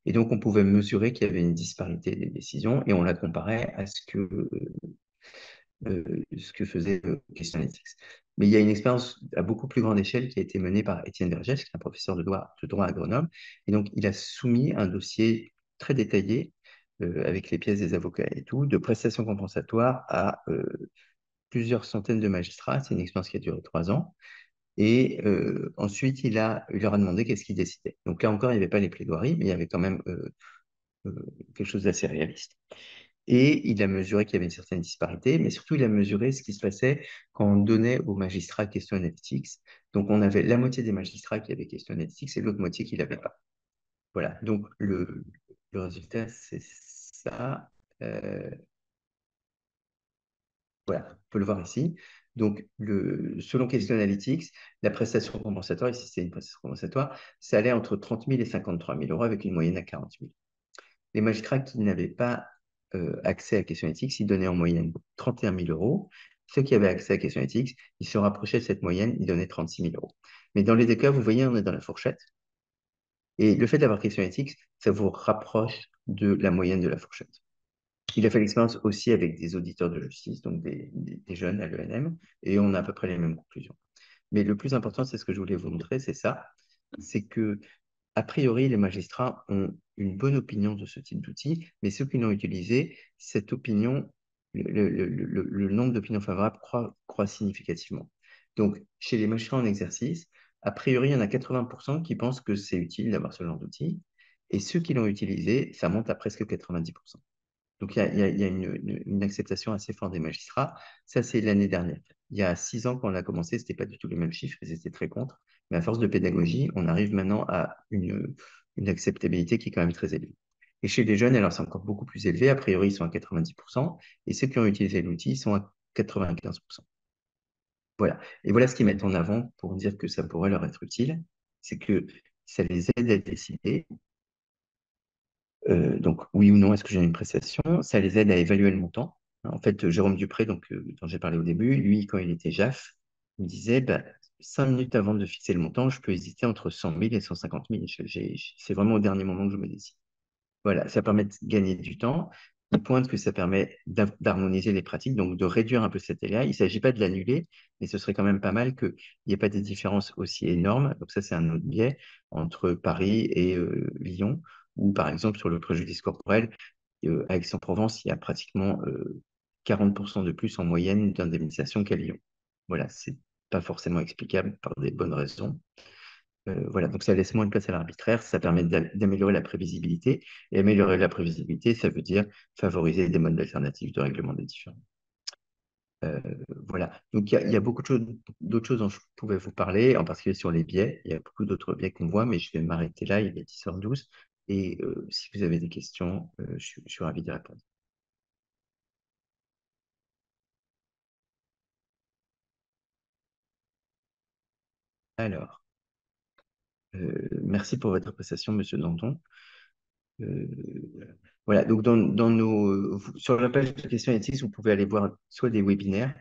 Et donc on pouvait mesurer qu'il y avait une disparité des décisions et on la comparait à ce que faisait Question Analytics. Mais il y a une expérience à beaucoup plus grande échelle qui a été menée par Étienne Vergès, qui est un professeur de droit à Grenoble. Et donc, il a soumis un dossier très détaillé, avec les pièces des avocats et tout, de prestations compensatoires à plusieurs centaines de magistrats. C'est une expérience qui a duré 3 ans. Et ensuite, il leur a demandé qu'est-ce qu'ils décidaient. Donc là encore, il n'y avait pas les plaidoiries, mais il y avait quand même euh, quelque chose d'assez réaliste. Et il a mesuré qu'il y avait une certaine disparité, mais surtout, il a mesuré ce qui se passait quand on donnait aux magistrats Question Analytics. Donc, on avait la moitié des magistrats qui avaient Question Analytics et l'autre moitié qui ne l'avaient pas. Voilà, donc le résultat, c'est ça. Euh, voilà, on peut le voir ici. Donc, selon Question Analytics, la prestation compensatoire, ici c'est une prestation compensatoire, ça allait entre 30 000 et 53 000 euros avec une moyenne à 40 000. Les magistrats qui n'avaient pas accès à Question éthique, ils donnaient en moyenne 31 000 euros. Ceux qui avaient accès à Question éthique, ils se rapprochaient de cette moyenne, ils donnaient 36 000 euros. Mais dans les deux cas, vous voyez, on est dans la fourchette. Et le fait d'avoir Question éthique, ça vous rapproche de la moyenne de la fourchette. Il a fait l'expérience aussi avec des auditeurs de justice, donc des jeunes à l'ENM, et on a à peu près les mêmes conclusions. Mais le plus important, c'est ce que je voulais vous montrer, c'est ça, c'est que a priori, les magistrats ont une bonne opinion de ce type d'outil, mais ceux qui l'ont utilisé, cette opinion, le nombre d'opinions favorables croît significativement. Donc, chez les magistrats en exercice, a priori, il y en a 80% qui pensent que c'est utile d'avoir ce genre d'outil, et ceux qui l'ont utilisé, ça monte à presque 90%. Donc, il y a une acceptation assez forte des magistrats. Ça, c'est l'année dernière. Il y a 6 ans, quand on a commencé, ce n'était pas du tout les mêmes chiffres, ils étaient très contre. Mais à force de pédagogie, on arrive maintenant à une acceptabilité qui est quand même très élevée. Et chez les jeunes, alors c'est encore beaucoup plus élevé. A priori, ils sont à 90%. Et ceux qui ont utilisé l'outil sont à 95%. Voilà. Et voilà ce qu'ils mettent en avant pour dire que ça pourrait leur être utile. C'est que ça les aide à décider donc, oui ou non, est-ce que j'ai une prestation? Ça les aide à évaluer le montant. En fait, Jérôme Dupré, donc, dont j'ai parlé au début, lui, quand il était JAF, il me disait, bah, 5 minutes avant de fixer le montant, je peux hésiter entre 100 000 et 150 000. C'est vraiment au dernier moment que je me décide. Voilà, ça permet de gagner du temps. Il pointe que ça permet d'harmoniser les pratiques, donc de réduire un peu cet éléa. Il ne s'agit pas de l'annuler, mais ce serait quand même pas mal qu'il n'y ait pas des différences aussi énormes. Donc ça, c'est un autre biais entre Paris et Lyon, ou par exemple sur le préjudice corporel, à Aix-en-Provence, il y a pratiquement 40% de plus en moyenne d'indemnisation qu'à Lyon. Voilà, c'est pas forcément explicable par des bonnes raisons. Voilà, donc ça laisse moins de place à l'arbitraire, ça permet d'améliorer la prévisibilité. Et améliorer la prévisibilité, ça veut dire favoriser des modes alternatifs de règlement des différends. Euh, voilà, donc il y a beaucoup d'autres choses dont je pouvais vous parler, en particulier sur les biais. Il y a beaucoup d'autres biais qu'on voit, mais je vais m'arrêter là, il est 10h12. Et si vous avez des questions, je suis ravi d'y répondre. Alors, merci pour votre appréciation, Monsieur Danton. Euh, voilà, donc sur la page de questions éthiques, vous pouvez aller voir soit des webinaires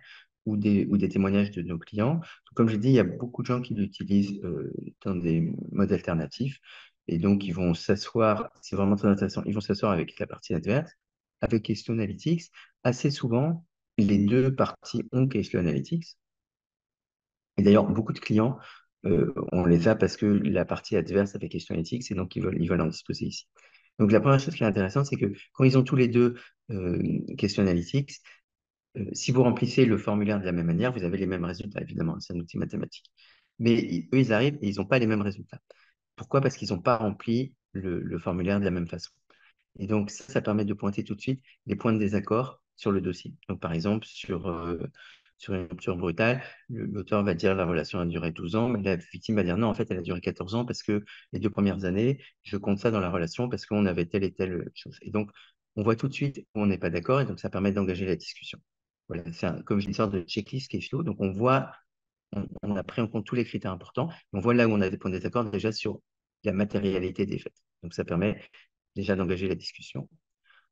ou des témoignages de nos clients. Comme j'ai dit, il y a beaucoup de gens qui l'utilisent dans des modes alternatifs. Et donc, ils vont s'asseoir, c'est vraiment très intéressant, ils vont s'asseoir avec la partie adverse, avec Question Analytics. Assez souvent, les deux parties ont Question Analytics. Et d'ailleurs, beaucoup de clients, on les a parce que la partie adverse avec Question Analytics, et donc ils veulent en disposer ici. Donc, la première chose qui est intéressante, c'est que quand ils ont tous les deux Question Analytics, si vous remplissez le formulaire de la même manière, vous avez les mêmes résultats, évidemment, c'est un outil mathématique. Mais eux, ils arrivent et ils n'ont pas les mêmes résultats. Pourquoi? Parce qu'ils n'ont pas rempli le formulaire de la même façon. Et donc, ça permet de pointer tout de suite les points de désaccord sur le dossier. Donc, par exemple, sur une rupture brutale, l'auteur va dire la relation a duré 12 ans, mais la victime va dire non, en fait, elle a duré 14 ans parce que les 2 premières années, je compte ça dans la relation parce qu'on avait telle et telle chose. Et donc, on voit tout de suite où on n'est pas d'accord et donc ça permet d'engager la discussion. Voilà, comme une sorte de checklist qui est flow. Donc, on a pris en compte tous les critères importants. On voit là où on a des points de désaccord déjà sur la matérialité des faits. Donc, ça permet déjà d'engager la discussion.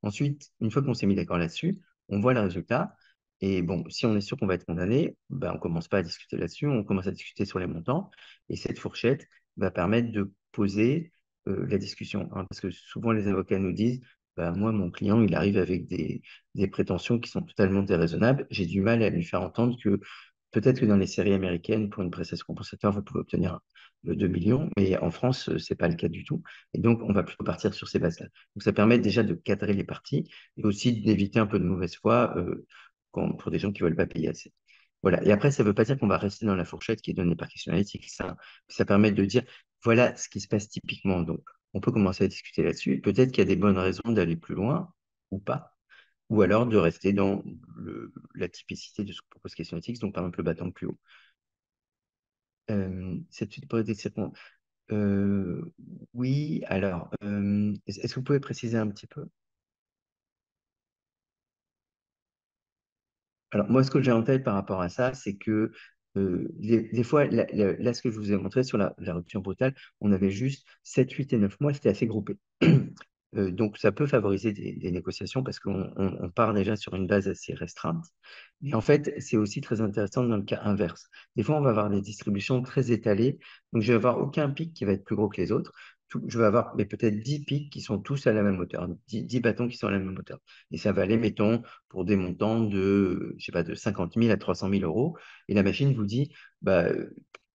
Ensuite, une fois qu'on s'est mis d'accord là-dessus, on voit le résultat. Et bon, si on est sûr qu'on va être condamné, ben, on ne commence pas à discuter là-dessus, on commence à discuter sur les montants. Et cette fourchette va permettre de poser la discussion, hein. Parce que souvent, les avocats nous disent, ben, moi, mon client, il arrive avec des prétentions qui sont totalement déraisonnables. J'ai du mal à lui faire entendre que peut-être que dans les séries américaines, pour une prestation compensatoire, vous pouvez obtenir 2 millions, mais en France, ce n'est pas le cas du tout. Et donc, on va plutôt partir sur ces bases-là. Donc, ça permet déjà de cadrer les parties et aussi d'éviter un peu de mauvaise foi pour des gens qui ne veulent pas payer assez. Voilà. Et après, ça ne veut pas dire qu'on va rester dans la fourchette qui est donnée par Question Analytics. Ça permet de dire, voilà ce qui se passe typiquement. Donc, on peut commencer à discuter là-dessus. Peut-être qu'il y a des bonnes raisons d'aller plus loin ou pas, ou alors de rester dans la typicité de ce que propose Question Analytics, donc par exemple le battant plus haut. Cette suite pourrait être euh, oui, alors, est-ce que vous pouvez préciser un petit peu? Alors, moi, ce que j'ai en tête par rapport à ça, c'est que des fois, là, ce que je vous ai montré sur la rupture brutale, on avait juste 7, 8 et 9 mois, c'était assez groupé. Donc, ça peut favoriser des négociations parce qu'on part déjà sur une base assez restreinte. Et en fait, c'est aussi très intéressant dans le cas inverse. Des fois, on va avoir des distributions très étalées. Donc, je vais avoir aucun pic qui va être plus gros que les autres. Je vais avoir mais peut-être 10 pics qui sont tous à la même hauteur, 10 bâtons qui sont à la même hauteur. Et ça va aller, mettons, pour des montants de, je sais pas, de 50 000 à 300 000 euros. Et la machine vous dit, bah,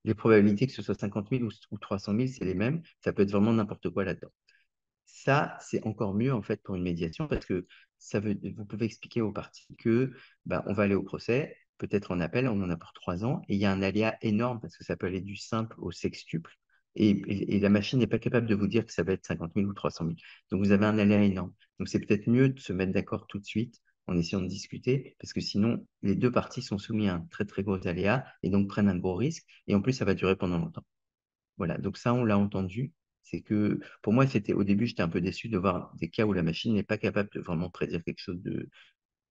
les probabilités que ce soit 50 000 ou 300 000, c'est les mêmes. Ça peut être vraiment n'importe quoi là-dedans. Ça, c'est encore mieux en fait pour une médiation parce que vous pouvez expliquer aux parties que bah, on va aller au procès, peut-être en appel, on en a pour 3 ans, et il y a un aléa énorme parce que ça peut aller du simple au sextuple, et la machine n'est pas capable de vous dire que ça va être 50 000 ou 300 000. Donc vous avez un aléa énorme. Donc c'est peut-être mieux de se mettre d'accord tout de suite en essayant de discuter, parce que sinon les deux parties sont soumises à un très très gros aléa et donc prennent un gros risque, et en plus ça va durer pendant longtemps. Voilà, donc ça, on l'a entendu. C'est que pour moi, au début, j'étais un peu déçu de voir des cas où la machine n'est pas capable de vraiment prédire quelque chose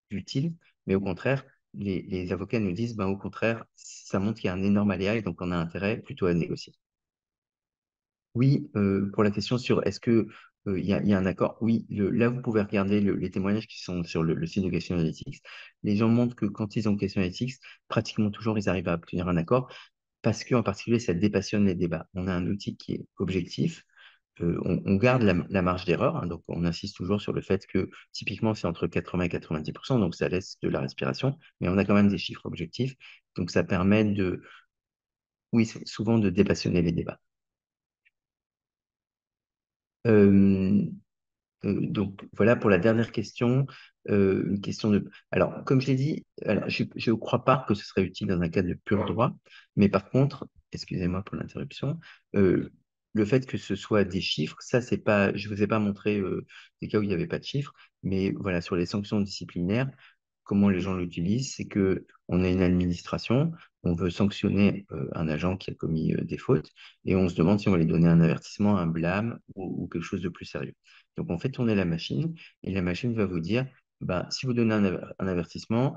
d'utile, mais au contraire, les avocats nous disent, ben, au contraire, ça montre qu'il y a un énorme aléa et donc on a intérêt plutôt à négocier. Oui, pour la question sur est-ce que il y a un accord, oui, là vous pouvez regarder les témoignages qui sont sur le site de Question Analytics. Les gens montrent que quand ils ont Question Analytics, pratiquement toujours ils arrivent à obtenir un accord parce qu'en particulier ça dépassionne les débats. On a un outil qui est objectif, on garde la marge d'erreur, hein, donc on insiste toujours sur le fait que typiquement c'est entre 80 et 90%, donc ça laisse de la respiration, mais on a quand même des chiffres objectifs, donc ça permet oui, souvent de dépassionner les débats. Euh, donc voilà pour la dernière question. Une question de. Alors, comme je l'ai dit, alors, je ne crois pas que ce serait utile dans un cas de pur droit, mais par contre, excusez-moi pour l'interruption, euh, le fait que ce soit des chiffres, ça, c'est pas. Je ne vous ai pas montré des cas où il n'y avait pas de chiffres, mais voilà, sur les sanctions disciplinaires, comment les gens l'utilisent, c'est que on a une administration, on veut sanctionner un agent qui a commis des fautes, et on se demande si on va lui donner un avertissement, un blâme ou quelque chose de plus sérieux. Donc, on fait tourner la machine et la machine va vous dire, bah, si vous donnez un avertissement,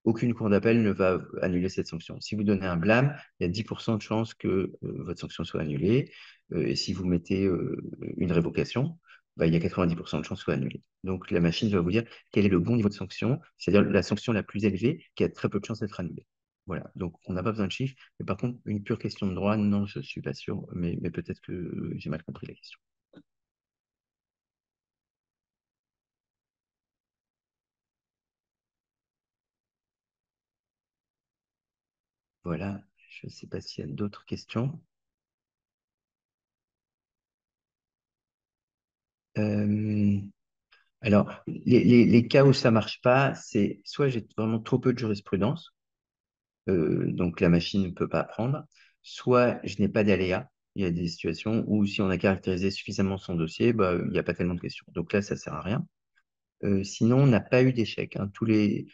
aucune cour d'appel ne va annuler cette sanction. Si vous donnez un blâme, il y a 10% de chances que votre sanction soit annulée. Et si vous mettez une révocation, bah, il y a 90% de chances que soit annulée. Donc la machine va vous dire quel est le bon niveau de sanction, c'est-à-dire la sanction la plus élevée qui a très peu de chances d'être annulée. Voilà, donc on n'a pas besoin de chiffres, mais par contre, une pure question de droit, non, je ne suis pas sûr, mais peut-être que j'ai mal compris la question. Voilà, je ne sais pas s'il y a d'autres questions. Euh, alors, les cas où ça marche pas, c'est soit j'ai vraiment trop peu de jurisprudence, donc la machine ne peut pas apprendre, soit je n'ai pas d'aléa. Il y a des situations où si on a caractérisé suffisamment son dossier, bah, il n'y a pas tellement de questions. Donc là, ça sert à rien. Sinon, on n'a pas eu d'échec, hein. Tous les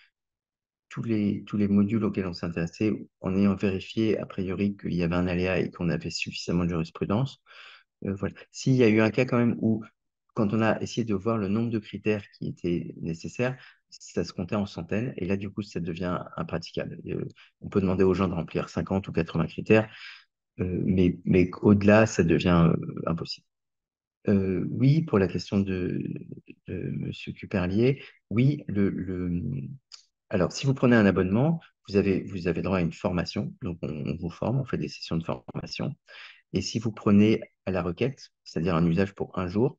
modules auxquels on s'est intéressé, en ayant vérifié a priori qu'il y avait un aléa et qu'on avait suffisamment de jurisprudence, voilà. S'il y a eu un cas quand même où, quand on a essayé de voir le nombre de critères qui étaient nécessaires, ça se comptait en centaines, et là, du coup, ça devient impraticable. On peut demander aux gens de remplir 50 ou 80 critères, mais au-delà, ça devient impossible. Oui, pour la question de M. Cuperlier, oui, alors, si vous prenez un abonnement, vous avez droit à une formation, donc on vous forme, on fait des sessions de formation. Et si vous prenez à la requête, c'est-à-dire un usage pour un jour,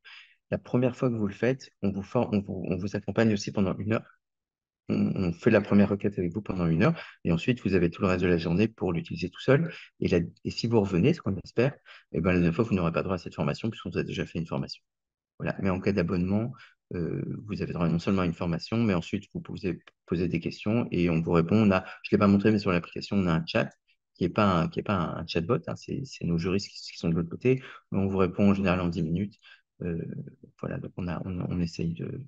la première fois que vous le faites, on vous forme, on vous accompagne aussi pendant 1 heure. On fait la première requête avec vous pendant 1 heure, et ensuite vous avez tout le reste de la journée pour l'utiliser tout seul. Et si vous revenez, ce qu'on espère, eh ben, la deuxième fois, vous n'aurez pas droit à cette formation puisqu'on vous a déjà fait une formation. Voilà. Mais en cas d'abonnement, vous avez droit non seulement à une formation, mais ensuite vous pouvez poser des questions et on vous répond. Je ne l'ai pas montré, mais sur l'application, on a un chat qui est pas un chatbot, hein, c'est nos juristes qui sont de l'autre côté. On vous répond en général en 10 minutes. Euh, voilà, donc on essaye de.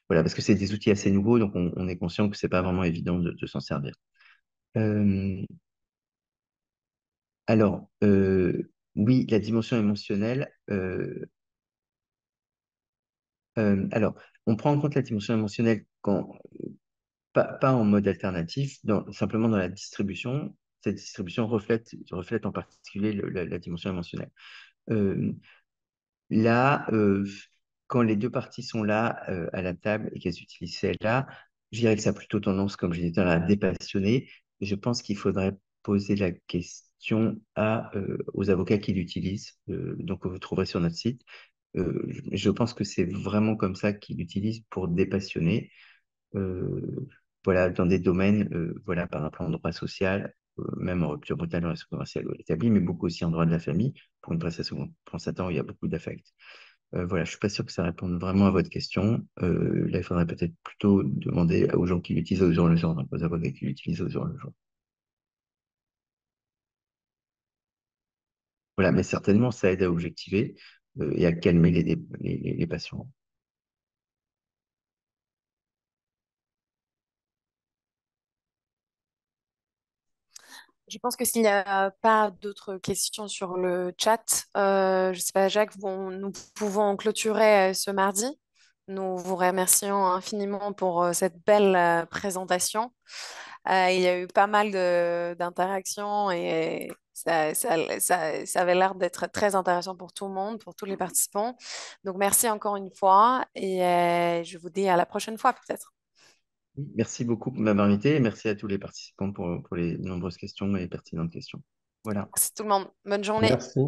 Voilà, parce que c'est des outils assez nouveaux, donc on est conscient que c'est pas vraiment évident de s'en servir. Euh, alors, oui, la dimension émotionnelle. Alors, on prend en compte la dimension émotionnelle pas en mode alternatif, simplement dans la distribution. Cette distribution reflète en particulier la dimension émotionnelle. Euh, Là, quand les deux parties sont là à la table et qu'elles utilisent celle-là, je dirais que ça a plutôt tendance, comme je disais, à la dépassionner. Et je pense qu'il faudrait poser la question aux avocats qui l'utilisent, donc que vous trouverez sur notre site. Je pense que c'est vraiment comme ça qu'ils l'utilisent pour dépassionner. euh, voilà, dans des domaines, voilà, par exemple en droit social, même en rupture brutale en relation commerciale ou établie, mais beaucoup aussi en droit de la famille, pour une prestation constatant où il y a beaucoup d'affect. Voilà, je suis pas sûr que ça réponde vraiment à votre question. Là, il faudrait peut-être plutôt demander aux gens qui l'utilisent au jour le jour, donc aux avocats qui l'utilisent au jour le jour. Voilà, mais certainement, ça aide à objectiver et à calmer les patients. Je pense que s'il n'y a pas d'autres questions sur le chat, je ne sais pas, Jacques, nous pouvons clôturer ce mardi. Nous vous remercions infiniment pour cette belle présentation. Il y a eu pas mal d'interactions et ça avait l'air d'être très intéressant pour tout le monde, pour tous les participants. Donc, merci encore une fois et je vous dis à la prochaine fois peut-être. Merci beaucoup pour m'avoir invité et merci à tous les participants pour les nombreuses questions et pertinentes questions. Voilà. Merci tout le monde. Bonne journée. Merci.